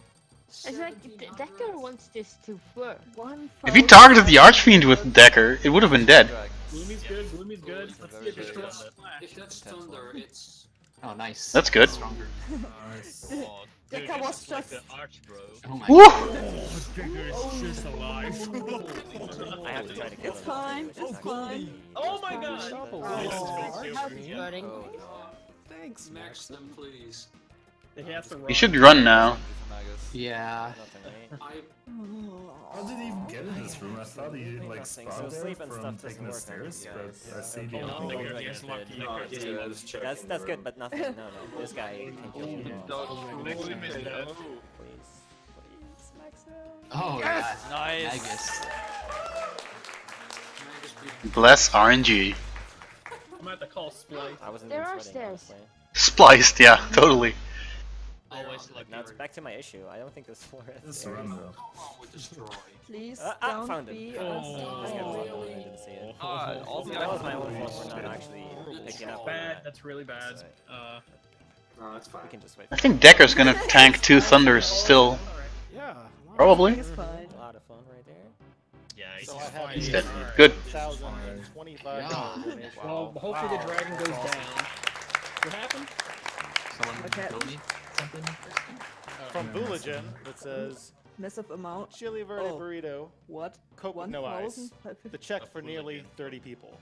It's like Decker wants this to work. If he targeted the Archfiend with Decker, it would have been dead. Gloomy's good. Gloomy's good. Let's see if it's If Flash. that's thunder, it's... Oh, nice. That's good. Stronger. Oh, dude, Decker this was is like just- the arch, bro. Oh my Woo! god. Just alive. I have to try to kill It's him. fine. which is It's not fine. Oh my god. Oh, How's he burning? Thanks, Max them, please. He has to run. You should run now. Yeah. How did he even get in this room? I thought he like spawned there from taking the stairs, but I see the That's good, but nothing. No, this guy can kill you. Oh, yes! yeah. Nice! Bless RNG. I'm gonna have to call Splice. There are stairs. Spliced, yeah, totally. Always like now it's back to my issue. I don't think there's four. Please found don't it. be I didn't see it. That was my own fault for not actually picking up. Bad. That's really bad. No, that's fine. We can just wait. I think Decker's gonna tank 2 Thunders still. Yeah. Probably. A lot of fun right there. Yeah, So I have He's dead. Good. $1,025. Well, hopefully the dragon goes down. What happened? Someone told me something. From Boulagen, it says massive amount. Chili Verde burrito. What? Coke with no ice. The check for nearly 30 people.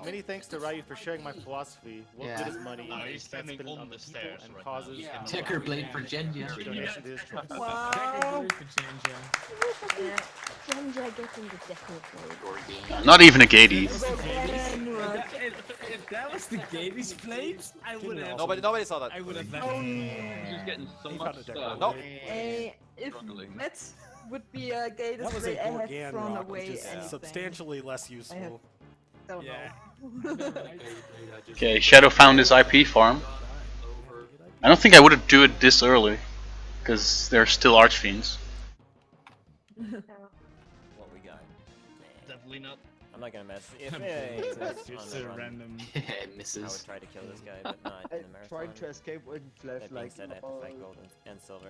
Many thanks to Ryu for sharing my philosophy. What good is money? He's standing on the stairs and right causes. now. Decker blade for Jenja. Donation to his trust. Wow. Jenja getting the Decker blade. Not even a Gady. If that was the Gades plate, I would have. Nobody saw that. I would have. He's getting so much stuff. Nope. If Matt would be a gay That was display, a I had Gorgan thrown rock, away which is anything. substantially less useful. Don't know. Okay, Shadow found his IP farm. I don't think I would do it this early, because they're still Archfiends. What we got? Definitely not. I'm not gonna mess. If it Just a random. Misses. I would try to kill this guy, but not in the marathon. Tried to escape with flash That being like. said, I have to fight gold and silver.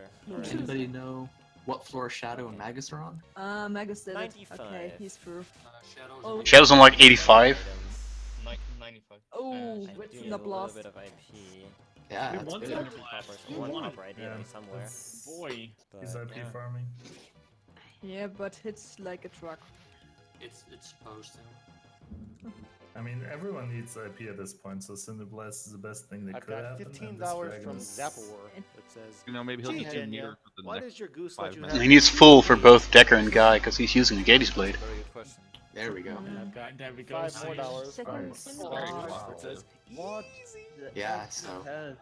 Anybody know what floor Shadow and Magus are on? Magus did it. 95. Okay, he's through. Oh, Shadow's on like 85. 95. Oh, I with do the need a little blast. bit of IP. Yeah, We that's want good. to One copper ideally somewhere. Boy. He's IP yeah. farming. Yeah, but hits like a truck. It's supposed to. I mean, everyone needs IP at this point, so Cinderblast is the best thing that I've could got happen. $15 from Zapor. It says, You know, maybe he'll "Gee, just get Jenja, near for the why next does your goose 5 let you minutes." have He needs full for both Decker and Guy, because he's using a Gady's blade. Very good question. There we go. I've got there we go. $5 more dollars from Second. Elmagus. It says, What? the Yeah, actual so- hell?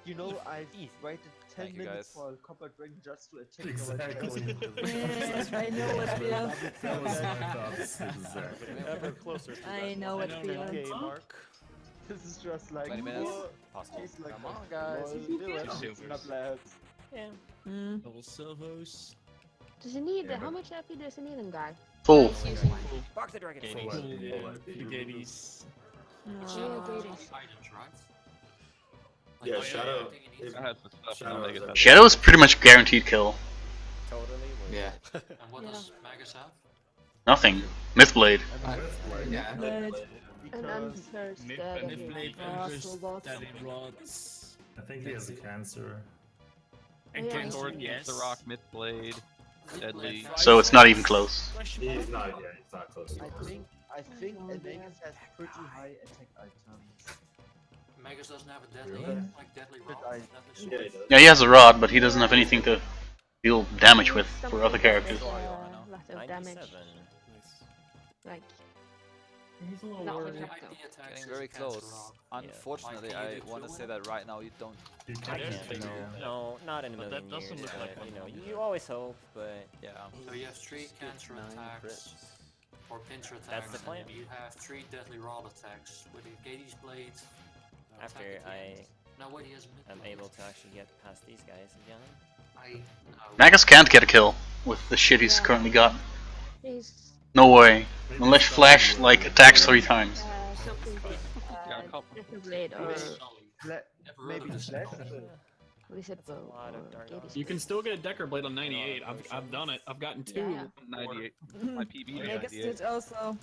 You know, I waited 10 Thank you, minutes guys. for a copper dragon just to attack Exactly. Yes, I know what feels. That was my thoughts. Exactly. ever closer to I that know what 100K feels. mark. This is just like 20 minutes. what? Possible. He's like, Come on, guys, do it. Not lads. Yeah. Mm. Double silvers. Does he need how much AP does he need him, guy? Full. Bark the dragon. The Gades. No. Yeah, Shadow. I have some stuff in Omega. Shadow's pretty much guaranteed kill. Totally. Yeah. Yeah. Magus have? Nothing. Mythblade. Yeah. And uncursed Myth dead. and Myth blade, Ah, Empress, so lots. Daddy rods. I think he has a cancer. And Yeah. Ken Sword, yes. the Rock, Myth Blade, Deadly. So it's not even close. He's not, yeah, he's not close. I think Elmagus has pretty high attack items. Magus doesn't have a Really? like deadly But I- Yeah, he does. Yeah, he has a rod, but he doesn't have anything to deal damage with for other characters. Lot of damage. 97. Like, He's a little not worried. much though. Getting very close. Unfortunately, I want to say that right now you don't. You I can't can't. take No, it. no, not in a But million that doesn't years. look like But, you know, one. you always hope, but Yeah. So you have 3 cancer attacks, or pincer attacks, That's the plan. and you have 3 deadly rod attacks with a Gades blade. after No, wait, he has I'm able to actually get past these guys again. Magus can't get a kill with the shit he's currently got. He's No way. Unless Flash like attacks 3 times. something Decker blade or Maybe slash. wizard bow or Gades. You can still get a Decker blade on 98. I've done it. I've gotten 2. Yeah. 98. My PB is Magus 98. did also.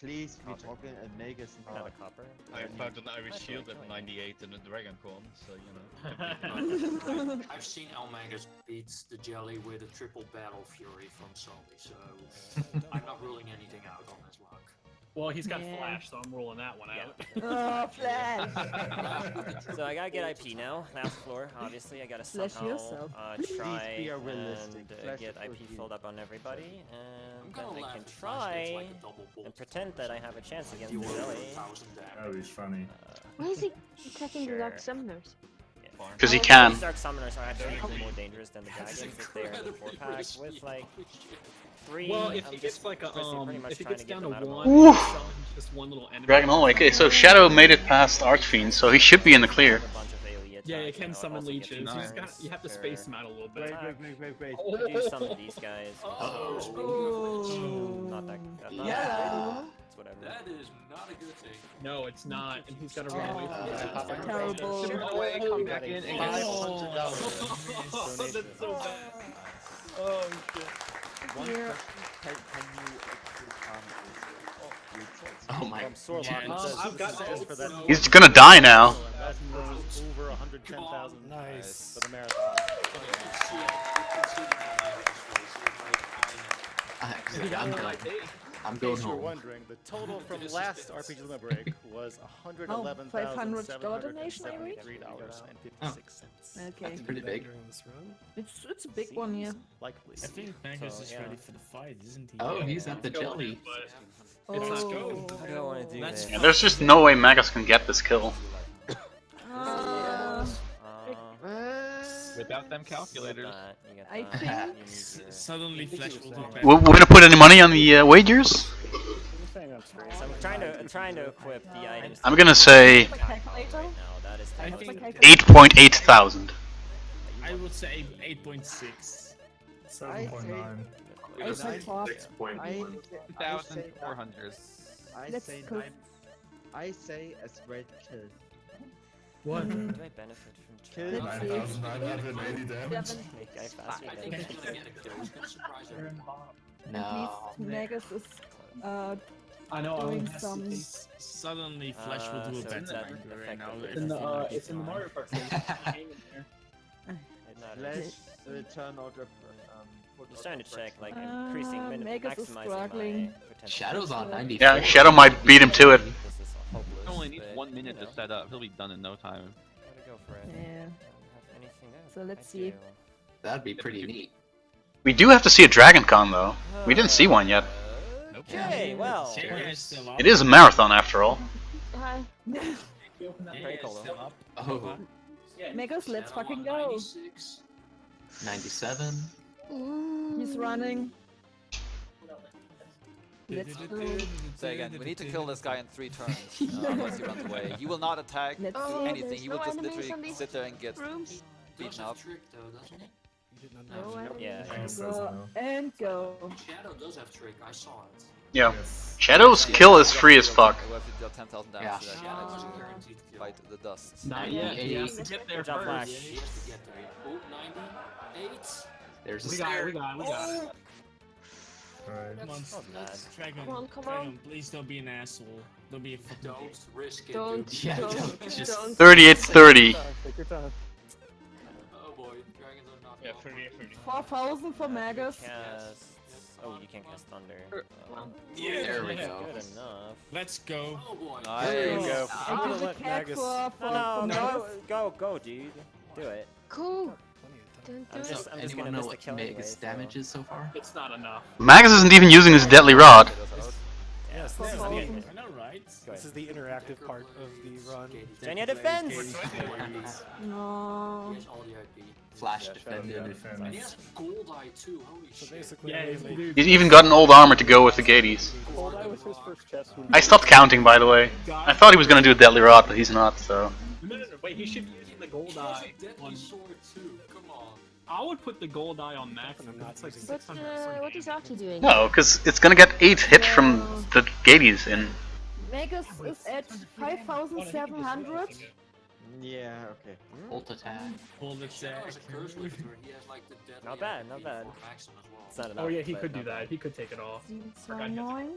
Please, we're talking Elmagus Not now. a copper. I found an Irish shield at 98 in the Dragon Con, so you know. I've seen Elmagus beat the Jelly with a triple battle fury from Sully, so I'm not ruling anything out on his luck. Well, he's got Flash, so I'm ruling that one out. Oh, Flash! So I gotta get IP now. Last floor, obviously. I gotta somehow try and get IP filled up on everybody, and then I can try and pretend that I have a chance against the Jelly. That would be funny. Why is he attacking the Dark Summoners? Because he can. These Dark Summoners are actually even more dangerous than the Dragons if they are in the 4-pack with like 3. Well, if he gets like a if he gets down to 1, Woo! just one little enemy. Dragon only. Okay, so Shadow made it past Archfiend, so he should be in the clear. Yeah, you can summon leeches. You have to space them out a little bit. Wait. Do some of these guys. Not that. Yeah. It's whatever. That is not a good thing. No, it's not, and he's got to run away from that. Terrible. Come back in and get $100. That's so bad. Oh shit. One Here. question, can you Oh my god. He's gonna die now. Over 110,000 Nice. for the marathon. I'm In going case you're home. wondering, the total from last RPG Limit Break was $500 donation, maybe? $111,753.56. Okay. That's pretty big. It's a big one, yeah. Likely. I think Magus is ready for the fight, isn't he? Oh, he's at the jelly. Let's go. I don't want to do this. Yeah, there's just no way Magus can get this kill. Without them calculators. I think Suddenly Flash will do better. We're gonna put any money on the wagers? So I'm trying to equip the items. I'm gonna say calculator. 8.8 thousand. I would say 8.6. 7.9. I say top. 2,400. I say a straight kill. What? Do I benefit from Kill. 9,980 damage. No. Magus is I know. doing some. Suddenly Flash will do a so better it's at anger right now. effectively It's in the Mario Kart stage. Let's turn out the Just trying to check, like, increasing, Magus is maximizing struggling. my potential. Shadow's on 94. Yeah, Shadow might beat him to it. This is hopeless, He only needs but, 1 minute you know, to set up. He'll be done in no time. Gotta go for it. Yeah. I don't have anything else. So let's I see. do. That'd be pretty neat. We do have to see a Dragon Con though. We didn't see one yet. Okay, well. It is a marathon after all. Hi. Very cool, though. Oh, Magus, let's fucking go. 97. He's running. Let's go. Say again, we need to kill this guy in 3 turns, unless he runs away. He will not attack, Let's do see. anything. He will no just enemies literally on these sit there and get rooms? beaten up. No enemies. Yeah. Go and go. Shadow does have trick, I saw it. Yeah. Shadow's kill is free as fuck. We have to deal 10,000 damage Yeah. to that guy to fight the dust. Not yet. He has to get there Good job, Flash. first. Oh, 98. There's a We got it. We got it. We got it. Alright. Come on, bad. Dragon. Come on, come Dragon, on. please don't be an asshole. Don't be a fucking dick. risk it. Don't, Yeah, don't, just. don't. 38-30. Take your time. Oh boy, dragons are not. Yeah, 30. 4,000 for Magus. Cast. Oh, you can't cast Thunder. Yeah, There we yeah. go. Good enough. Let's go. Oh boy. There you go. I give the cat for No, Magus. go, dude. Do it. Cool. Don't do I'm it. just Anyone gonna know miss the what kill Magus anyway, so- damage is so far? It's not enough. Magus isn't even using his deadly rod. Yes, Yeah, this is I the mean- I know, right? This is the interactive part of the run. Jenja defends! No. Flash Yeah, defended. defense. Gold eye too, holy So basically, Yeah, mainly- He's even got an old armor to go with the Gades. That was his first chest. I stopped counting, by the way. I thought he was gonna do a deadly rod, but he's not, so. No. Wait, he should be using the gold eye on. I would put the gold eye on Max. That's like But 600. what is Archie doing? No, because it's gonna get 8 hits from the Gades in. Magus is at 5,700. Yeah, okay. Ult attack. Hold attack. Not bad, not bad. It's not enough, Oh yeah, he but could do not that. bad. He could take it off. 7,9.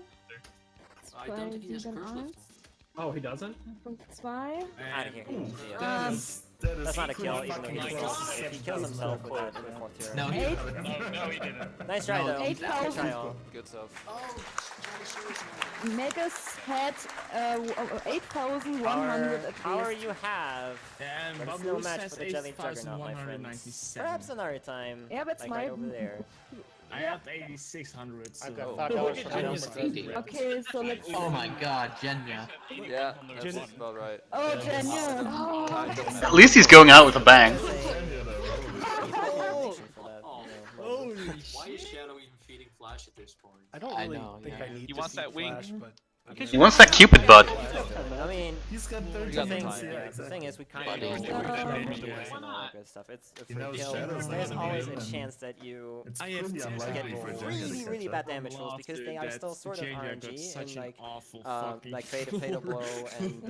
2,7,1. Oh, he doesn't? 5,2. Outta here. That's not a kill, even though he kills himself with that in the 4th tier. No, No, he didn't. Nice try though. 8,000. Good try, all. Good stuff. Megas had 8,100 Power you have. And But it's Babu no match says for the Jelly Juggernaut, my friends. 8,197. Perhaps another time. Yeah, that's like my- right over there. I have 8,600. So. I've got $5 from Jenja's Okay, so let's. Oh my god, Jenja. Yeah, that's about right. Oh, Jenja. Oh. At least he's going out with a bang. Why is Shadow even feeding Flash at this point? I don't really think I need He to wants see that wing. Flash, but He wants that Cupid bud. I mean, He's got the 13 thing, minutes, yeah, the thing is, we kind exactly. of Yeah. know and all that good stuff. It's a He free knows kill. Shadow's There's not always a gonna win. chance that you It's get pretty unlikely for Jenja to really, catch really up. bad damage rolls because they are still sort of RNG and like Fatal Blow and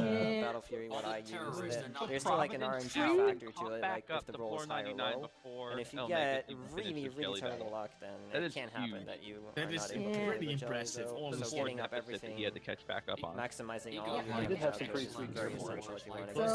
Battle Fury, what I use. There's still like an RNG factor to it, like if the roll is high or low. And if you get really, really terrible luck, then it can't happen that you are not able to pretty do the impressive. jelly. So getting up everything, he had to catch back up on. maximizing all of He your did have some damage pretty is sweet very combos. essential if you want to get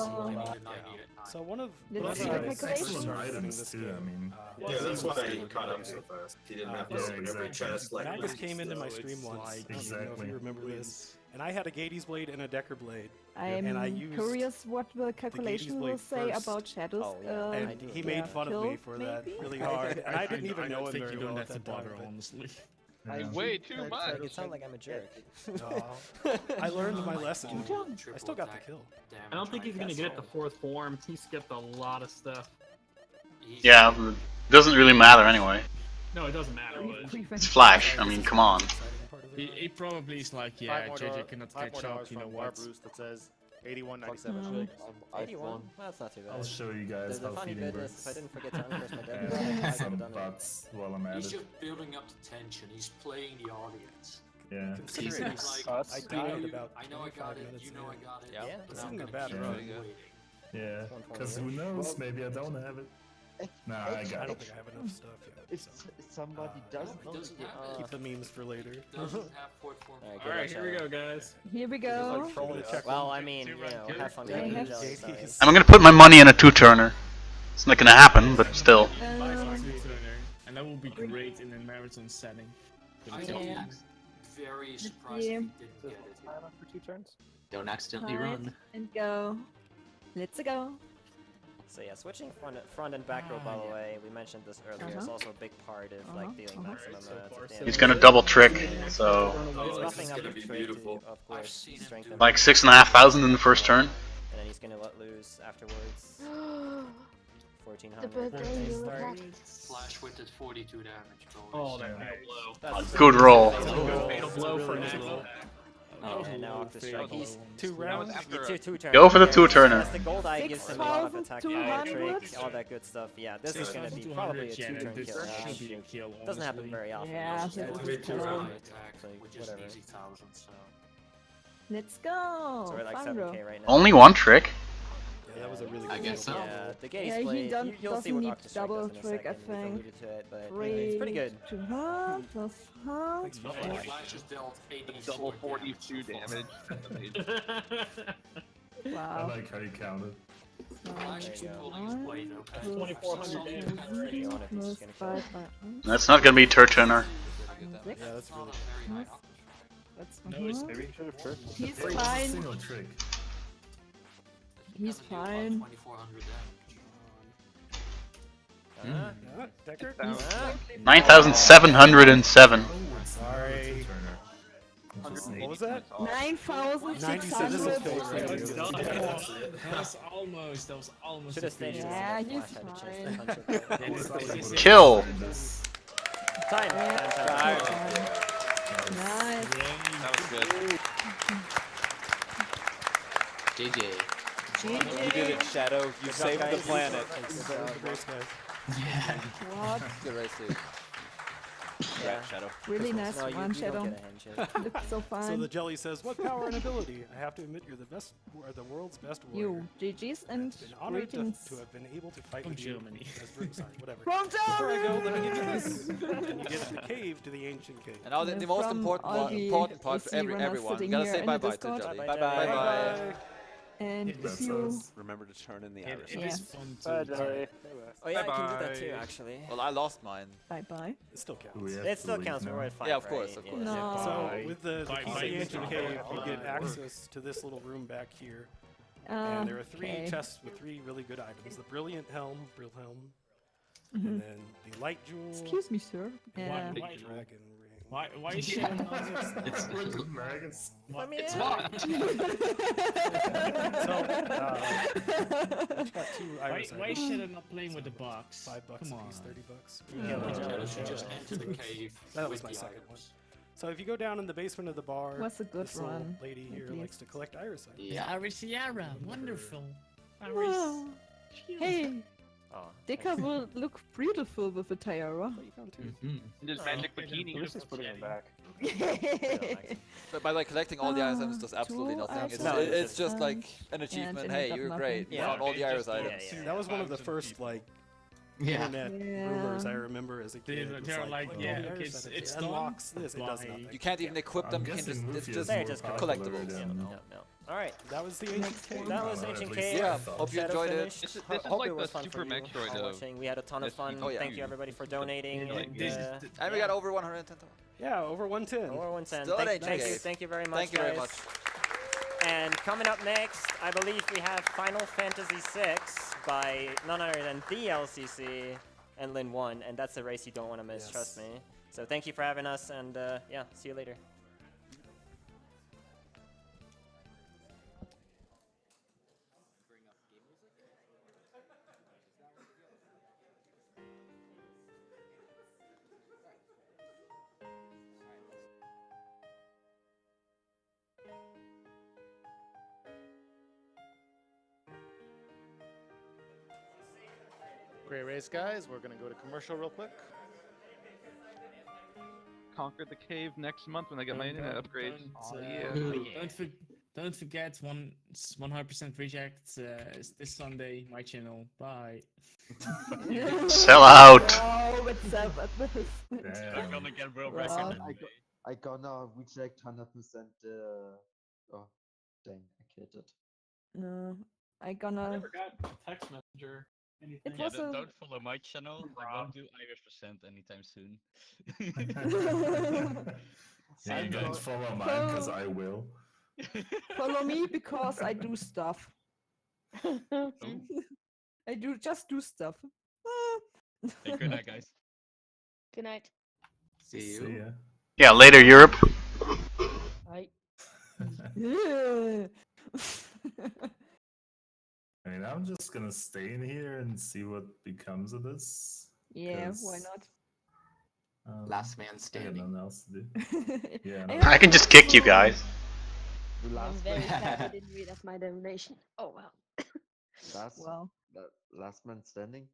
So one of Let's the see the Excellent calculations. items too, I mean. Yeah, that's why he caught up so fast. He didn't have to open every chest like Magus Magus came into my does. stream once. I don't know if Exactly. you remember this. And I had a Gades blade and a Decker blade. I'm and I used curious what the calculation will blade say first. about Shadows. and he made fun of me for that really hard. And I didn't even know him think very you don't well have at to that time. bother, but- honestly. Way too much. It sounds like I'm a jerk. I learned my lesson. I still got the kill. I don't think he's gonna get it to 4th form. He skipped a lot of stuff. Yeah, but it doesn't really matter anyway. No, it doesn't matter. But It's Flash. I mean, come on. He probably is like, yeah, JJ cannot catch up, you know what? Bruce that says 8197. 81? Well, that's not too bad. I'll show you guys The how funny feeding bit is, works. if I didn't forget to unlist my deck, And I some could've done it. bots while I'm at He's it. just building up the tension. He's playing the audience. Yeah. He's Considering like, I died about I know I got 25 it, minutes you know I in. got it. Yeah, This I'm isn't a gonna bad keep run. waiting. Yeah. Because who knows? Maybe I don't have it. Nah, I I got don't it. think I have enough stuff yet. If somebody doesn't know, doesn't have Keep the memes for later. Doesn't have 4th form. Alright, here we go, guys. Here we go. Well, I mean, you know, have fun They with have- the jelly size. I'm gonna put my money in a 2-turner. It's not gonna happen, but still. And that will be great in a marathon setting. I Yeah. am very surprised Yeah. he didn't get it. For 2 turns? Don't accidentally Hide run. and go. Let's go. So yeah, switching front and back row, by the way, we mentioned this earlier, is also a big part of like dealing maximum damage. He's gonna double trick, so He's this buffing is up gonna the be trick to, beautiful. of course, strengthen. like 6,500 in the first turn. And then he's gonna let loose afterwards. 1400. Flash with it 42 damage. Oh, that fatal blow. A good roll. Fatal blow for Nexus. And now off the strike. He's 2 rounds. Two turns. Go for the 2-turner. Yes, the gold eye gives him a lot of attack power, 6,200? trick, all that good stuff. Yeah, this is gonna be probably a 2-turn kill. Should be a kill, Doesn't happen very often. Yeah, It's this just is two cool. rounds. Which is an Whatever. easy 1,000, so. Let's go. So we're like Fun 7k row. right now. Only one trick. Yeah, that was a really I good guess so. Yeah, the Gaze Yeah, he blade, don't- you'll see doesn't what need Octa Strike double does in a trick, I second. We've think. alluded to it, but it's pretty good. To half, plus half. Flash has dealt 84 Double 42 damage. I Wow. like how you counted. Flash is pulling his blade, okay? 2,400 damage. Plus 5 by That's not gonna be 2-turner. Yeah, that's really That's No, it's maybe He's Wait, fine. single trick. He's fine. 2,400 damage. Decker? 9,707. Sorry. What was that? 9,600. That was almost. Should have stayed in Yeah, the he's Flash had a chance to punch it. Kill. Time! Nice. That was good. JJ. You did it, Shadow. You Good job, saved the guys. planet. Yeah. What? Good race, dude. Yeah. Shadow. Really nice No, you one, don't Shadow. get a handshake. Looks so fine. So the jelly says, "What power and ability? I have to admit, you're the best, or the world's best warrior. You, GG's and It's been honored greetings. to have been able to fight From with you Germany. Sorry, whatever. From Before I go, Germany! let me give you this. And you get the cave to the ancient cave. And now the most From important all the important part for AC runners everyone. You sitting gotta here say in bye-bye the to Discord. Jelly. Bye-bye, Bye-bye. And That's if you... us. Remember to turn in the It iris. is fun Bye, to Joey. Oh yeah, I can do that too, actually. Well, I lost mine. Bye-bye. It still counts. Do we have It to still leave counts. now? We're at 5. Yeah, of course, right? of course. No. So with the Bye, key to bye, the ancient Mr. cave, you Bye. get access to this little room back here. And there are 3 Okay. chests with 3 really good items. The Brilliant Helm, Brill Helm, Mhm. and then the Light Jewel. Excuse me, sir. and Why- Dragon Ring. Why is she on It's It's locked. So, each got 2 iris why items. should I not playing with the box? $5 Come a piece, on. $30. You should just enter the cave. That was with my the second items. one. So if you go down in the basement of the bar, Was a good this little run, lady at here least. likes to collect iris items. Yeah. Arisiara, wonderful. Oh. Hey, Oh, Deka will look beautiful with a tiara. You found 2. And this magic bikini. Bruce is putting it back. But by like collecting all the items does absolutely 2 nothing. It's, items it's just like an and achievement. it Hey, got you're nothing. great. You Yeah. found all the iris Yeah, items. yeah. That was one of the 1,000 first people. like Yeah. internet Yeah. rumors I remember as a kid. They're was like, "Look, yeah, all the okay, iris items, it's it unlocks done. this. It does Bye. nothing. You can't even equip them. I'm You can guessing just, it's Lufia just They're more just popular collectibles. than- No. All right. That was the ancient cave. That was Well, at Ancient least Cave. Yeah, I thought. hope you Shadow enjoyed it. finished. This is Hope like it was the fun Super for you Metroid all of watching. We had a ton of fun. Oh, yeah. Thank you everybody for donating. Yeah, and, this is And we got over 110. Yeah, over 110. Or 110. Still an Thank Ancient you, Cave. thank you very much, Thank you very guys. much. And coming up next, I believe we have Final Fantasy VI by none other than the LCC and Lin 1, and that's a race you don't want to miss, Yes. trust me. So thank you for having us, and yeah, see you later. Great race, guys. We're gonna go to commercial real quick. Conquer the cave next month when I get my internet upgrade. Don't forget 100% reject this Sunday my channel. Bye. Sell out. Oh, what's up with this? I'm gonna get real Well, recommended. I gonna reject 100%. Oh, dang, I killed it. No, I I gonna. never got a text messenger. Anything. It Yeah, was a. don't follow my channel. I won't do Irish% anytime soon. Yeah, you don't follow mine because I will. Follow me because I do stuff. I just do stuff. Hey, good night, guys. Good night. See See ya. Yeah, later, Europe. Bye. Yeah. I mean, I'm just gonna stay in here and see what becomes of this. Yeah, 'cause, why not? Last man I got standing. nothing else to do. Yeah, I no. I can just kick you guys. I'm Last very man, sad I didn't read off my donation. Oh well. last, Well, last man standing.